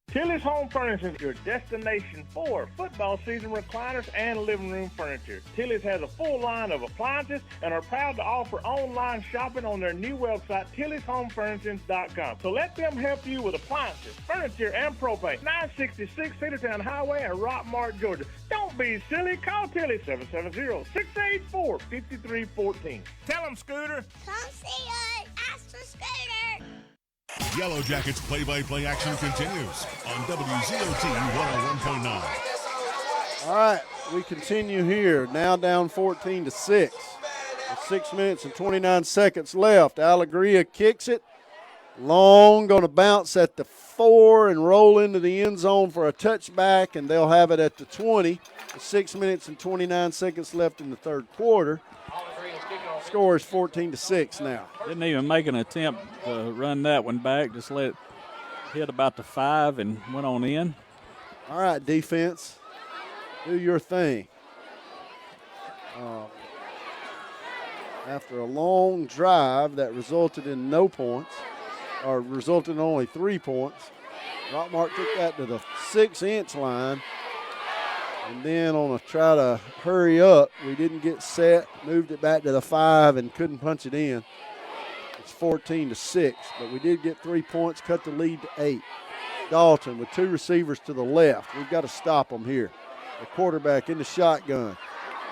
Tilly's Home Furniture is your destination for football season recliners and living room furniture. Tilly's has a full line of appliances and are proud to offer online shopping on their new website, TillysHomeFurnishings.com. So let them help you with appliances, furniture, and propane. 966 Cedartown Highway in Rockmart, Georgia. Don't be silly. Call Tilly 770-684-5314. Tell them, Scooter. Come see us. Ask for Scooter. Yellow Jackets play-by-play action continues on WZOT 101.9. All right, we continue here. Now down 14-6. With 6 minutes and 29 seconds left. Alegria kicks it. Long, going to bounce at the 4 and roll into the end zone for a touchback, and they'll have it at the 20. With 6 minutes and 29 seconds left in the third quarter. Score is 14-6 now. Didn't even make an attempt to run that one back. Just let it hit about the 5 and went on in. All right, defense, do your thing. After a long drive that resulted in no points, or resulted in only 3 points, Rockmart took that to the 6-inch line. And then on a try to hurry up, we didn't get set, moved it back to the 5 and couldn't punch it in. It's 14-6, but we did get 3 points, cut the lead to 8. Dalton with 2 receivers to the left. We've got to stop them here. The quarterback in the shotgun.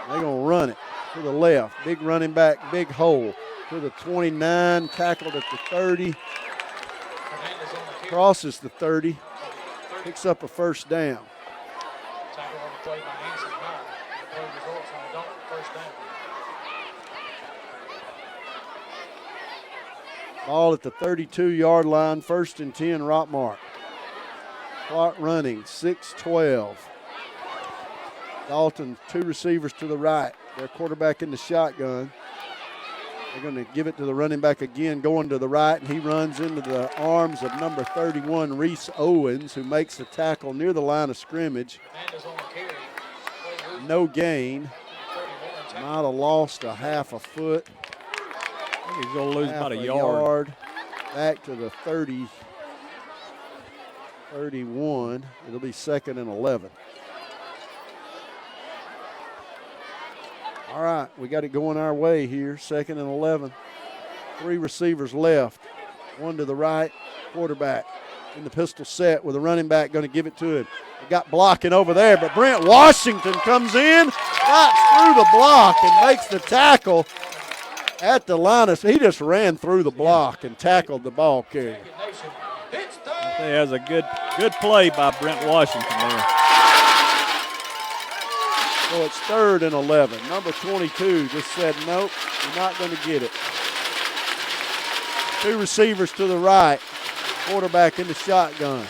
They're going to run it to the left. Big running back, big hole to the 29, tackled at the 30. Crosses the 30, picks up a first down. Ball at the 32-yard line, 1st and 10, Rockmart. Clock running, 6:12. Dalton, 2 receivers to the right. Their quarterback in the shotgun. They're going to give it to the running back again, going to the right, and he runs into the arms of number 31, Reese Owens, who makes the tackle near the line of scrimmage. No gain. Might have lost a half a foot. I think he's going to lose about a yard. Back to the 30, 31. It'll be 2nd and 11. All right, we got it going our way here, 2nd and 11. 3 receivers left, 1 to the right, quarterback in the pistol set with a running back going to give it to him. They got blocking over there, but Brent Washington comes in, cuts through the block and makes the tackle at the line. He just ran through the block and tackled the ball carrier. That was a good play by Brent Washington there. So it's 3rd and 11. Number 22 just said, nope, you're not going to get it. 2 receivers to the right. Quarterback in the shotgun.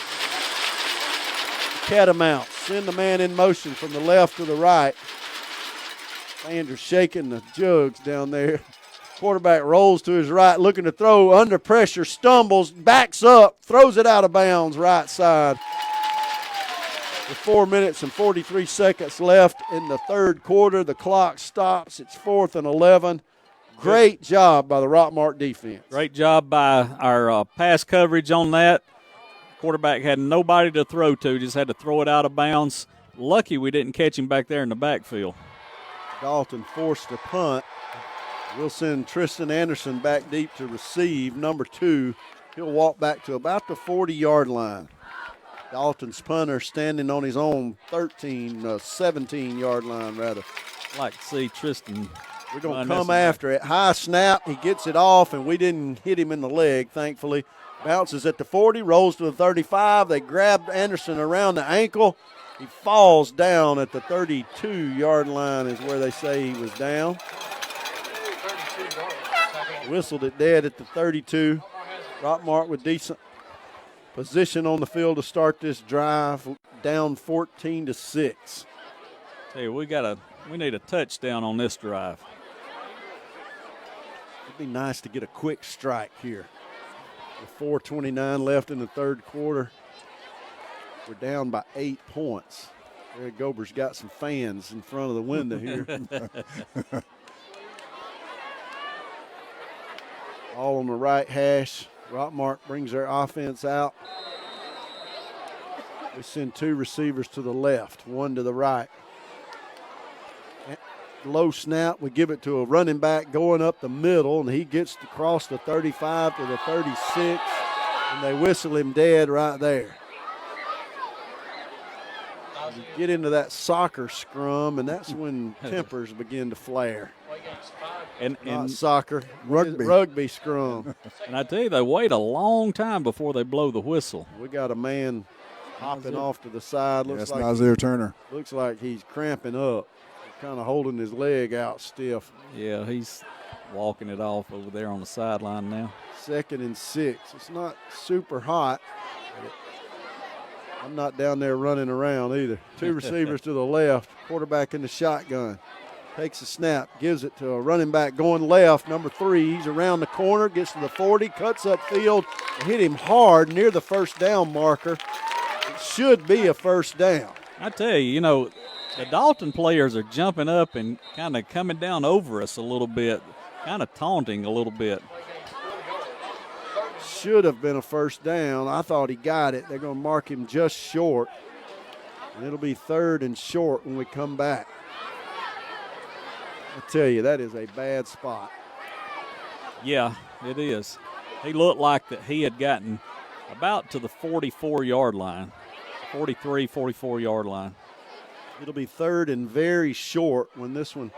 Catamount. Send the man in motion from the left to the right. Fans are shaking the jugs down there. Quarterback rolls to his right, looking to throw under pressure, stumbles, backs up, throws it out of bounds right side. With 4 minutes and 43 seconds left in the 3rd quarter, the clock stops. It's 4th and 11. Great job by the Rockmart defense. Great job by our pass coverage on that. Quarterback had nobody to throw to, just had to throw it out of bounds. Lucky we didn't catch him back there in the backfield. Dalton forced a punt. We'll send Tristan Anderson back deep to receive. Number 2, he'll walk back to about the 40-yard line. Dalton's punter standing on his own 17-yard line, rather. I'd like to see Tristan. We're going to come after it. High snap. He gets it off, and we didn't hit him in the leg, thankfully. Bounces at the 40, rolls to the 35. They grab Anderson around the ankle. He falls down at the 32-yard line is where they say he was down. Whistled it dead at the 32. Rockmart with decent position on the field to start this drive, down 14-6. Hey, we need a touchdown on this drive. It'd be nice to get a quick strike here. With 4:29 left in the 3rd quarter, we're down by 8 points. Eric Gober's got some fans in front of the window here. All on the right hash. Rockmart brings their offense out. We send 2 receivers to the left, 1 to the right. Low snap, we give it to a running back going up the middle, and he gets to cross the 35 to the 36, and they whistle him dead right there. You get into that soccer scrum, and that's when tempers begin to flare. And not soccer, rugby. Rugby scrum. And I tell you, they wait a long time before they blow the whistle. We got a man hopping off to the side. That's Nazir Turner. Looks like he's cramping up, kind of holding his leg out stiff. Yeah, he's walking it off over there on the sideline now. 2nd and 6. It's not super hot. I'm not down there running around either. 2 receivers to the left, quarterback in the shotgun. Takes a snap, gives it to a running back going left, number 3. He's around the corner, gets to the 40, cuts up field, hit him hard near the first down marker. It should be a first down. I tell you, the Dalton players are jumping up and kind of coming down over us a little bit, kind of taunting a little bit. Should have been a first down. I thought he got it. They're going to mark him just short, and it'll be 3rd and short when we come back. I tell you, that is a bad spot. Yeah, it is. He looked like that he had gotten about to the 44-yard line, 43, 44-yard line. It'll be 3rd and very short when this one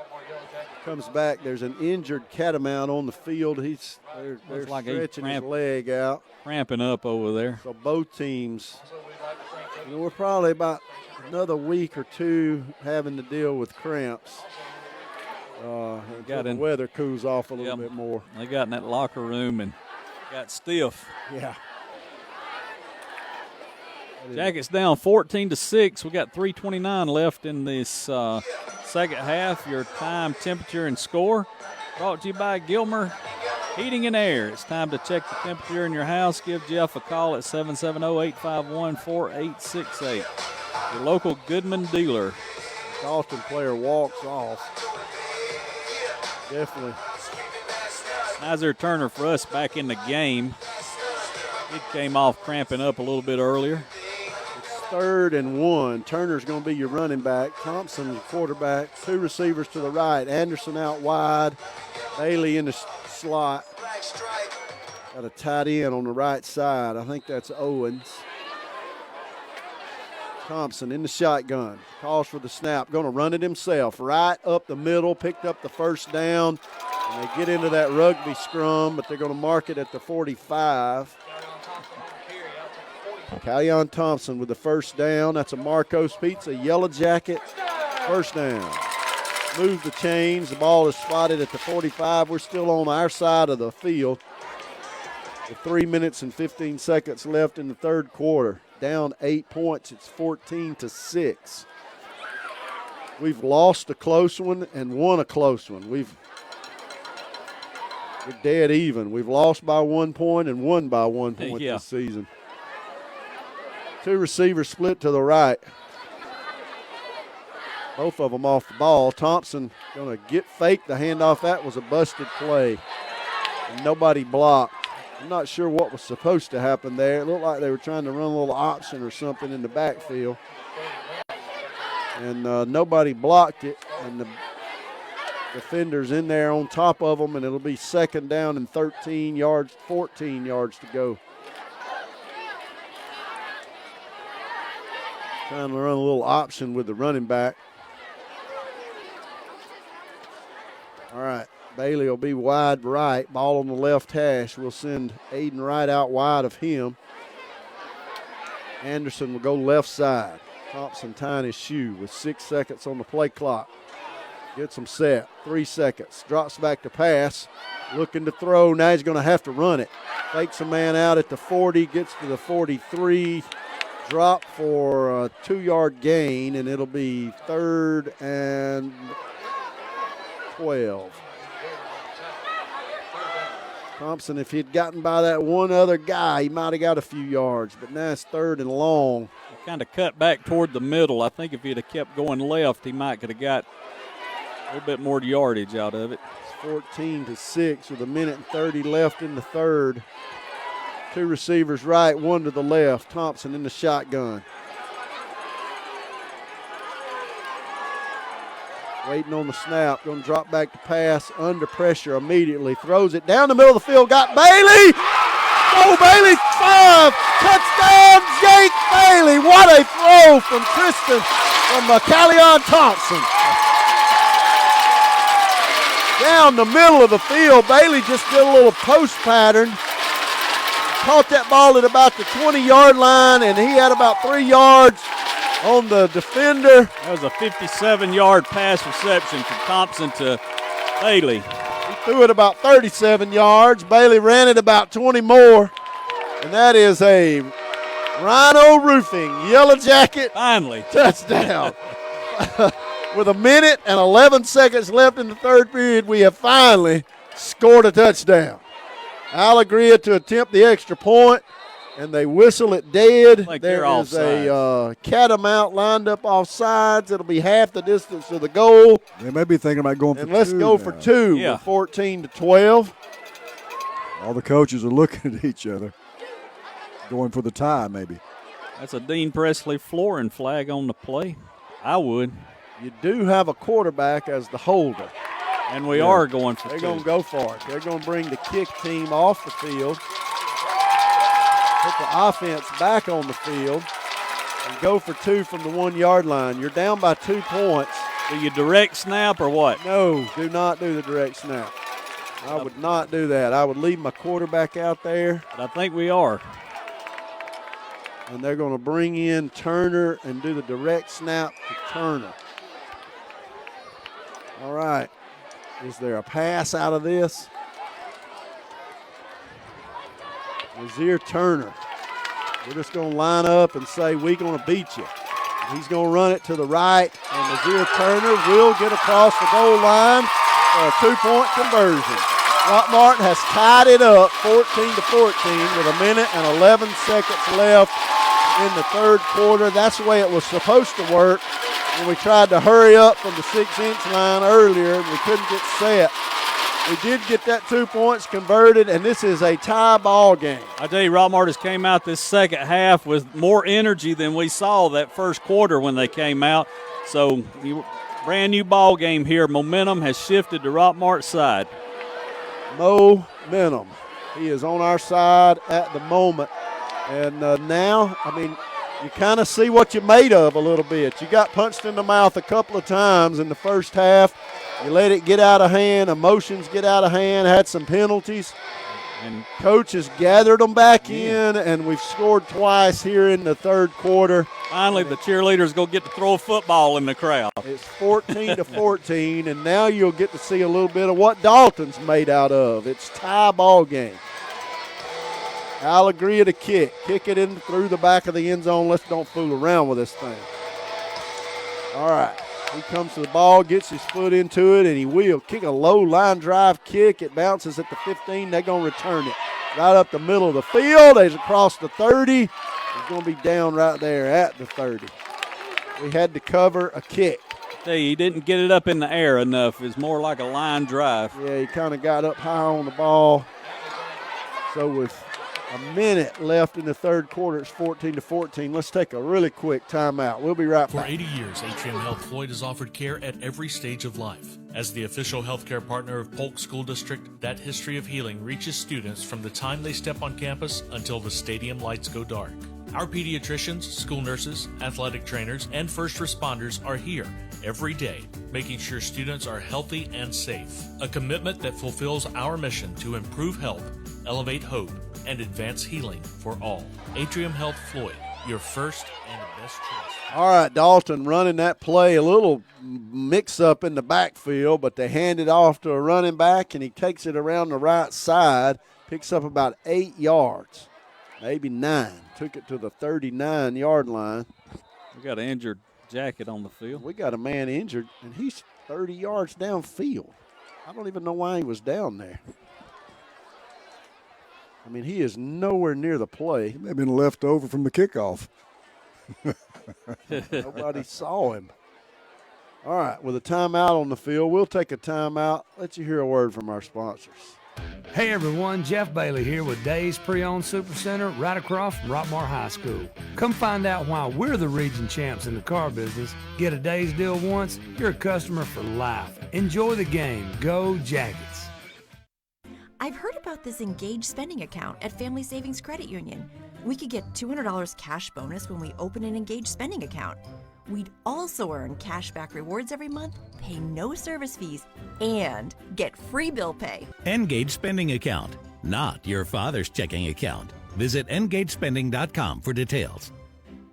comes back. There's an injured Catamount on the field. They're like stretching his leg out. Cramping up over there. So both teams, we're probably about another week or 2 having to deal with cramps. Until the weather cools off a little bit more. They got in that locker room and got stiff. Yeah. Jackets down 14-6. We got 3:29 left in this second half. Your time, temperature, and score. Brought to you by Gilmer Heating and Air. It's time to check the temperature in your house. Give Jeff a call at 770-851-4868. Your local Goodman dealer. Dalton player walks off. Definitely. Isaiah Turner for us back in the game. He came off cramping up a little bit earlier. It's 3rd and 1. Turner's going to be your running back. Thompson, your quarterback. 2 receivers to the right. Anderson out wide. Bailey in the slot. Got a tight end on the right side. I think that's Owens. Thompson in the shotgun. Calls for the snap. Going to run it himself. Right up the middle. Picked up the first down. And they get into that rugby scrum, but they're going to mark it at the 45. Callion Thompson with the first down. That's a Marcos Pizza Yellow Jacket. First down. Move the chains. The ball is spotted at the 45. We're still on our side of the field. With 3 minutes and 15 seconds left in the third quarter. Down 8 points. It's 14-6. We've lost a close one and won a close one. We're dead even. We've lost by 1 point and won by 1 point this season. 2 receivers split to the right. Both of them off the ball. Thompson going to fake the handoff. That was a busted play. And nobody blocked. I'm not sure what was supposed to happen there. It looked like they were trying to run a little option or something in the backfield. And nobody blocked it. And the defender's in there on top of them, and it'll be 2nd down and 13 yards, 14 yards to go. Trying to run a little option with the running back. All right, Bailey will be wide right. Ball on the left hash. We'll send Aiden Wright out wide of him. Anderson will go left side. Thompson tying his shoe with 6 seconds on the play clock. Gets him set. 3 seconds. Drops back to pass. Looking to throw. Now he's going to have to run it. Fakes a man out at the 40. Gets to the 43. Drop for a 2-yard gain, and it'll be 3rd and 12. Thompson, if he'd gotten by that one other guy, he might have got a few yards, but now it's 3rd and long. Kind of cut back toward the middle. I think if he'd have kept going left, he might could have got a little bit more yardage out of it. It's 14-6 with 1:30 left in the third. 2 receivers right, 1 to the left. Thompson in the shotgun. Waiting on the snap. Going to drop back to pass. Under pressure immediately. Throws it down the middle of the field. Got Bailey. Oh, Bailey, 5. Touchdown, Jake Bailey. What a throw from Callion Thompson. Down the middle of the field. Bailey just did a little post pattern. Caught that ball at about the 20-yard line, and he had about 3 yards on the defender. That was a 57-yard pass reception from Thompson to Bailey. He threw it about 37 yards. Bailey ran it about 20 more. And that is a Rhino Roofing Yellow Jacket finally touchdown. With 1 minute and 11 seconds left in the third period, we have finally scored a touchdown. Alegria to attempt the extra point, and they whistle it dead. Like there is a catamount lined up off sides. It'll be half the distance to the goal. They may be thinking about going for 2. And let's go for 2 with 14-12. All the coaches are looking at each other, going for the tie maybe. That's a Dean Presley flooring flag on the play. I would. You do have a quarterback as the holder. And we are going for 2. They're going to go for it. They're going to bring the kick team off the field, put the offense back on the field, and go for 2 from the 1-yard line. You're down by 2 points. Do you direct snap or what? No, do not do the direct snap. I would not do that. I would leave my quarterback out there. But I think we are. And they're going to bring in Turner and do the direct snap to Turner. All right. Is there a pass out of this? Nazir Turner. We're just going to line up and say we're going to beat you. And he's going to run it to the right, and Nazir Turner will get across the goal line for a 2-point conversion. Rockmart has tied it up 14-14 with a minute and 11 seconds left in the third quarter. That's the way it was supposed to work. And we tried to hurry up from the 6-inch line earlier, and we couldn't get set. We did get that 2 points converted, and this is a tie ball game. I tell you, Rockmart has came out this second half with more energy than we saw that first quarter when they came out. So, brand new ball game here. Momentum has shifted to Rockmart's side. Momentum. He is on our side at the moment. And now, I mean, you kind of see what you're made of a little bit. You got punched in the mouth a couple of times in the first half. You let it get out of hand. Emotions get out of hand. Had some penalties. And Coach has gathered them back in, and we've scored twice here in the third quarter. Finally, the cheerleaders go get to throw a football in the crowd. It's 14-14, and now you'll get to see a little bit of what Dalton's made out of. It's tie ball game. I'll agree to kick. Kick it in through the back of the end zone. Let's don't fool around with this thing. All right. He comes to the ball, gets his foot into it, and he will kick a low line drive kick. It bounces at the 15. They're going to return it right up the middle of the field. He's across the 30. He's going to be down right there at the 30. We had to cover a kick. Hey, he didn't get it up in the air enough. It's more like a line drive. Yeah, he kind of got up high on the ball. So with a minute left in the third quarter, it's 14-14. Let's take a really quick timeout. We'll be right back. For 80 years, Atrium Health Floyd has offered care at every stage of life. As the official healthcare partner of Polk School District, that history of healing reaches students from the time they step on campus until the stadium lights go dark. Our pediatricians, school nurses, athletic trainers, and first responders are here every day, making sure students are healthy and safe. A commitment that fulfills our mission to improve health, elevate hope, and advance healing for all. Atrium Health Floyd, your first and best choice. All right, Dalton running that play. A little mix-up in the backfield, but they hand it off to a running back, and he takes it around the right side, picks up about 8 yards, maybe 9. Took it to the 39-yard line. We got an injured jacket on the field. We got a man injured, and he's 30 yards downfield. I don't even know why he was down there. I mean, he is nowhere near the play. He may have been left over from the kickoff. Nobody saw him. All right, with a timeout on the field, we'll take a timeout. Let you hear a word from our sponsors. Hey everyone, Jeff Bailey here with Days Pre-Owned Supercenter right across from Rockmart High School. Come find out why we're the region champs in the car business. Get a Days deal once, you're a customer for life. Enjoy the game. Go Jackets. I've heard about this Engage spending account at Family Savings Credit Union. We could get $200 cash bonus when we open an Engage spending account. We'd also earn cashback rewards every month, pay no service fees, and get free bill pay. Engage Spending Account, not your father's checking account. Visit engagespending.com for details.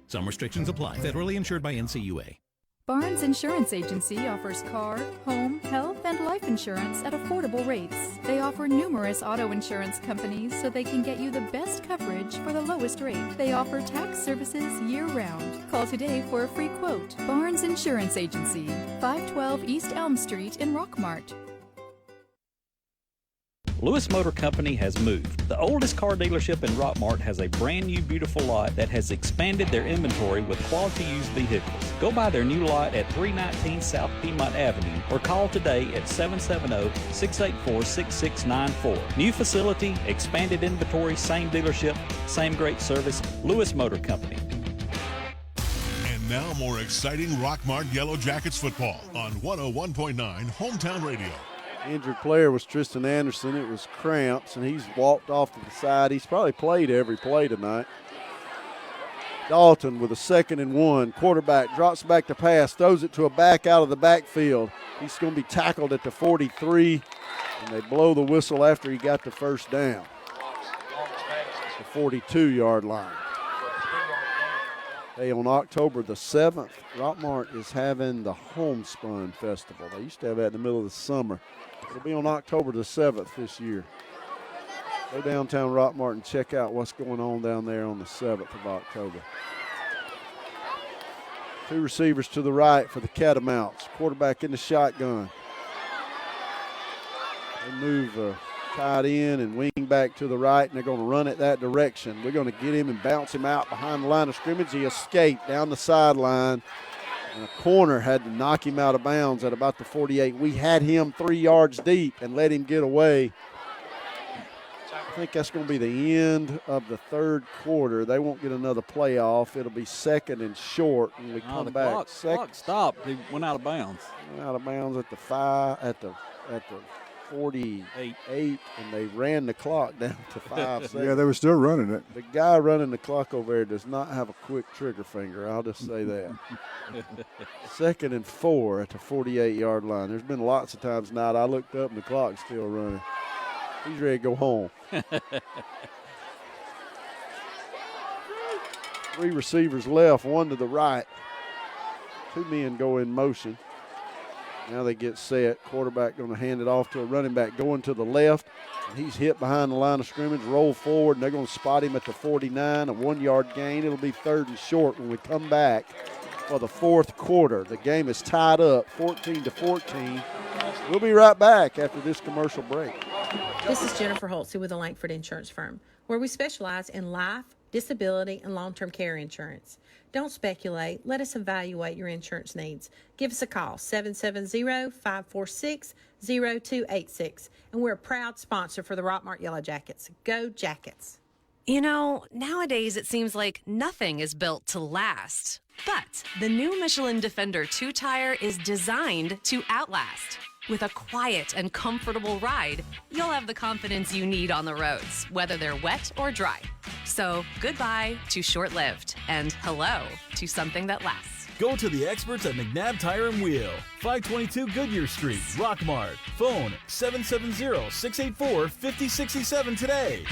Some restrictions apply. Federally insured by NCUA. Barnes Insurance Agency offers car, home, health, and life insurance at affordable rates. They offer numerous auto insurance companies so they can get you the best coverage for the lowest rate. They offer tax services year-round. Call today for a free quote. Barnes Insurance Agency, 512 East Elm Street in Rockmart. Lewis Motor Company has moved. The oldest car dealership in Rockmart has a brand new beautiful lot that has expanded their inventory with quality used vehicles. Go by their new lot at 319 South Piedmont Avenue or call today at 770-684-6694. New facility, expanded inventory, same dealership, same great service. Lewis Motor Company. And now more exciting Rockmart Yellow Jackets football on 101.9 Hometown Radio. Injured player was Tristan Anderson. It was cramps, and he's walked off to the side. He's probably played every play tonight. Dalton with a 2nd and 1. Quarterback drops back to pass, throws it to a back out of the backfield. He's going to be tackled at the 43, and they blow the whistle after he got the first down. The 42-yard line. Hey, on October the 7th, Rockmart is having the Homespun Festival. They used to have that in the middle of the summer. It'll be on October the 7th this year. Go downtown Rockmart and check out what's going on down there on the 7th of October. 2 receivers to the right for the Catamounts. Quarterback in the shotgun. They move tight end and wing back to the right, and they're going to run it that direction. We're going to get him and bounce him out behind the line of scrimmage. He escaped down the sideline, and a corner had to knock him out of bounds at about the 48. We had him 3 yards deep and let him get away. I think that's going to be the end of the third quarter. They won't get another play off. It'll be second and short when we come back. The clock stopped. He went out of bounds. Went out of bounds at the 48, and they ran the clock down to 5 seconds. Yeah, they were still running it. The guy running the clock over there does not have a quick trigger finger. I'll just say that. Second and 4 at the 48-yard line. There's been lots of times tonight I looked up and the clock's still running. He's ready to go home. 3 receivers left, 1 to the right. 2 men go in motion. Now they get set. Quarterback going to hand it off to a running back going to the left. And he's hit behind the line of scrimmage, roll forward, and they're going to spot him at the 49, a 1-yard gain. It'll be third and short when we come back for the fourth quarter. The game is tied up 14-14. We'll be right back after this commercial break. This is Jennifer Holtze with the Lankford Insurance Firm, where we specialize in life, disability, and long-term care insurance. Don't speculate. Let us evaluate your insurance needs. Give us a call, 770-546-0286. And we're a proud sponsor for the Rockmart Yellow Jackets. Go Jackets. You know, nowadays it seems like nothing is built to last. But the new Michelin Defender 2-tire is designed to outlast. With a quiet and comfortable ride, you'll have the confidence you need on the roads, whether they're wet or dry. So goodbye to short-lived, and hello to something that lasts. Go to the experts at McNabb Tire and Wheel, 522 Goodyear Street, Rockmart. Phone 770-684-5067 today.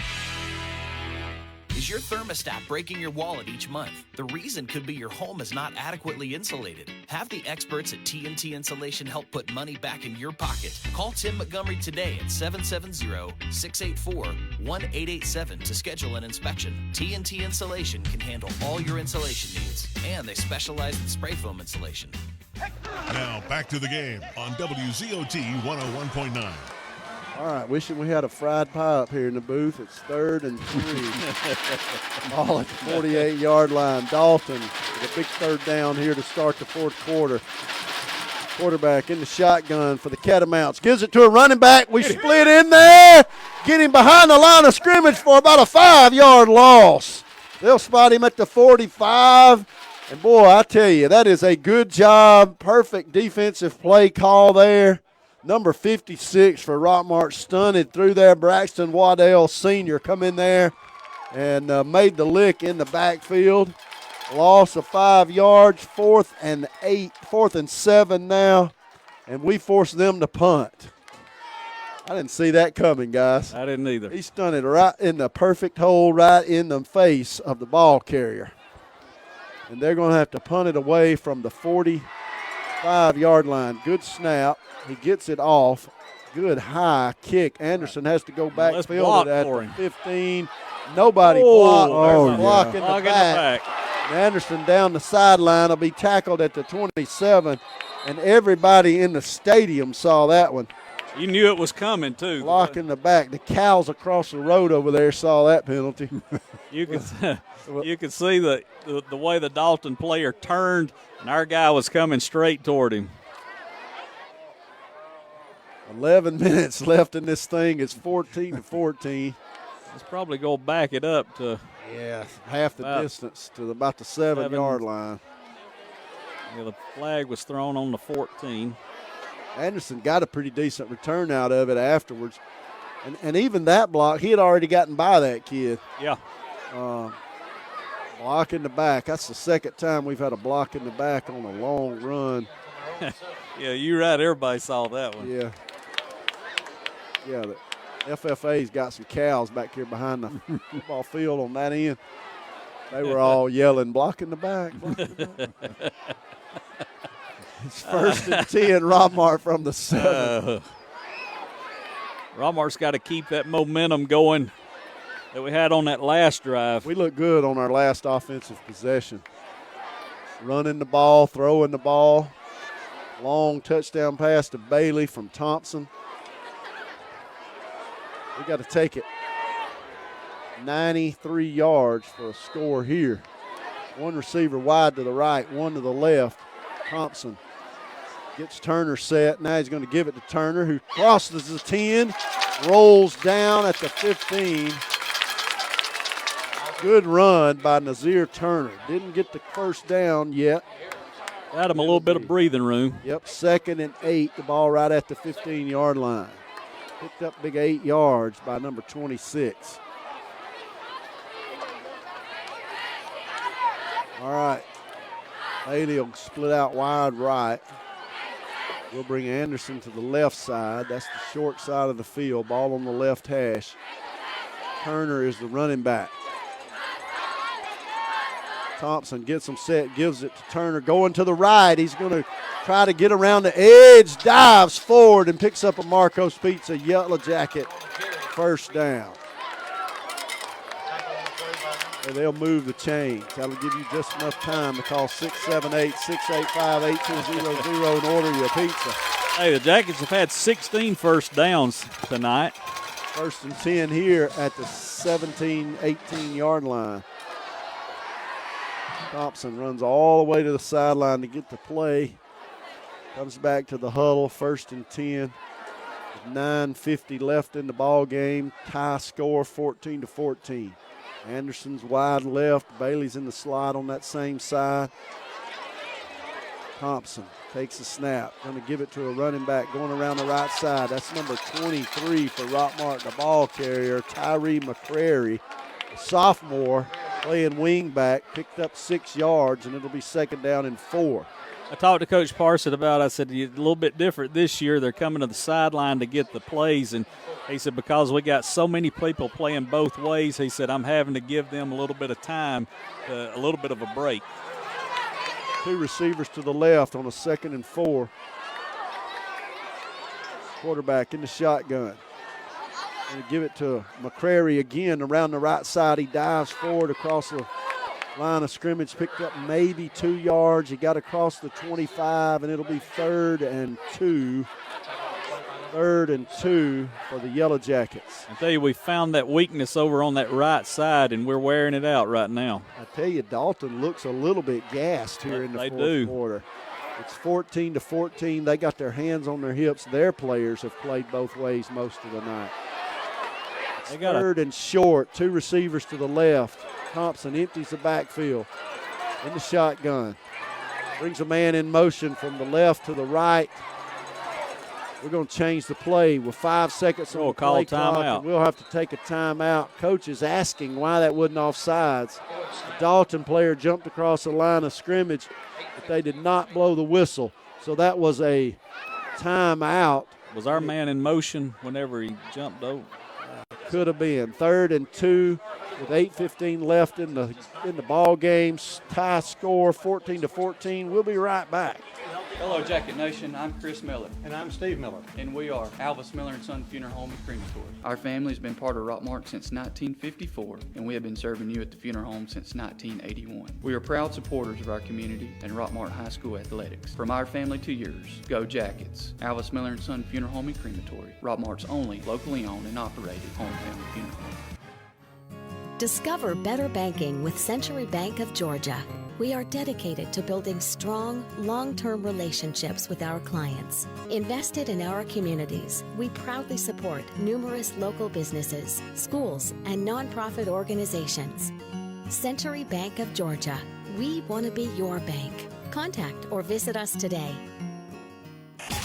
Is your thermostat breaking your wallet each month? The reason could be your home is not adequately insulated. Have the experts at TNT Insulation help put money back in your pocket. Call Tim Montgomery today at 770-684-1887 to schedule an inspection. TNT Insulation can handle all your insulation needs, and they specialize in spray foam insulation. Now back to the game on WZOT 101.9. All right, wishing we had a fried pie up here in the booth. It's 3rd and 3. Ball at the 48-yard line. Dalton with a big third down here to start the fourth quarter. Quarterback in the shotgun for the Catamounts. Gives it to a running back. We split in there. Get him behind the line of scrimmage for about a 5-yard loss. They'll spot him at the 45. And, boy, I tell you, that is a good job. Perfect defensive play call there. Number 56 for Rockmart stunted through there. Braxton Waddell Sr. come in there and made the lick in the backfield. Loss of 5 yards, 4th and 7 now, and we forced them to punt. I didn't see that coming, guys. I didn't either. He stunted right in the perfect hole, right in the face of the ball carrier. And they're going to have to punt it away from the 45-yard line. Good snap. He gets it off. Good high kick. Anderson has to go back field at the 15. Nobody blocked. There's a block in the back. Anderson down the sideline will be tackled at the 27. And everybody in the stadium saw that one. You knew it was coming, too. Block in the back. The cows across the road over there saw that penalty. You could see the way the Dalton player turned, and our guy was coming straight toward him. 11 minutes left in this thing. It's 14-14. Let's probably go back it up to half the distance to about the 7-yard line. Yeah, the flag was thrown on the 14. Anderson got a pretty decent return out of it afterwards. And even that block, he had already gotten by that kid. Yeah. Block in the back. That's the second time we've had a block in the back on a long run. Yeah, you're right. Everybody saw that one. Yeah. Yeah, the FFA's got some cows back here behind the football field on that end. They were all yelling, block in the back. It's 1st and 10, Rockmart from the 7. Rockmart's got to keep that momentum going that we had on that last drive. We looked good on our last offensive possession. Running the ball, throwing the ball. Long touchdown pass to Bailey from Thompson. We got to take it. 93 yards for a score here. One receiver wide to the right, one to the left. Thompson gets Turner set. Now he's going to give it to Turner, who crosses the 10, rolls down at the 15. Good run by Nazir Turner. Didn't get the first down yet. Got him a little bit of breathing room. Yep, 2nd and 8, the ball right at the 15-yard line. Picked up big 8 yards by number 26. All right. Bailey will split out wide right. We'll bring Anderson to the left side. That's the short side of the field. Ball on the left hash. Turner is the running back. Thompson gets him set, gives it to Turner. Going to the right. He's going to try to get around the edge, dives forward, and picks up a Marcos Pizza Yellow Jacket first down. And they'll move the chains. That'll give you just enough time to call 678-685-8200 and order your pizza. Hey, the Jackets have had 16 first downs tonight. 1st and 10 here at the 17, 18-yard line. Thompson runs all the way to the sideline to get the play. Comes back to the huddle, 1st and 10. 9:50 left in the ball game. Tie score 14-14. Anderson's wide left. Bailey's in the slot on that same side. Thompson takes a snap. Going to give it to a running back going around the right side. That's number 23 for Rockmart, the ball carrier, Tyree McCrary, a sophomore, playing wing back, picked up 6 yards, and it'll be 2nd down and 4. I talked to Coach Parson about it. I said, a little bit different this year. They're coming to the sideline to get the plays, and he said, because we got so many people playing both ways, he said, I'm having to give them a little bit of time, a little bit of a break. 2 receivers to the left on a 2nd and 4. Quarterback in the shotgun. Going to give it to McCrary again around the right side. He dives forward across the line of scrimmage, picked up maybe 2 yards. He got across the 25, and it'll be 3rd and 2. 3rd and 2 for the Yellow Jackets. I tell you, we found that weakness over on that right side, and we're wearing it out right now. I tell you, Dalton looks a little bit gassed here in the fourth quarter. It's 14-14. They got their hands on their hips. Their players have played both ways most of the night. It's 3rd and short. 2 receivers to the left. Thompson empties the backfield in the shotgun. Brings a man in motion from the left to the right. We're going to change the play with 5 seconds on the play clock, and we'll have to take a timeout. Coach is asking why that wasn't offsides. The Dalton player jumped across the line of scrimmage, but they did not blow the whistle. So that was a timeout. Was our man in motion whenever he jumped over? Could have been. 3rd and 2 with 8:15 left in the ball game. Tie score 14-14. We'll be right back. Hello, Jacket Nation. I'm Chris Miller. And I'm Steve Miller. And we are Alvis Miller & Son Funeral Home and Crematory. Our family's been part of Rockmart since 1954, and we have been serving you at the funeral home since 1981. We are proud supporters of our community and Rockmart High School athletics. From our family to yours, go Jackets. Alvis Miller & Son Funeral Home and Crematory. Rockmart's only locally owned and operated home family funeral home. Discover better banking with Century Bank of Georgia. We are dedicated to building strong, long-term relationships with our clients. Invested in our communities, we proudly support numerous local businesses, schools, and nonprofit organizations. Century Bank of Georgia. We want to be your bank. Contact or visit us today.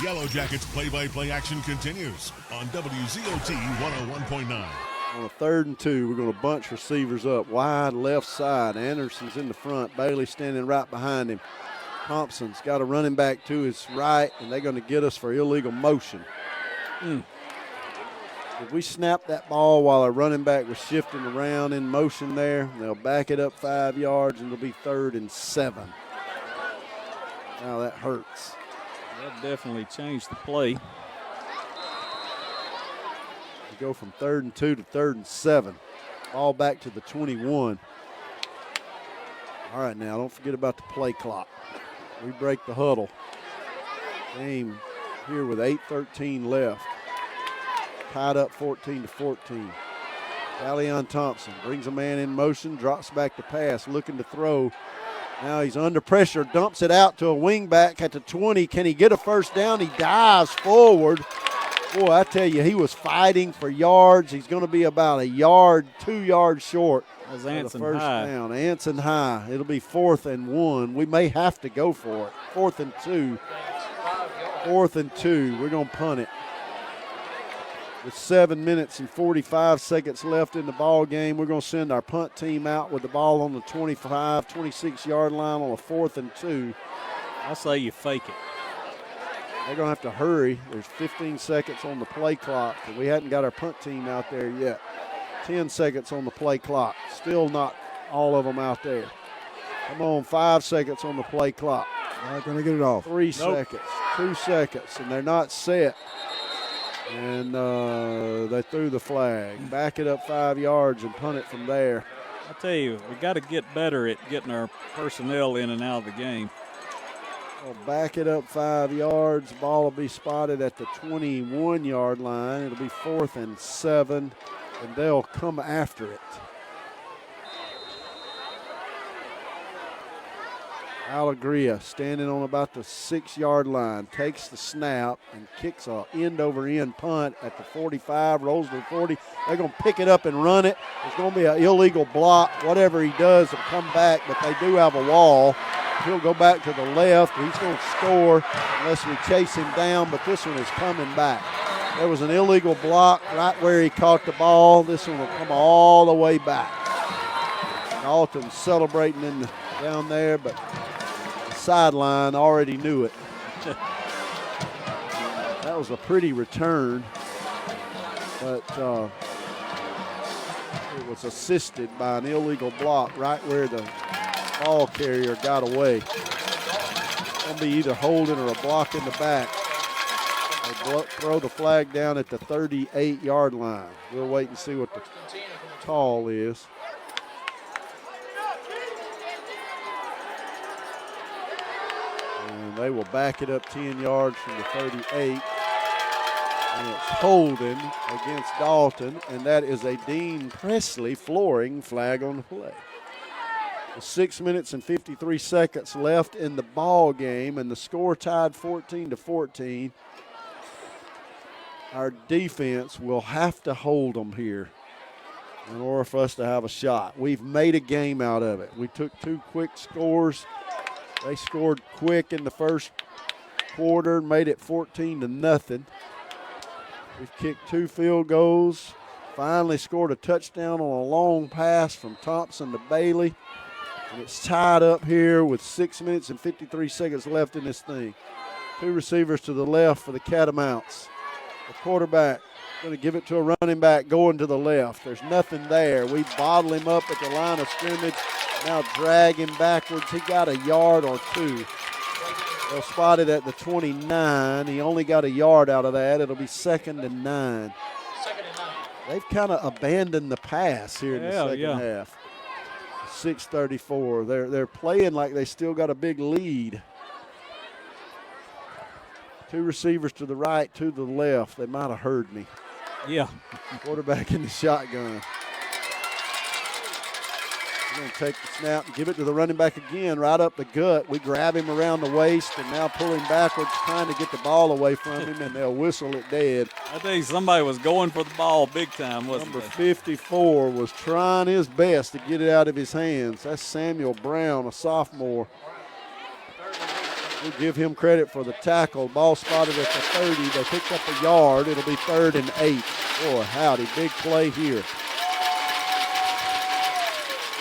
Yellow Jackets play-by-play action continues on WZOT 101.9. On a 3rd and 2, we're going to bunch receivers up wide left side. Anderson's in the front. Bailey standing right behind him. Thompson's got a running back to his right, and they're going to get us for illegal motion. If we snap that ball while our running back was shifting around in motion there, they'll back it up 5 yards, and it'll be 3rd and 7. Now that hurts. That definitely changed the play. Go from 3rd and 2 to 3rd and 7. Ball back to the 21. All right, now don't forget about the play clock. We break the huddle. Game here with 8:13 left. tied up 14-14. Dalion Thompson brings a man in motion, drops back to pass, looking to throw. Now he's under pressure, dumps it out to a wingback at the 20. Can he get a first down? He dives forward. Boy, I tell you, he was fighting for yards. He's going to be about a yard, 2 yards short. That's for the Anson first High. down. Anson High. It'll be 4th and 1. We may have to go for it. 4th and 2. 4th and 2. We're going to punt it. With 7 minutes and 45 seconds left in the ball game, we're going to send our punt team out with the ball on the 25, 26-yard line on a 4th and 2. I say you fake it. They're going to have to hurry. There's 15 seconds on the play clock, but we hadn't got our punt team out there yet. 10 seconds on the play clock. Still not all of them out there. Come on, 5 seconds on the play clock. Not going to get it off. 3 seconds, 2 seconds, and they're not set. And they threw the flag. Back it up 5 yards and punt it from there. I tell you, we got to get better at getting our personnel in and out of the game. Well, back it up 5 yards. Ball will be spotted at the 21-yard line. It'll be 4th and 7, and they'll come after it. Alegria standing on about the 6-yard line, takes the snap and kicks a end-over-end punt at the 45, rolls to the 40. They're going to pick it up and run it. There's going to be an illegal block. Whatever he does will come back, but they do have a wall. He'll go back to the left. He's going to score unless we chase him down, but this one is coming back. There was an illegal block right where he caught the ball. This one will come all the way back. Dalton's celebrating down there, but sideline already knew it. That was a pretty return, but it was assisted by an illegal block right where the ball carrier got away. It's going to be either holding or a block in the back. They'll throw the flag down at the 38-yard line. We'll wait and see what the call is. And they will back it up 10 yards from the 38. And it's holding against Dalton, and that is a Dean Presley flooring flag on the play. With 6 minutes and 53 seconds left in the ball game, and the score tied 14-14. Our defense will have to hold them here in order for us to have a shot. We've made a game out of it. We took 2 quick scores. They scored quick in the first quarter and made it 14-0. We've kicked 2 field goals. Finally scored a touchdown on a long pass from Thompson to Bailey. And it's tied up here with 6 minutes and 53 seconds left in this thing. 2 receivers to the left for the Catamounts. The quarterback going to give it to a running back going to the left. There's nothing there. We bottle him up at the line of scrimmage. Now drag him backwards. He got a yard or 2. They'll spot it at the 29. He only got a yard out of that. It'll be 2nd and 9. They've kind of abandoned the pass here in the second half. 6:34. They're playing like they still got a big lead. 2 receivers to the right, 2 to the left. They might have heard me. Yeah. Quarterback in the shotgun. We're going to take the snap and give it to the running back again, right up the gut. We grab him around the waist and now pull him backwards, trying to get the ball away from him, and they'll whistle it dead. I think somebody was going for the ball big time, wasn't Number 54 was trying his best to get it out of his hands. That's Samuel Brown, a sophomore. We'll give him credit for the tackle. Ball spotted at the 30. They picked up a yard. It'll be 3rd and 8. Boy, howdy, big play here.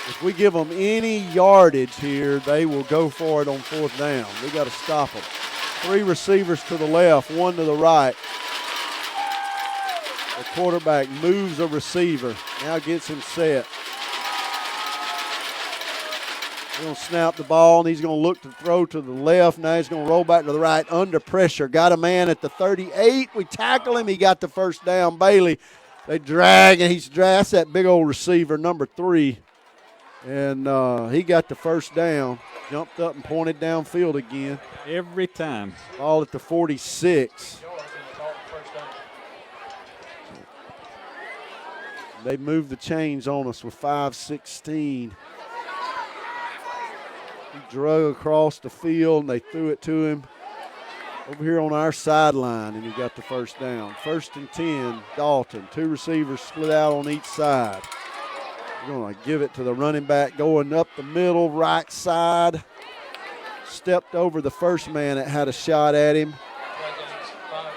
If we give them any yardage here, they will go for it on 4th down. We got to stop them. 3 receivers to the left, 1 to the right. The quarterback moves a receiver, now gets him set. He's going to snap the ball, and he's going to look to throw to the left. Now he's going to roll back to the right under pressure. Got a man at the 38. We tackle him. He got the first down. Bailey, they drag, and he's dragged. That's that big old receiver, number 3. And he got the first down. Jumped up and pointed downfield again. Every time. Ball at the 46. They moved the chains on us with 5:16. He drug across the field, and they threw it to him over here on our sideline, and he got the first down. 1st and 10, Dalton. 2 receivers split out on each side. We're going to give it to the running back going up the middle, right side. Stepped over the first man that had a shot at him.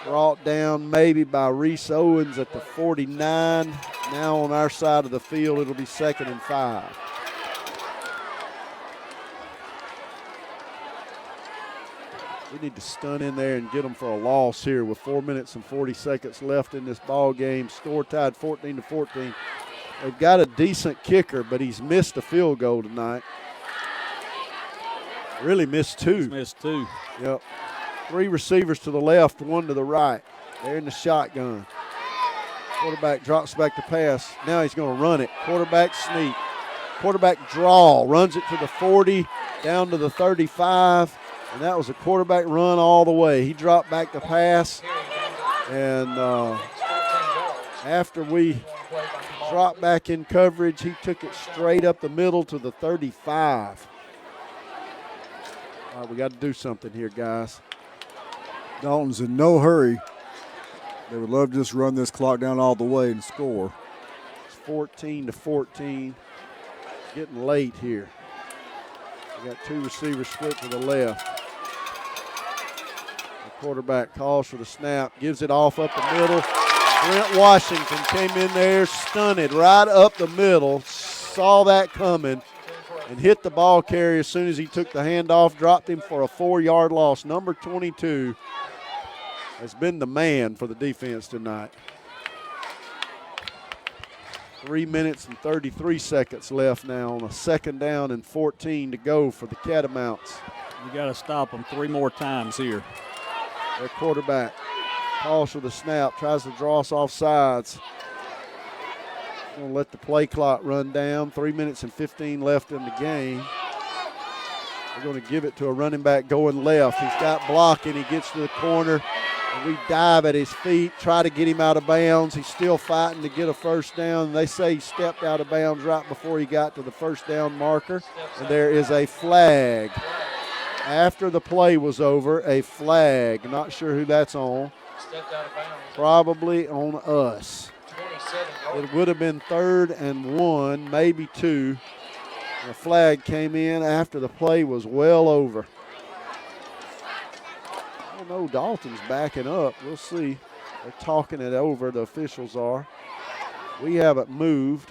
Brought down maybe by Reese Owens at the 49. Now on our side of the field, it'll be 2nd and 5. We need to stun in there and get them for a loss here with 4 minutes and 40 seconds left in this ball game. Score tied 14-14. They've got a decent kicker, but he's missed a field goal tonight. Really missed 2. He's missed 2. Yep. 3 receivers to the left, 1 to the right. They're in the shotgun. Quarterback drops back to pass. Now he's going to run it. Quarterback sneak. Quarterback draw. Runs it to the 40, down to the 35. And that was a quarterback run all the way. He dropped back to pass. And after we dropped back in coverage, he took it straight up the middle to the 35. All right, we got to do something here, guys. Dalton's in no hurry. They would love to just run this clock down all the way and score. It's 14-14. Getting late here. We got 2 receivers split to the left. The quarterback calls for the snap, gives it off up the middle. Brent Washington came in there, stunted right up the middle, saw that coming, and hit the ball carrier as soon as he took the handoff, dropped him for a 4-yard loss. Number 22 has been the man for the defense tonight. 3 minutes and 33 seconds left now on a 2nd down and 14 to go for the Catamounts. You got to stop them 3 more times here. Their quarterback calls for the snap, tries to draw us off sides. Going to let the play clock run down. 3 minutes and 15 left in the game. We're going to give it to a running back going left. He's got blocking. He gets to the corner, and we dive at his feet, try to get him out of bounds. He's still fighting to get a first down. They say he stepped out of bounds right before he got to the first down marker, and there is a flag. After the play was over, a flag. Not sure who that's on. Probably on us. It would have been 3rd and 1, maybe 2. The flag came in after the play was well over. I don't know, Dalton's backing up. We'll see. They're talking it over, the officials are. We haven't moved.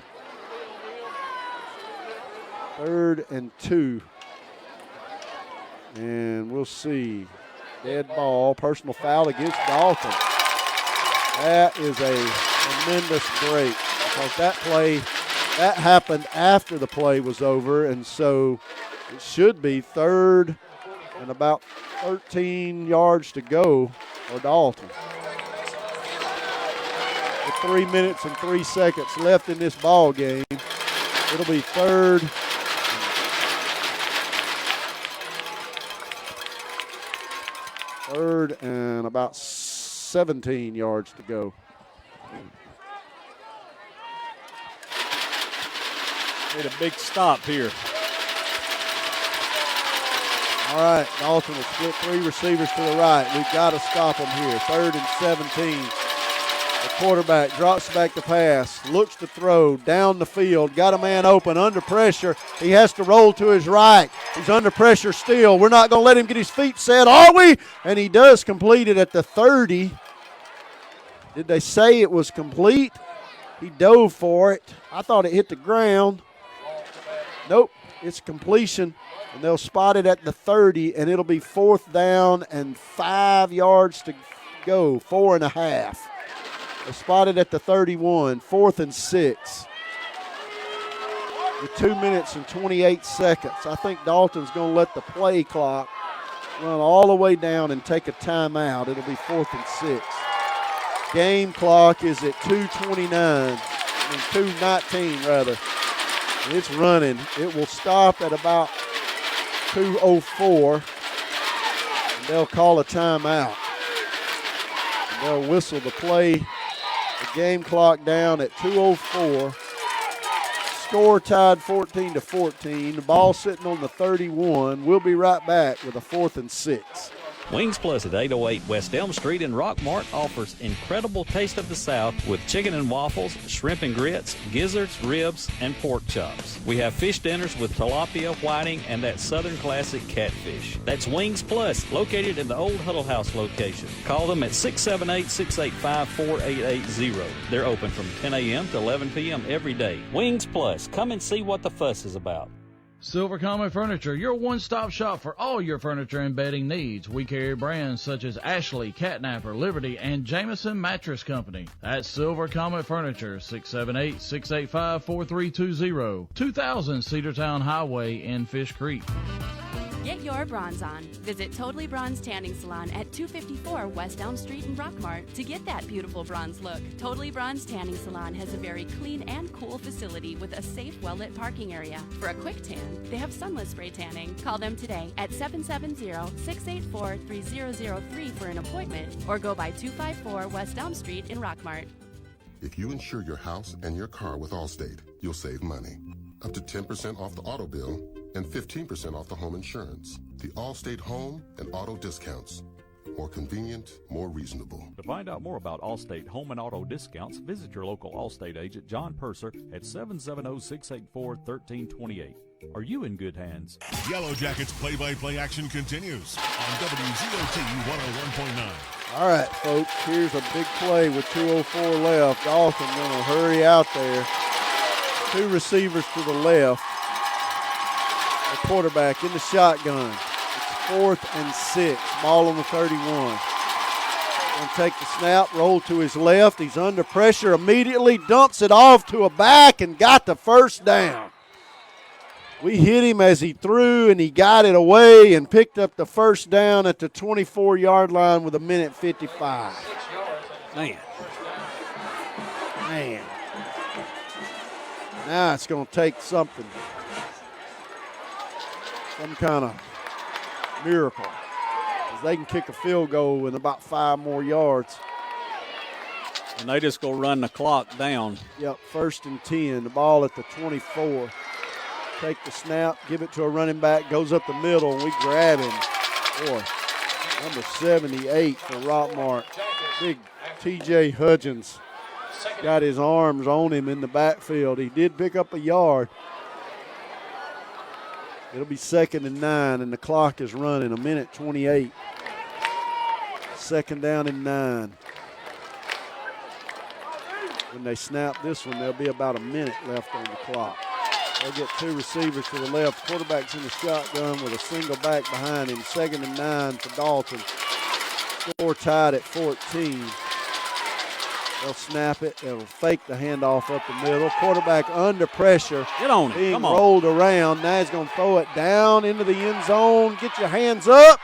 3rd and 2. And we'll see. Dead ball, personal foul against Dalton. That is a tremendous break because that happened after the play was over, and so it should be 3rd and about 13 yards to go for Dalton. With 3 minutes and 3 seconds left in this ball game, it'll be 3rd and about 17 yards to go. Made a big stop here. All right, Dalton will split 3 receivers to the right. We've got to stop them here. 3rd and 17. The quarterback drops back to pass, looks to throw down the field, got a man open, under pressure. He has to roll to his right. He's under pressure still. We're not going to let him get his feet set, are we? And he does complete it at the 30. Did they say it was complete? He dove for it. I thought it hit the ground. Nope, it's completion. And they'll spot it at the 30, and it'll be 4th down and 5 yards to go, 4.5. They spotted at the 31, 4th and 6. With 2 minutes and 28 seconds. I think Dalton's going to let the play clock run all the way down and take a timeout. It'll be 4th and 6. Game clock is at 2:19 rather. And it's running. It will stop at about 2:04. And they'll call a timeout. And they'll whistle the play The game clock down at 2:04. Score tied 14-14. The ball sitting on the 31. We'll be right back with a 4th and 6. Wings Plus at 808 West Elm Street in Rockmart offers incredible taste of the South with chicken and waffles, shrimp and grits, gizzards, ribs, and pork chops. We have fish dinners with tilapia, whiting, and that Southern classic catfish. That's Wings Plus, located in the old Huddle House location. Call them at 678-685-4880. They're open from 10 a.m. to 11 p.m. every day. Wings Plus, come and see what the fuss is about. Silver Comet Furniture, your one-stop shop for all your furniture and bedding needs. We carry brands such as Ashley, Catnapper, Liberty, and Jameson Mattress Company. That's Silver Comet Furniture, 678-685-4320, 2000 Cedartown Highway in Fish Creek. Get your bronze on. Visit Totally Bronze Tanning Salon at 254 West Elm Street in Rockmart to get that beautiful bronze look. Totally Bronze Tanning Salon has a very clean and cool facility with a safe, well-lit parking area. For a quick tan, they have sunless spray tanning. Call them today at 770-684-3003 for an appointment or go by 254 West Elm Street in Rockmart. If you insure your house and your car with Allstate, you'll save money. Up to 10% off the auto bill and 15% off the home insurance. The Allstate home and auto discounts. More convenient, more reasonable. To find out more about Allstate home and auto discounts, visit your local Allstate agent, John Purser, at 770-684-1328. Are you in good hands? Yellow Jackets play-by-play action continues on WZOT 101.9. All right, folks, here's a big play with 2:04 left. Dalton going to hurry out there. 2 receivers to the left. The quarterback in the shotgun. It's 4th and 6. Ball on the 31. Going to take the snap, roll to his left. He's under pressure immediately, dumps it off to a back and got the first down. We hit him as he threw, and he got it away and picked up the first down at the 24-yard line with 1:55. Man. Now it's going to take something. Some kind of miracle. Because they can kick a field goal in about 5 more yards. And they just go run the clock down. Yep, 1st and 10. The ball at the 24. Take the snap, give it to a running back, goes up the middle, and we grab him. Boy, number 78 for Rockmart. Big T.J. Hudgens got his arms on him in the backfield. He did pick up a yard. It'll be 2nd and 9, and the clock is running, 1:28. 2nd down and 9. When they snap this one, there'll be about a minute left on the clock. They'll get 2 receivers to the left. Quarterback's in the shotgun with a single back behind him. 2nd and 9 for Dalton. Score tied at 14. They'll snap it. They'll fake the handoff up the middle. Quarterback under pressure. Get on it. Being Come on. rolled around. Now he's going to throw it down into the end zone. Get your hands up.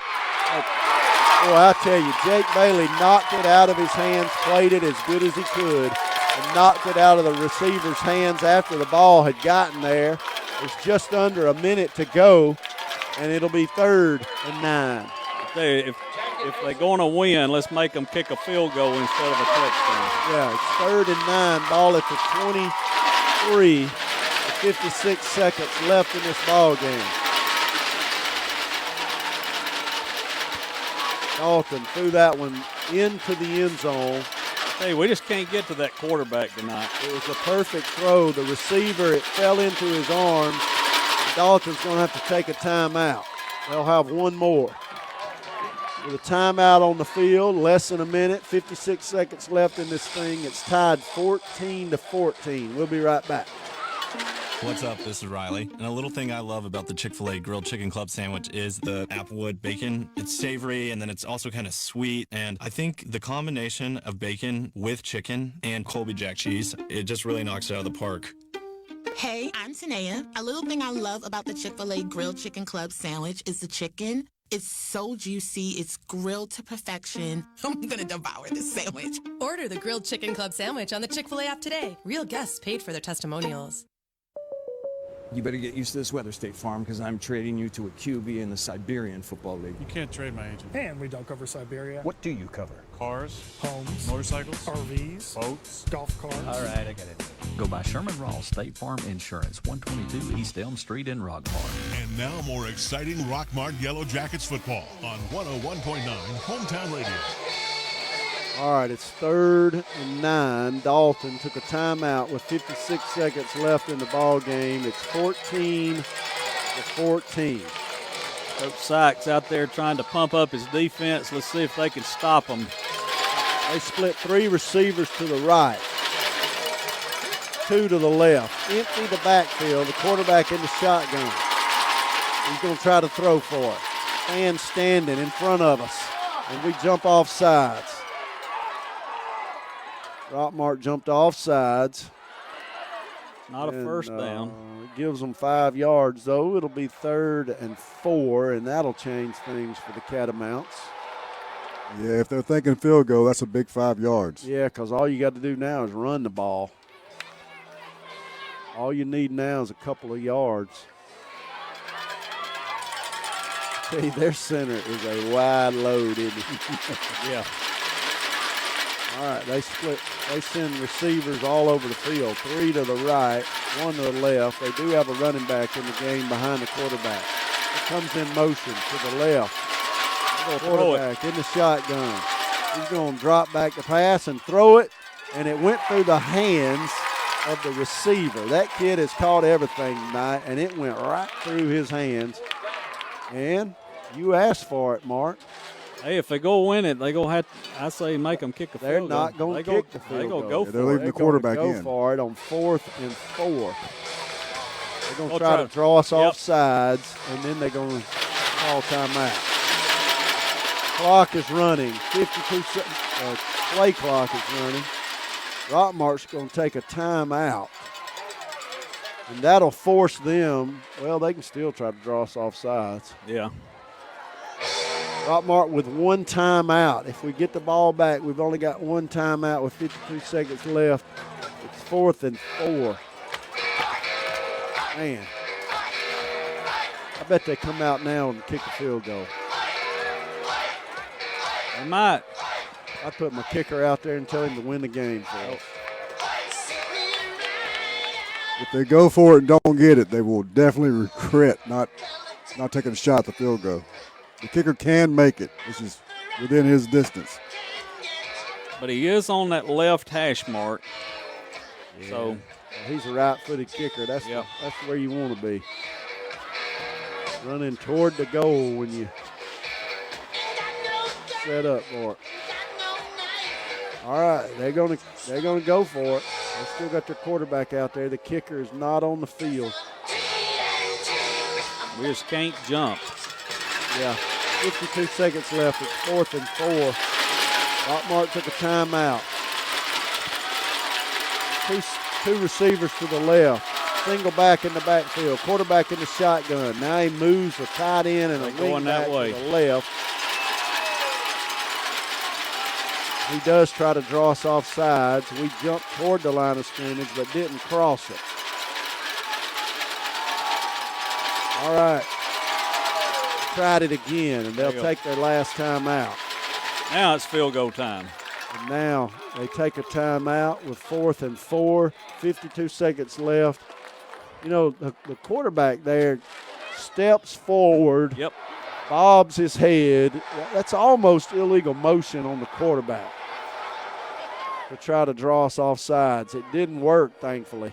Boy, I tell you, Jake Bailey knocked it out of his hands, played it as good as he could, and knocked it out of the receiver's hands after the ball had gotten there. There's just under a minute to go, and it'll be 3rd and 9. If they're going to win, let's make them kick a field goal instead of a touchdown. Yeah, it's 3rd and 9. Ball at the 23. 56 seconds left in this ball game. Dalton threw that one into the end zone. Hey, we just can't get to that quarterback tonight. It was a perfect throw. The receiver, it fell into his arms. Dalton's going to have to take a timeout. They'll have one more. With a timeout on the field, less than a minute, 56 seconds left in this thing. It's tied 14-14. We'll be right back. What's up? This is Riley. And a little thing I love about the Chick-fil-A Grilled Chicken Club sandwich is the applewood bacon. It's savory, and then it's also kind of sweet. And I think the combination of bacon with chicken and Colby Jack cheese, it just really knocks it out of the park. Hey, I'm Tanea. A little thing I love about the Chick-fil-A Grilled Chicken Club sandwich is the chicken. It's so juicy. It's grilled to perfection. I'm going to devour this sandwich. Order the Grilled Chicken Club sandwich on the Chick-fil-A app today. Real guests paid for their testimonials. You better get used to this weather, State Farm, because I'm trading you to a QB in the Siberian Football League. You can't trade my agent. And we don't cover Siberia. What do you cover? Cars, Homes, motorcycles, RVs, boats, golf carts. All right, I got it. Go by Sherman Rawls State Farm Insurance, 122 East Elm Street in Rockmart. And now more exciting Rockmart Yellow Jackets football on 101.9 Hometown Radio. All right, it's 3rd and 9. Dalton took a timeout with 56 seconds left in the ball game. It's 14-14. Coach Sykes out there trying to pump up his defense. Let's see if they can stop them. They split 3 receivers to the right, 2 to the left. Empty the backfield. The quarterback in the shotgun. He's going to try to throw for it. Fans standing in front of us, and we jump off sides. Rockmart jumped off sides. Not a first down. It gives them 5 yards, though. It'll be 3rd and 4, and that'll change things for the Catamounts. Yeah, if they're thinking field goal, that's a big 5 yards. Yeah, because all you got to do now is run the ball. All you need now is a couple of yards. See, their center is a wide load, isn't it? Yeah. All right, they send receivers all over the field. 3 to the right, 1 to the left. They do have a running back in the game behind the quarterback. It comes in motion to the left. Quarterback in the shotgun. He's going to drop back the pass and throw it, and it went through the hands of the receiver. That kid has caught everything tonight, and it went right through his hands. And you asked for it, Mark. Hey, if they go win it, they go have. I say make them kick a They're field goal. not going to kick the field goal. They go for they're it. leaving the quarterback Go in. for it on 4th and 4. They're going to try to draw us off sides, and then they're going to call timeout. Clock is running. 52 seconds. Play clock is running. Rockmart's going to take a timeout. And that'll force them. Well, they can still try to draw us off sides. Yeah. Rockmart with 1 timeout. If we get the ball back, we've only got 1 timeout with 52 seconds left. It's 4th and 4. Man. I bet they come out now and kick a field goal. They might. I put my kicker out there and tell him to win the game for us. If they go for it and don't get it, they will definitely regret not taking a shot at the field goal. The kicker can make it. This is within his distance. But he is on that left hash mark. Yeah. So he's a right-footed kicker. That's where you want to be. Running toward the goal when you set up for it. All right, they're gonna go for it. They still got their quarterback out there. The kicker is not on the field. we just can't jump. Yeah, 52 seconds left. It's 4th and 4. Rockmart took a timeout. Two receivers to the left. Single back in the backfield. Quarterback in the shotgun. Now he moves a tight end and a wing back to the left. He does try to draw us off sides. We jumped toward the line of scrimmage but didn't cross it. All right. Tried it again, and they'll take their last time out. Now it's field goal time. And now they take a timeout with 4th and 4, 52 seconds left. You know, the quarterback there steps forward, bobs his head. That's almost illegal motion on the quarterback to try to draw us off sides. It didn't work, thankfully.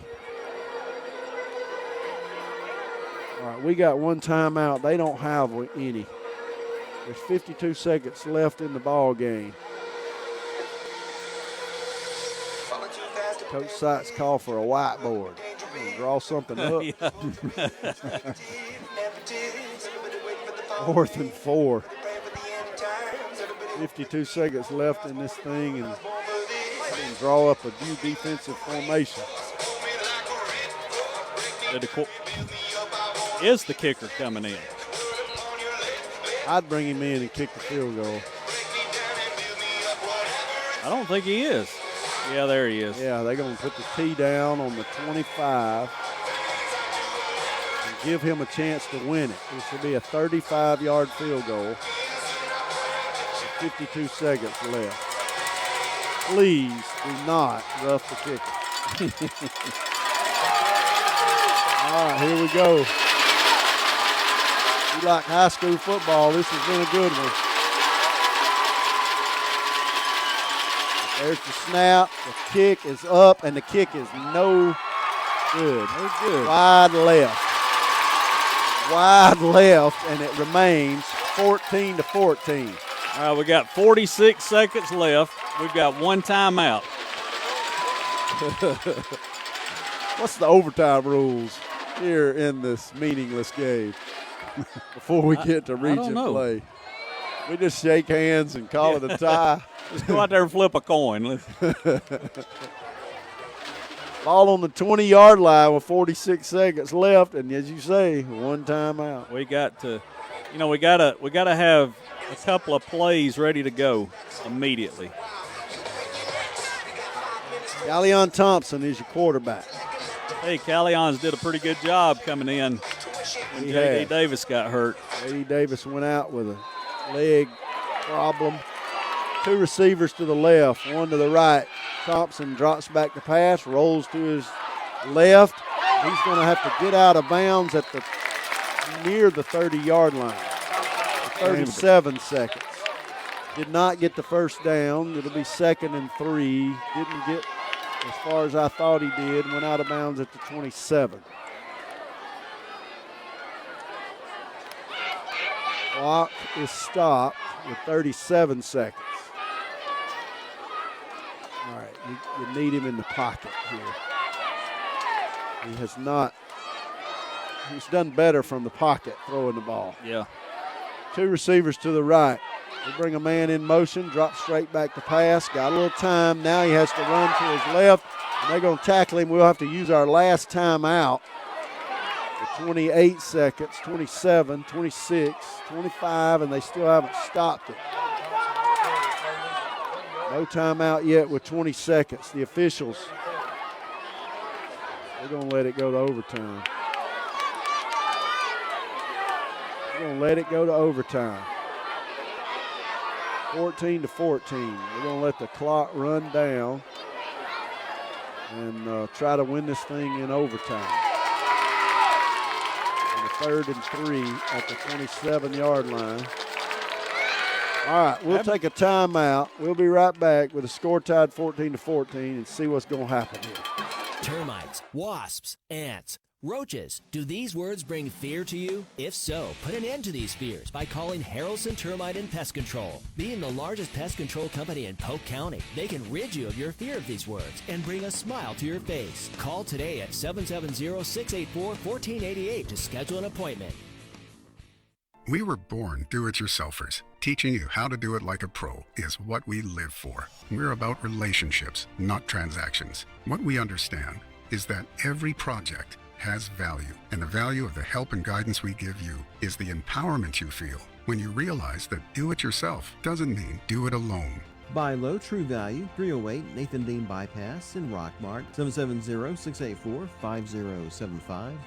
All right, we got 1 timeout. They don't have any. There's 52 seconds left in the ball game. Coach Sykes called for a whiteboard. Draw something up. 4th and 4. 52 seconds left in this thing, and draw up a new defensive formation. Is the kicker coming in? I'd bring him in and kick the field goal. I don't think he is. Yeah, there he is. Yeah, they're going to put the tee down on the 25. give him a chance to win it. This will be a 35-yard field goal with 52 seconds left. Please do not rough the kicker. All right, here we go. If you like high school football, this has been a good one. There's the snap. The kick is up, and the kick is no good. No good. Wide left. Wide left, and it remains 14-14. All right, we got 46 seconds left. We've got one timeout. What's the overtime rules here in this meaningless game before we get to regent play? We just shake hands and call it a tie. Let's go out there and flip a coin. Ball on the 20-yard line with 46 seconds left, and as you say, one timeout. We got to, we gotta have a couple of plays ready to go immediately. Callion Thompson is your quarterback. Hey, Callion's did a pretty good job coming in when J.D. Davis got hurt. J.D. Davis went out with a leg problem. Two receivers to the left, one to the right. Thompson drops back to pass, rolls to his left. He's going to have to get out of bounds at near the 30-yard line. 37 seconds. Did not get the first down. It'll be 2nd and 3. Didn't get as far as I thought he did. Went out of bounds at the 27. Clock is stopped with 37 seconds. All right, you need him in the pocket here. He has not. He's done better from the pocket throwing the ball. Yeah. Two receivers to the right. They bring a man in motion, drop straight back to pass. Got a little time. Now he has to run to his left, and they're going to tackle him. We'll have to use our last timeout. 28 seconds, 27, 26, 25, and they still haven't stopped it. No timeout yet with 20 seconds. The officials, they're going to let it go to overtime. They're going to let it go to overtime. 14-14. We're going to let the clock run down and try to win this thing in overtime. On the 3rd and 3 at the 27-yard line. All right, we'll take a timeout. We'll be right back with a score tied 14-14 and see what's going to happen here. Termites, wasps, ants, roaches. Do these words bring fear to you? If so, put an end to these fears by calling Harrelson Termite and Pest Control. Being the largest pest control company in Polk County, they can rid you of your fear of these words and bring a smile to your face. Call today at 770-684-1488 to schedule an appointment. We were born do-it-yourselfers. Teaching you how to do it like a pro is what we live for. We're about relationships, not transactions. What we understand is that every project has value, and the value of the help and guidance we give you is the empowerment you feel when you realize that do-it-yourself doesn't mean do it alone. Buy low True Value, 308 Nathan Dean Bypass in Rockmart, 770-684-5075.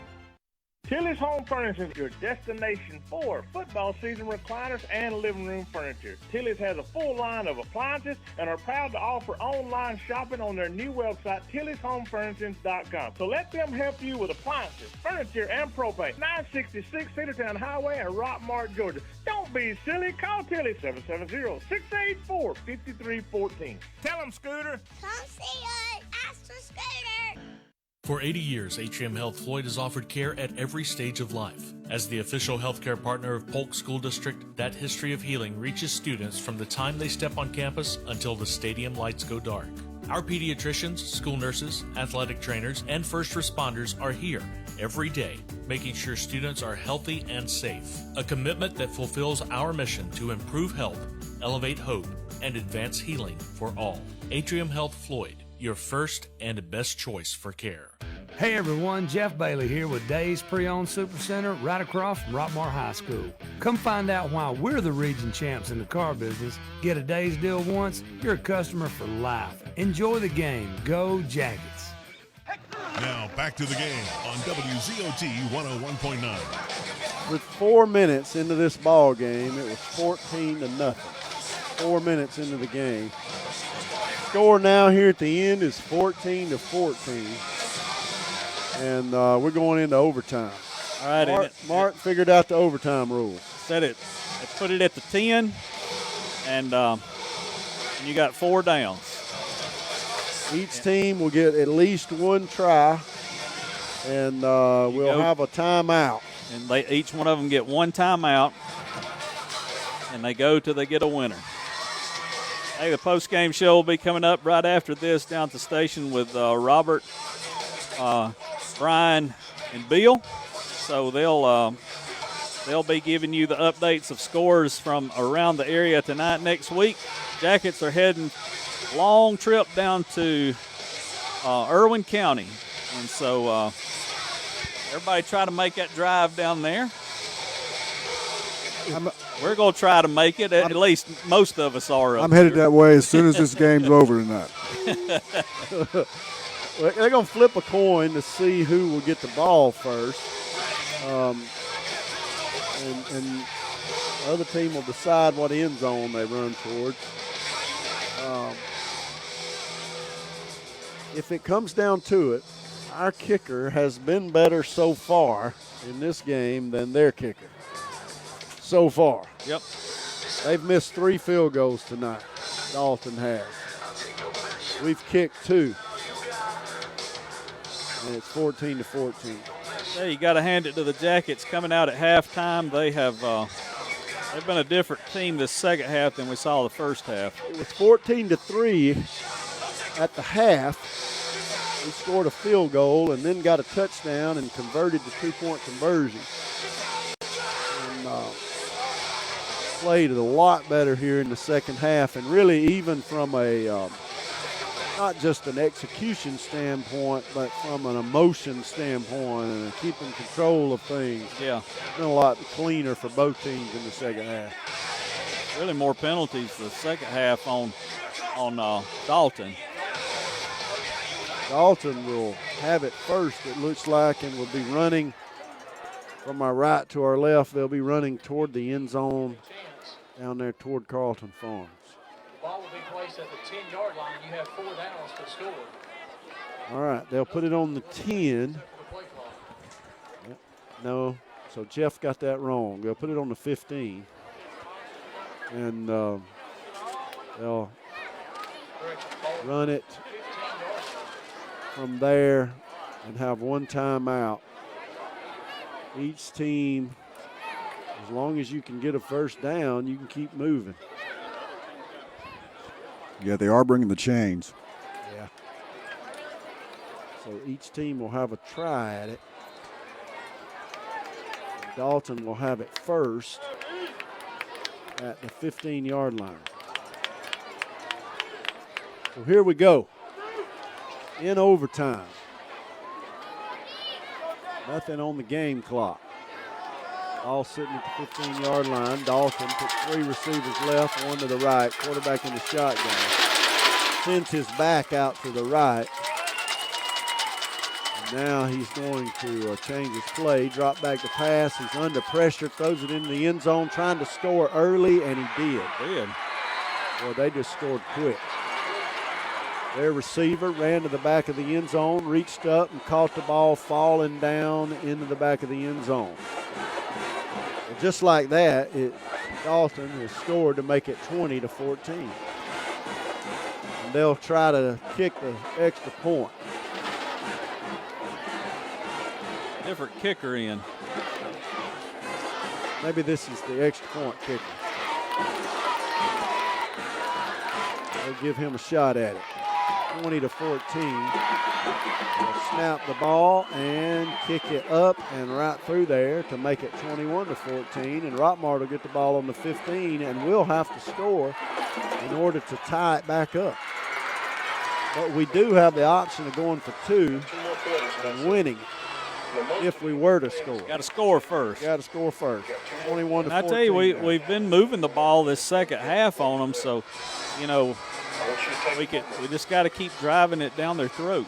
Tilly's Home Furniture is your destination for football season recliners and living room furniture. Tilly's has a full line of appliances and are proud to offer online shopping on their new website, TillysHomeFurnishings.com. So let them help you with appliances, furniture, and propane. 966 Cedartown Highway in Rockmart, Georgia. Don't be silly. Call Tilly 770-684-5314. Tell them, Scooter. Come see us. Ask for Scooter. For 80 years, Atrium Health Floyd has offered care at every stage of life. As the official healthcare partner of Polk School District, that history of healing reaches students from the time they step on campus until the stadium lights go dark. Our pediatricians, school nurses, athletic trainers, and first responders are here every day, making sure students are healthy and safe. A commitment that fulfills our mission to improve health, elevate hope, and advance healing for all. Atrium Health Floyd, your first and best choice for care. Hey everyone, Jeff Bailey here with Days Pre-Owned Supercenter right across from Rockmart High School. Come find out why we're the region champs in the car business. Get a Days deal once, you're a customer for life. Enjoy the game. Go Jackets. Now back to the game on WZOT 101.9. With 4 minutes into this ball game, it was 14-0. 4 minutes into the game. Score now here at the end is 14-14. And we're going into overtime. All right. Mark figured out the overtime rules. Set it. They put it at the 10, and you got 4 downs. Each team will get at least 1 try, and we'll have a timeout. And each one of them get 1 timeout, and they go till they get a winner. Hey, the post-game show will be coming up right after this down at the station with Robert, Brian, and Bill. So they'll be giving you the updates of scores from around the area tonight. Next week, Jackets are heading long trip down to Irwin County, and so everybody try to make that drive down there. We're going to try to make it. At least most of us are. I'm headed that way as soon as this game's over tonight. They're going to flip a coin to see who will get the ball first. And the other team will decide what end zone they run towards. If it comes down to it, our kicker has been better so far in this game than their kicker. So far. Yep. They've missed 3 field goals tonight. Dalton has. We've kicked 2. And it's 14-14. Yeah, you got to hand it to the Jackets coming out at halftime. They've been a different team this second half than we saw the first half. It was 14-3 at the half. We scored a field goal and then got a touchdown and converted the 2-point conversion. And played a lot better here in the second half, and really even from a not just an execution standpoint, but from an emotion standpoint and keeping control of things. Yeah. Been a lot cleaner for both teams in the second half. Really more penalties the second half on Dalton. Dalton will have it first, it looks like, and will be running from our right to our left. They'll be running toward the end zone down there toward Carlton Farms. The ball will be placed at the 10-yard line. You have 4 downs to score. All right, they'll put it on the 10. Yep. No, so Jeff got that wrong. They'll put it on the 15. And they'll run it from there and have 1 timeout. Each team, as long as you can get a first down, you can keep moving. Yeah, they are bringing the chains. Yeah. So each team will have a try at it. Dalton will have it first at the 15-yard line. So here we go. In overtime. Nothing on the game clock. All sitting at the 15-yard line. Dalton put 3 receivers left, 1 to the right. Quarterback in the shotgun. Sends his back out to the right. And now he's going to change his play. Drop back to pass. He's under pressure. Throws it into the end zone. Trying to score early, and he did. Well, they just scored quick. Their receiver ran to the back of the end zone, reached up and caught the ball falling down into the back of the end zone. And just like that, Dalton has scored to make it 20-14. And they'll try to kick the extra point. Different kicker in. Maybe this is the extra point kicker. They'll give him a shot at it. 20-14. They'll snap the ball and kick it up and right through there to make it 21-14. And Rockmart will get the ball on the 15, and we'll have to score in order to tie it back up. But we do have the option of going for 2 and winning if we were to score. Got to score first. Got to score first. 21-14. I tell you, we've been moving the ball this second half on them, so, you know, we just got to keep driving it down their throat.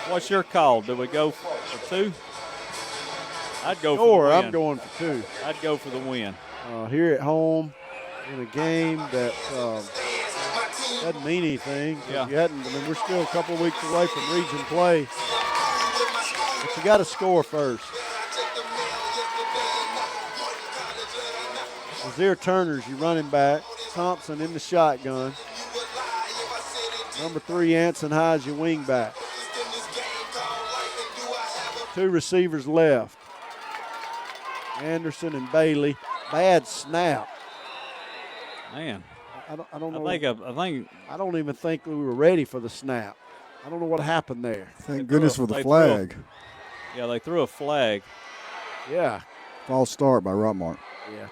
What's your call? Do we go for 2? I'd go Sure, for the win. I'm going for 2. I'd go for the win. Here at home in a game that doesn't mean anything. Yeah. We're still a couple of weeks away from region play. But you got to score first. Azier Turner's your running back. Thompson in the shotgun. Number 3, Anson High's your wing back. 2 receivers left. Anderson and Bailey. Bad snap. Man, I don't know. I don't even think we were ready for the snap. I don't know what happened there. Thank goodness for the flag. They threw a flag. Yeah. False start by Rockmart. Yeah.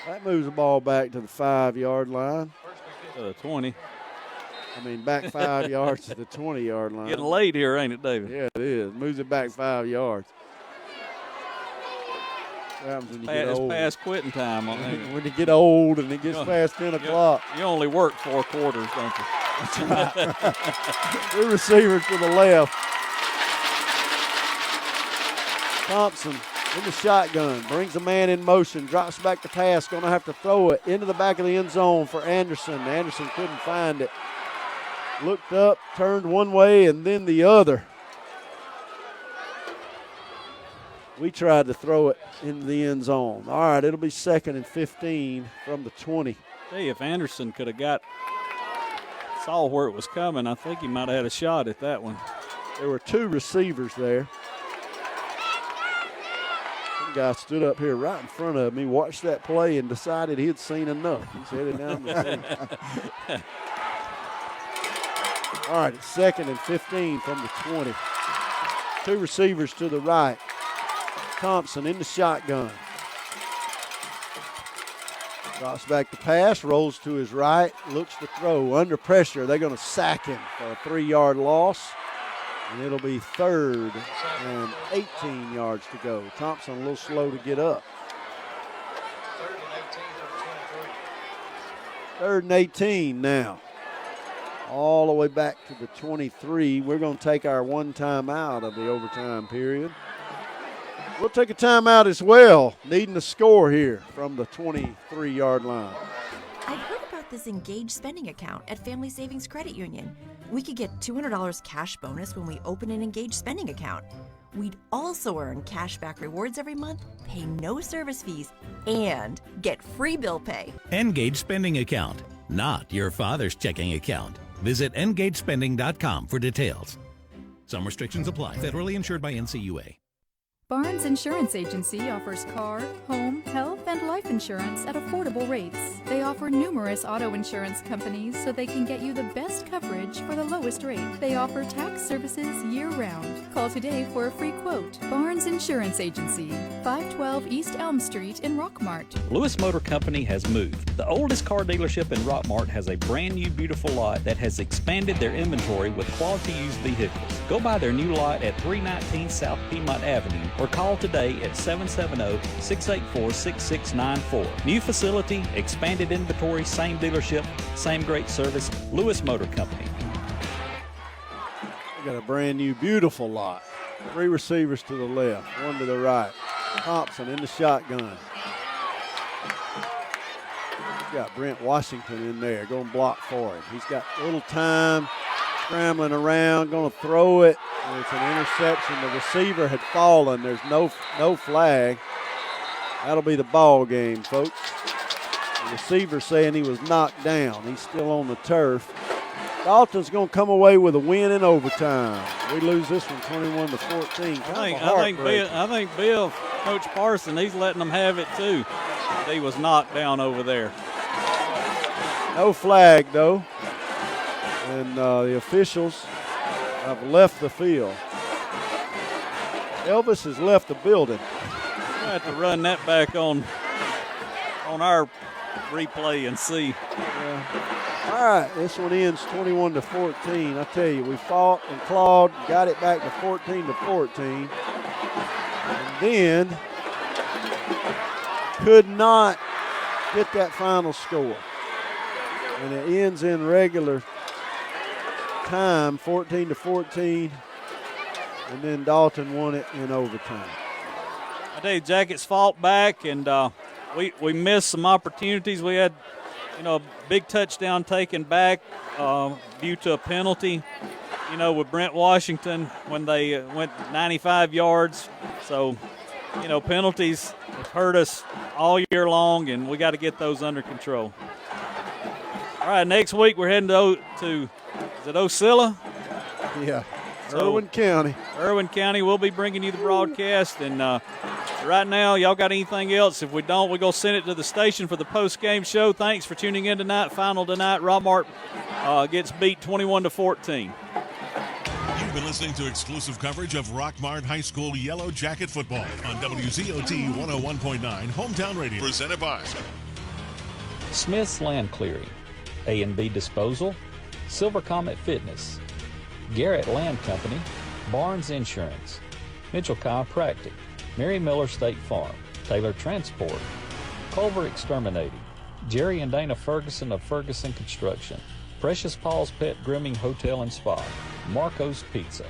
That moves the ball back to the 5-yard line. To the 20. Back 5 yards to the 20-yard line. Getting late here, ain't it, David? Yeah, it is. Moves it back 5 yards. What happens when you get old? It's past quitting time on that. When you get old and it gets past 10 o'clock. You only work 4 quarters, don't you? That's right. 2 receivers to the left. Thompson in the shotgun, brings a man in motion, drops back the pass, going to have to throw it into the back of the end zone for Anderson. Anderson couldn't find it. Looked up, turned one way and then the other. We tried to throw it into the end zone. All right, it'll be 2nd and 15 from the 20. Hey, if Anderson could have saw where it was coming, I think he might have had a shot at that one. There were 2 receivers there. Some guy stood up here right in front of me, watched that play, and decided he had seen enough. He's headed down the field. All right, it's 2nd and 15 from the 20. 2 receivers to the right. Thompson in the shotgun. Drops back the pass, rolls to his right, looks to throw. Under pressure, they're going to sack him for a 3-yard loss. And it'll be 3rd and 18 yards to go. Thompson a little slow to get up. 3rd and 18 now. All the way back to the 23. We're going to take our 1 timeout of the overtime period. We'll take a timeout as well, needing a score here from the 23-yard line. I've heard about this Engage spending account at Family Savings Credit Union. We could get $200 cash bonus when we open an Engage spending account. We'd also earn cashback rewards every month, pay no service fees, and get free bill pay. Engage spending account, not your father's checking account. Visit engagespending.com for details. Some restrictions apply. Federally insured by NCUA. Barnes Insurance Agency offers car, home, health, and life insurance at affordable rates. They offer numerous auto insurance companies so they can get you the best coverage for the lowest rate. They offer tax services year-round. Call today for a free quote. Barnes Insurance Agency, 512 East Elm Street in Rockmart. Lewis Motor Company has moved. The oldest car dealership in Rockmart has a brand new beautiful lot that has expanded their inventory with quality used vehicles. Go by their new lot at 319 South Piedmont Avenue or call today at 770-684-6694. New facility, expanded inventory, same dealership, same great service. Lewis Motor Company. We got a brand new beautiful lot. 3 receivers to the left, 1 to the right. Thompson in the shotgun. He's got Brent Washington in there, going to block for him. He's got a little time, scrambling around, going to throw it. And it's an interception. The receiver had fallen. There's no flag. That'll be the ball game, folks. The receiver saying he was knocked down. He's still on the turf. Dalton's going to come away with a win in overtime. We lose this one 21-14. I think Bill, Coach Parson, he's letting them have it too. He was knocked down over there. No flag, though. And the officials have left the field. Elvis has left the building. We'll have to run that back on our replay and see. Yeah. All right, this one ends 21-14. I tell you, we fought and clawed, got it back to 14-14, and then could not get that final score. And it ends in regular time, 14-14, and then Dalton won it in overtime. I tell you, Jackets fought back, and we missed some opportunities. We had, a big touchdown taken back due to a penalty, with Brent Washington when they went 95 yards. So, penalties have hurt us all year long, and we got to get those under control. All right, next week we're heading to is it Ocilla? Yeah, Irwin County. Irwin County, we'll be bringing you the broadcast, and right now, y'all got anything else? If we don't, we're going to send it to the station for the post-game show. Thanks for tuning in tonight. Final tonight, Rockmart gets beat 21-14. You've been listening to exclusive coverage of Rockmart High School Yellow Jacket football on WZOT 101.9 Hometown Radio. Presented by Smith's Land Clearing, A&B Disposal, Silver Comet Fitness, Garrett Land Company, Barnes Insurance, Mitchell Chiropractic, Mary Miller State Farm, Taylor Transport, Culver Exterminating, Jerry and Dana Ferguson of Ferguson Construction, Precious Paul's Pet Grooming Hotel and Spa, Marco's Pizza,